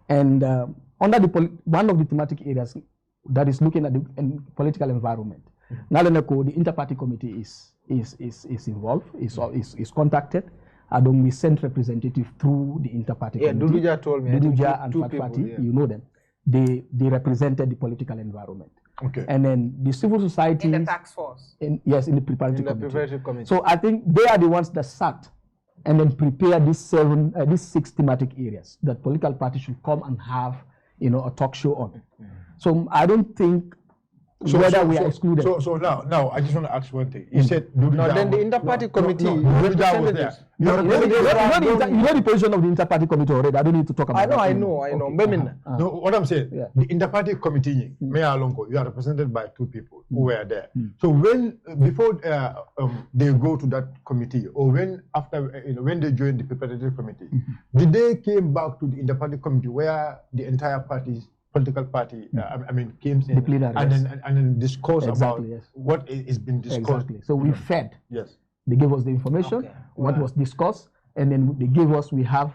And under the one of the thematic areas that is looking at the political environment, Ngaloneko, the Interparty Committee is involved, is contacted. We sent representative through the Interparty Committee. Duduja told me. Duduja and Fat Party, you know them. They represented the political environment. Okay. And then the civil society. In the task force. In the preparatory committee. So I think they are the ones that sat and then prepare these 6 thematic areas that political parties should come and have, a talk show on. So I don't think whether we are excluded. So now I just want to ask one thing. You said then the inter-party committee representatives. You know the position of the inter-party committee already. I don't need to talk about I know. No, what I'm saying, the inter-party committee, Mayor Alonko, you are represented by 2 people who were there. So before they go to that committee, or when they join the preparatory committee, did they came back to the inter-party committee where the entire political party, came in and then discuss about what is being discussed. Exactly. So we fed. Yes. They gave us the information, what was discussed, and then they gave us, we have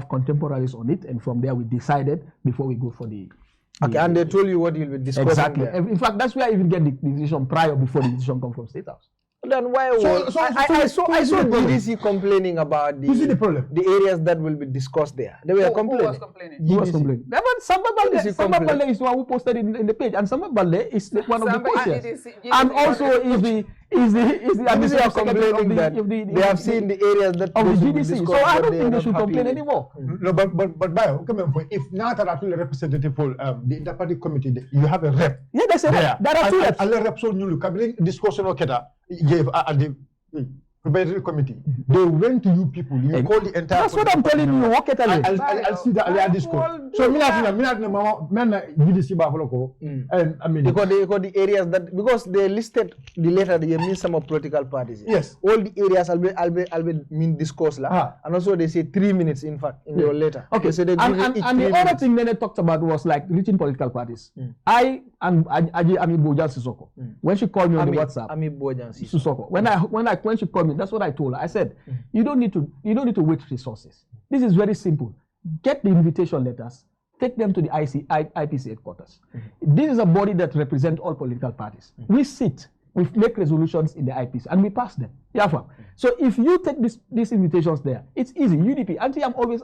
contemporaries on it, and from there we decided before we go for the... and they told you what you'll be discussing. Exactly. There. In fact, that's where I even get the decision before the decision comes from State House. Then why I saw GDC complaining about the areas that will be discussed there. They were complaining. Who was complaining? Who was complaining? Samba Balde is the one who posted it in the page, and Samba Balde is one of the posters. And also is the administrative complaining that they have seen the areas that of the GDC. So I don't think they should complain anymore. No, but Bayo, if not a representative for the inter-party committee, you have a rep. Yeah, that's a rep. There are 2 reps. Alle reps on you cabling discussion okeda gave at the preparatory committee. They went to you people. You call the entire. That's what I'm telling you. Walk it away. I'll see that I'll discuss. So GDC and I mean because the areas that because they listed the letter they mean some of political parties. Yes. All the areas I'll be mean discuss and also they say 3 minutes in fact in your letter. Okay. So they and the other thing they talked about was like reaching political parties. I and Aji Ami Bojan Sisoko when she called me on the WhatsApp. Ami Bojan Sisoko. When she called me, that's what I told her. I said, you don't need to wait resources. This is very simple. Get the invitation letters, take them to the IPC headquarters. This is a body that represents all political parties. We sit, we make resolutions in the IPC, and we pass them. So if you take these invitations there, it's easy. UDP, I'm always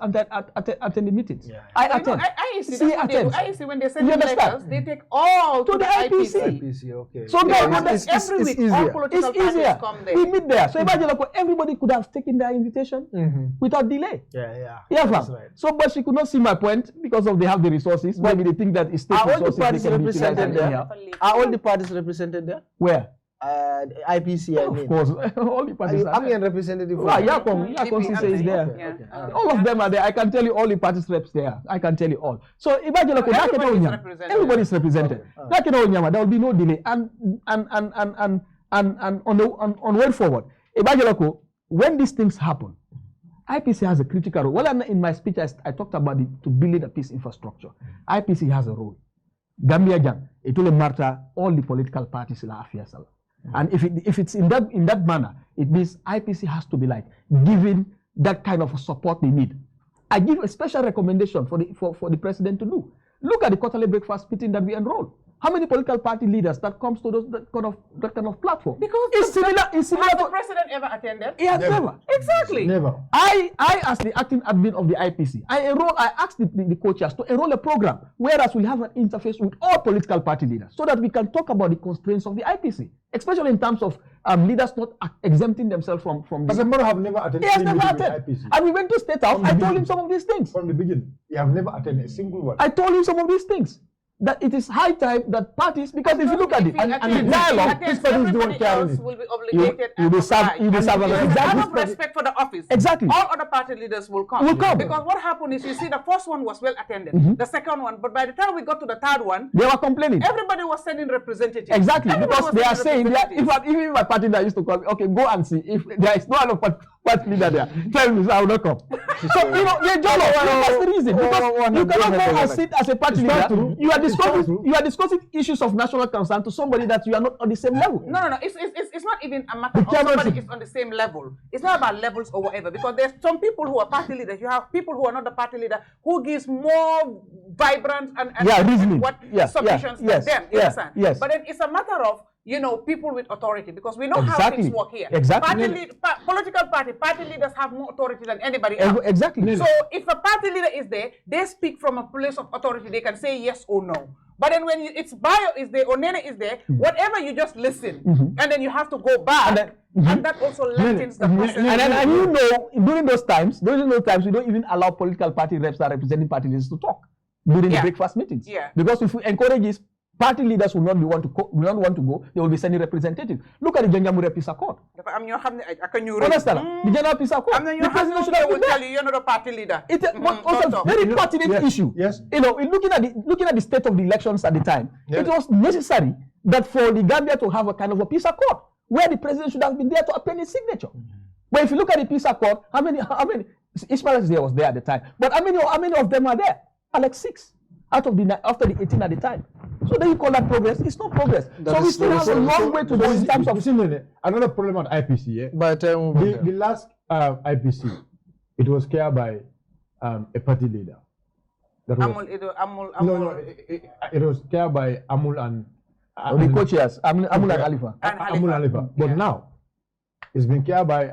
attending meetings. I attend. I see when they send letters, they take all to the IPC. Okay. So every week, all political parties come there. We meet there. So imagine everybody could have taken their invitation without delay. Yeah. That's right. So, but she could not see my point because they have the resources. Maybe they think that it's state resources. Are all the parties represented there? Are all the parties represented there? Where? IPC, I mean. Of course, all the parties. I'm a representative. Yama Ceesay is there. Okay. All of them are there. I can tell you all the parties reps there. I can tell you all. So imagine everybody is represented. There will be no delay. And on way forward, imagine when these things happen, IPC has a critical role. Well, in my speech, I talked about to build a peace infrastructure. IPC has a role. Gambia Jang, it will matter all the political parties in affairs. And if it's in that manner, it means IPC has to be like giving that kind of support they need. I give a special recommendation for the president to do. Look at the quarterly breakfast meeting that we enroll. How many political party leaders that comes to that kind of platform? Because it's similar. Has the president ever attended? He has never. Exactly. Never. I as the acting admin of the IPC, I asked the co-chairs to enroll a program, whereas we have an interface with all political party leaders, so that we can talk about the constraints of the IPC, especially in terms of leaders not exempting themselves from the. As a matter, have never attended. He has never attended. IPC. And we went to State House. I told him some of these things. From the beginning, he have never attended a single one. I told him some of these things. That it is high time that parties, because if you look at it, and the dialogue, this person don't care. Will be obligated you will serve out of respect for the office. Exactly. All other party leaders will come. Because what happened is, you see, the first one was well attended, the second one, but by the time we got to the third one, they were complaining. Everybody was sending representatives. Exactly, because they are saying that even my party leader used to call me, okay, go and see if there is no other party leader there. Tell me, I will not come. So they don't know. That's the reason. Because you cannot go and sit as a party leader. You are discussing issues of national concern to somebody that you are not on the same level. No. It's not even a matter of somebody is on the same level. It's not about levels or whatever. Because there's some people who are party leaders. You have people who are not the party leader who gives more vibrant and submissions than them. You understand? Yes. But then it's a matter of people with authority, because we know how things work here. Exactly. Political party leaders have more authority than anybody else. Exactly. So if a party leader is there, they speak from a place of authority. They can say yes or no. But then when it's Bayo is there or Nene is there, whatever, you just listen. And then you have to go back. And that also lengthens the process. And during those times, we don't even allow political party reps that are representing party leaders to talk during the breakfast meetings. Yeah. Because if we encourage this, party leaders will not want to go. They will be sending representatives. Look at the Janjamure Peace Accord. Understand? The General Peace Accord. The president should have been there. You're not a party leader. But also very pertinent issue. Yes. You know, looking at the state of the elections at the time, it was necessary that for the Gambia to have a kind of a peace accord where the president should have been there to append his signature. But if you look at the peace accord, how many Ismail was there at the time? But how many of them are there? Like 6 out of after the 18 at the time. So then you call that progress? It's not progress. So we still have a long way to go in terms of. Another problem at IPC, yeah. But the last IPC, it was carried by a party leader. That was, it was carried by Amul and the co-chairs, Amul and Alifa. Amul and Alifa. But now, it's been carried by,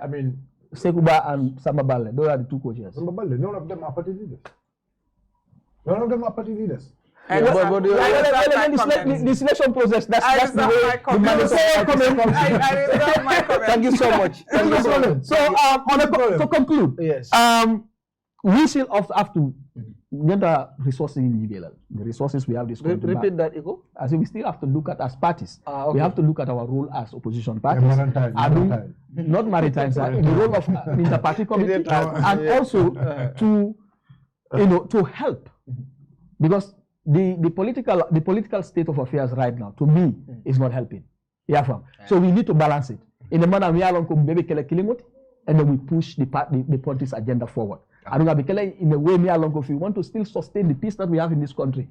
Sekuba and Samabale. Those are the 2 co-chairs. Samabale, none of them are party leaders. None of them are party leaders. The selection process, that's the way the mandate. Thank you so much. So, to conclude, yes. We still have to get the resources in GBL. The resources we have this country. Repeat that, Ego. As we still have to look at as parties. Okay. We have to look at our role as opposition parties. Not maritime side. The role of inter-party committee, and also to help, because the political state of affairs right now, to me, is not helping. So we need to balance it in a manner we are maybe and then we push the politics agenda forward. In a way, if we want to still sustain the peace that we have in this country,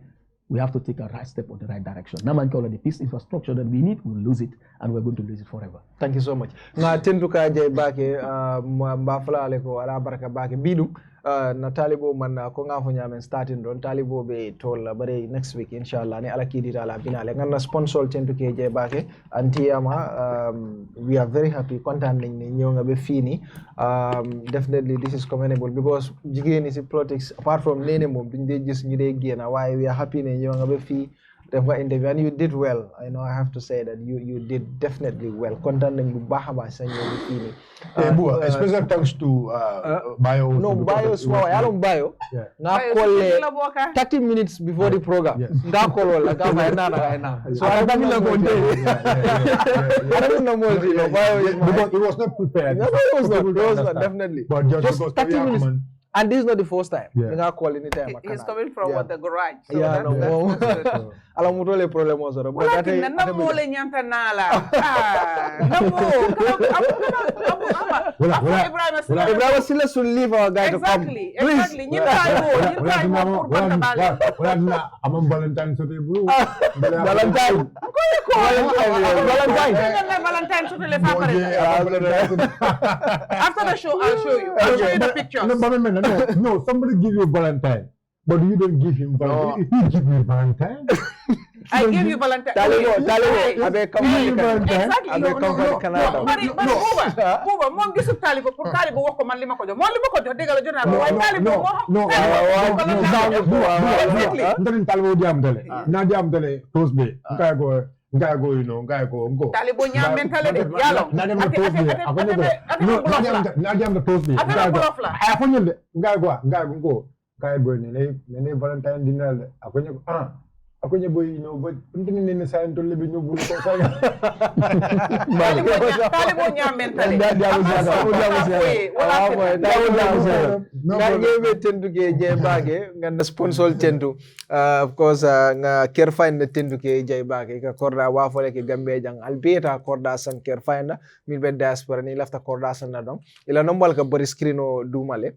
we have to take a right step in the right direction. The peace infrastructure that we need, we'll lose it, and we're going to lose it forever. Thank you so much. Nga tentuka jay bake mbafla aleko ala baraka bake bidu na talibo man ko nga fo nyamen starting don talibo be tol bare next week inshallah ni ala kidita ala binale ngana sponsor tentuke jay bake antiyama we are very happy content ni ñew nga be fini definitely this is commendable because jigeen is politics apart from nene mom duñ dé gis ñu dé gëna waye we are happy ne ñew nga be fi def nga interview and you did well. I know I have to say that you did definitely well. Content nañ bu baaxa ba sa ñew bi fini. Special thanks to Bayo. No, Bayo small. I don't Bayo. Nga call 30 minutes before the program. Nga call wala ka ba na. So I don't know konte. I don't know more because it was not prepared. No, it was not definitely. But just 30 minutes. And this is not the first time. Nga call anytime. He's coming from the garage. So yeah, no. Ala mo tole problem mo soro. But na mo le nyanta nala. Na mo. Ibrahim still should leave our guy to come. Exactly. Nyanta mo pour Bantaba. Wala amam Valentine so te bro. Valentine. Valentine so te le fa after the show I'll show you. I'll show you the pictures. No, somebody give you Valentine, but you don't give him Valentine. No. He give me Valentine. I give you Valentine. Talibo. Abe come exactly. Abe come Canada. Buba, mom gisu Talibo pour Talibo wako man lima ko jo. Mon lima ko jo degala jona ko way Talibo no. Ndani Talibo diam dele. Na diam dele Thursday. Ngai go you know ngai go ngo. Talibo nya mentality yalo. Na dem Thursday. Na dem the Thursday. Ngai go. Akonye ngai go. Ngai go ne Valentine dinner akonye akonye boy you know but ntini ne sa ntole be ñu bulu ko sa Talibo nya mentality. Nga ngebe tendu ke jay bage nga sponsor tendu of course nga care find tendu ke jay bage ka korda wa fole ke gambe jang albeta korda san care find min be diaspora ni lafta korda san na don ila nombal ka bari screeno dumale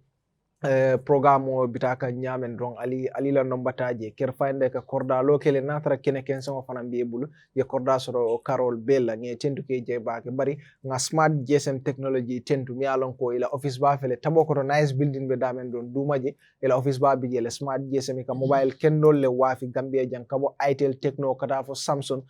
programme o bitaka nyamen don ali la nombataje ker fande ka korda lokele natara kene kenso fana biebulu ye korda soro Carol Bella nge tentu ke je baake bari nga smart GSM technology tentu mi alon ko ila office ba fele taboko to nice building be damen don dumaje ila office ba bi le smart GSM ka mobile kendol le wafi Gambia jang kabo Itel Techno kata fo Samsung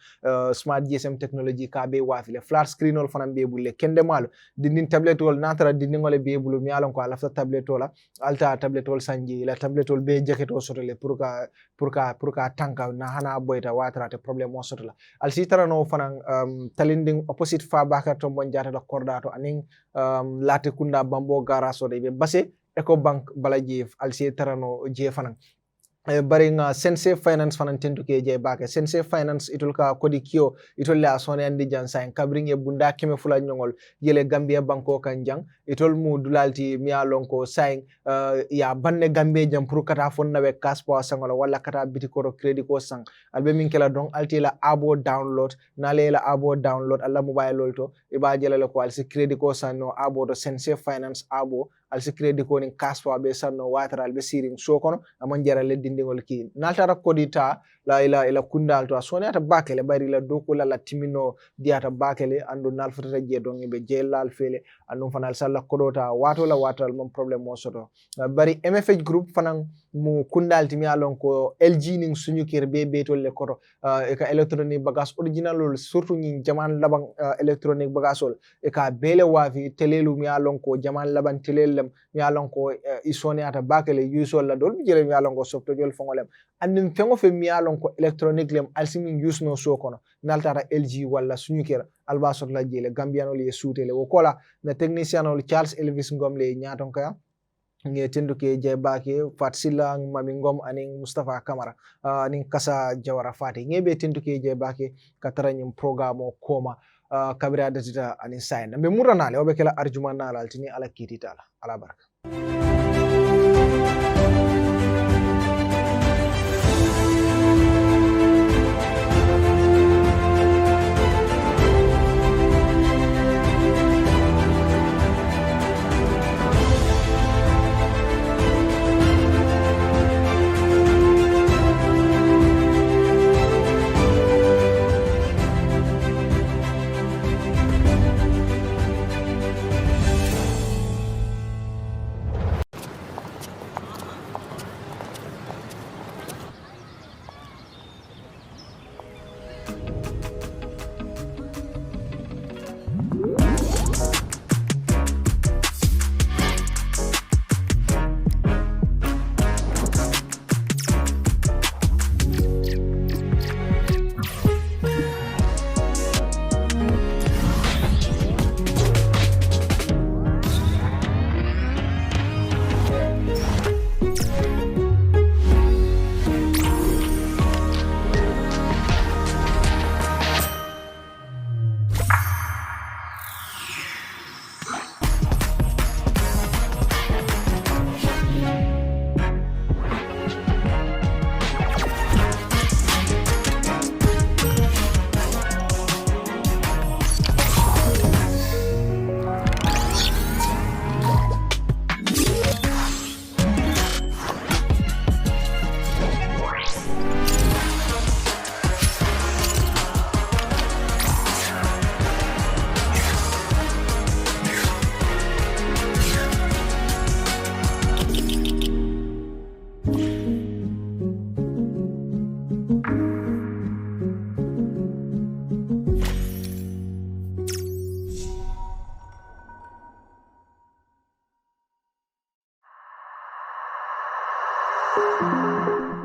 smart GSM technology ka be wafi le flat screen ol fana biebulu kende malo dindin tablet ol natara dindin ngole biebulu mi alon ko ala tablet ola alta tablet ol sanji la tablet ol be jacket o sotole pour ka tanka na hana boyta watrate problème o sotola al sitarano fanan talinding opposite fa bakar to mon jata do kordato aning late kunda bambo gara so de be basse eco bank bala jef al sitarano je fanan baring Sensei Finance fanan tentu ke je bake Sensei Finance itul ka kodi kio itul la sone andi jan sain kabring e bunda keme fula nyongol yele Gambia banko kanjang itul mu dulalti miya lonko sain ya banne Gambia jam pour kata fonna be kaspo sangola wala kata bitikoro credit ko sang albe min kala don altila abo download nale la abo download alla mobile lolto e ba jele ko alsi credit ko sanno abo do Sensei Finance abo alsi credit ko ni kaspo be sanno watral be siring so kono amon jara le dindingol ki naltara kodita la ila kundal to sone ata bakele bari la doko la timino diata bakele andu nal futata je don be jelal fele andu fanal sala kodota wato la watal mom problem mo soto bari MFH group fanan mu kundal timi alon ko LG ning suñu kër be betol le koto e ka electronic bagage original surtout ñi jaman laban electronic bagage e ka bele wafi telelu mi alon ko jaman laban telelem mi alon ko isone ata bakele usol la dol jere mi alon ko sopto jol fongolem andin fengo fe mi alon ko electronic lem alsimin use no so kono naltara LG wala suñu kër alba sot la jele gambiano le soutele wo kola na technicien Charles Elvis Ngom le ñaton kaya nge tendu ke jebake Fatsila Mami Ngom aning Mustafa Kamara aning Kasa Jawara Fati ngebe tendu ke jebake katara nyim programo koma kabira datita anin sain be muranale obe kala arjuma nala altini ala kititala ala baraka.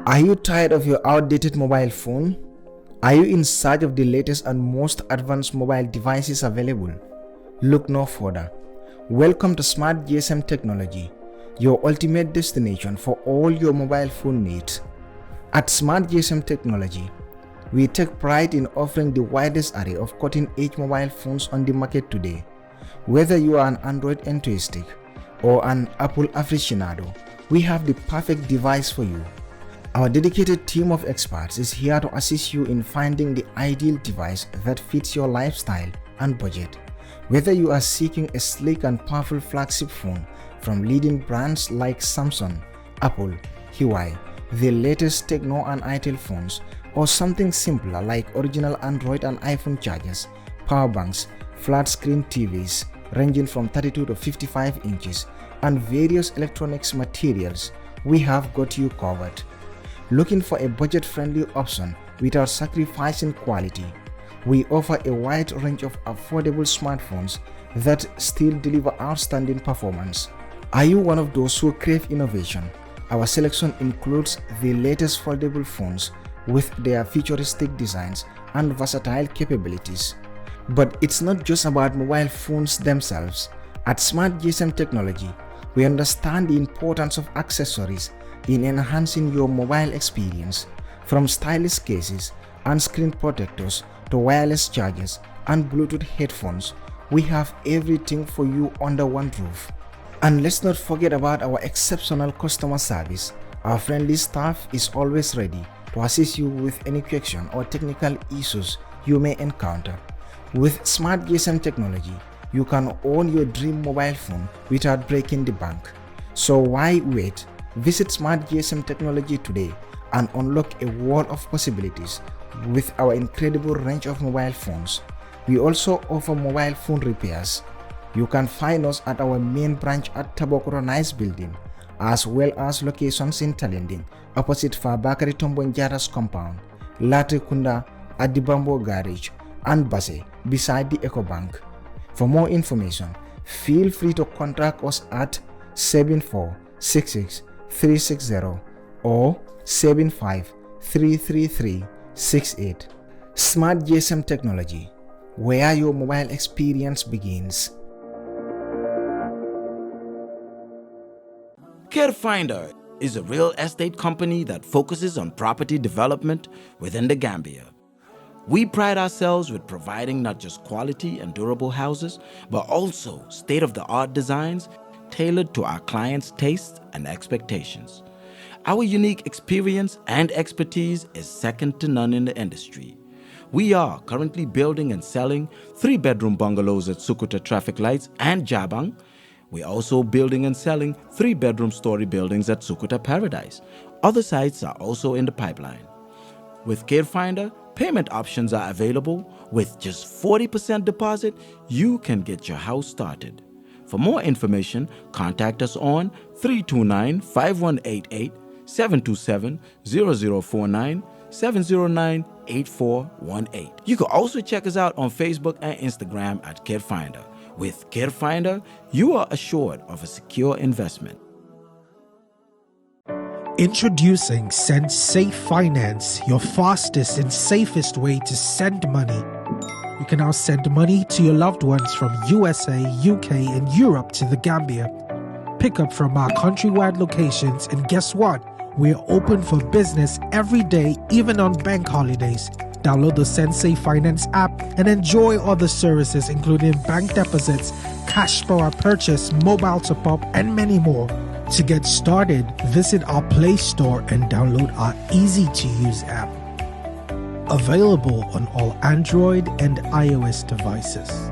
Are you tired of your outdated mobile phone? Are you in search of the latest and most advanced mobile devices available? Look no further. Welcome to Smart GSM Technology, your ultimate destination for all your mobile phone needs. At Smart GSM Technology, we take pride in offering the widest array of cutting-edge mobile phones on the market today. Whether you are an Android enthusiast or an Apple aficionado, we have the perfect device for you. Our dedicated team of experts is here to assist you in finding the ideal device that fits your lifestyle and budget. Whether you are seeking a sleek and powerful flagship phone from leading brands like Samsung, Apple, Huawei, the latest Tecno and Itel phones, or something simpler like original Android and iPhone chargers, power banks, flat screen TVs ranging from 32 to 55 inches, and various electronics materials, we have got you covered. Looking for a budget-friendly option without sacrificing quality? We offer a wide range of affordable smartphones that still deliver outstanding performance. Are you one of those who crave innovation? Our selection includes the latest foldable phones with their futuristic designs and versatile capabilities. But it's not just about mobile phones themselves. At Smart GSM Technology, we understand the importance of accessories in enhancing your mobile experience. From stylish cases and screen protectors to wireless chargers and Bluetooth headphones, we have everything for you under one roof. And let's not forget about our exceptional customer service. Our friendly staff is always ready to assist you with any question or technical issues you may encounter. With Smart GSM technology, you can own your dream mobile phone without breaking the bank. So why wait? Visit Smart GSM technology today and unlock a world of possibilities with our incredible range of mobile phones. We also offer mobile phone repairs. You can find us at our main branch at Babucarr Nice building, as well as locations in Talending, opposite Babucarr Tombonjara's compound, Latrikunda at the Bamboo Garage, and Basse beside the EcoBank. For more information, feel free to contact us at 7466-360 or 75-333-68. Smart GSM technology, where your mobile experience begins. CareFinder is a real estate company that focuses on property development within the Gambia. We pride ourselves with providing not just quality and durable houses, but also state-of-the-art designs tailored to our clients' tastes and expectations. Our unique experience and expertise is second to none in the industry. We are currently building and selling 3-bedroom bungalows at Sukuta Traffic Lights and Jabang. We're also building and selling 3-bedroom story buildings at Sukuta Paradise. Other sites are also in the pipeline. With CareFinder, payment options are available. With just 40% deposit, you can get your house started. For more information, contact us on 329-5188, 727-0049, 709-8418. You can also check us out on Facebook and Instagram at CareFinder. With CareFinder, you are assured of a secure investment. Introducing Send Safe Finance, your fastest and safest way to send money. You can now send money to your loved ones from USA, UK, and Europe to the Gambia. Pick up from our countrywide locations, and guess what? We're open for business every day, even on bank holidays. Download the Send Safe Finance app and enjoy other services including bank deposits, cash for our purchase, mobile top-up, and many more. To get started, visit our Play Store and download our easy-to-use app. Available on all Android and iOS devices.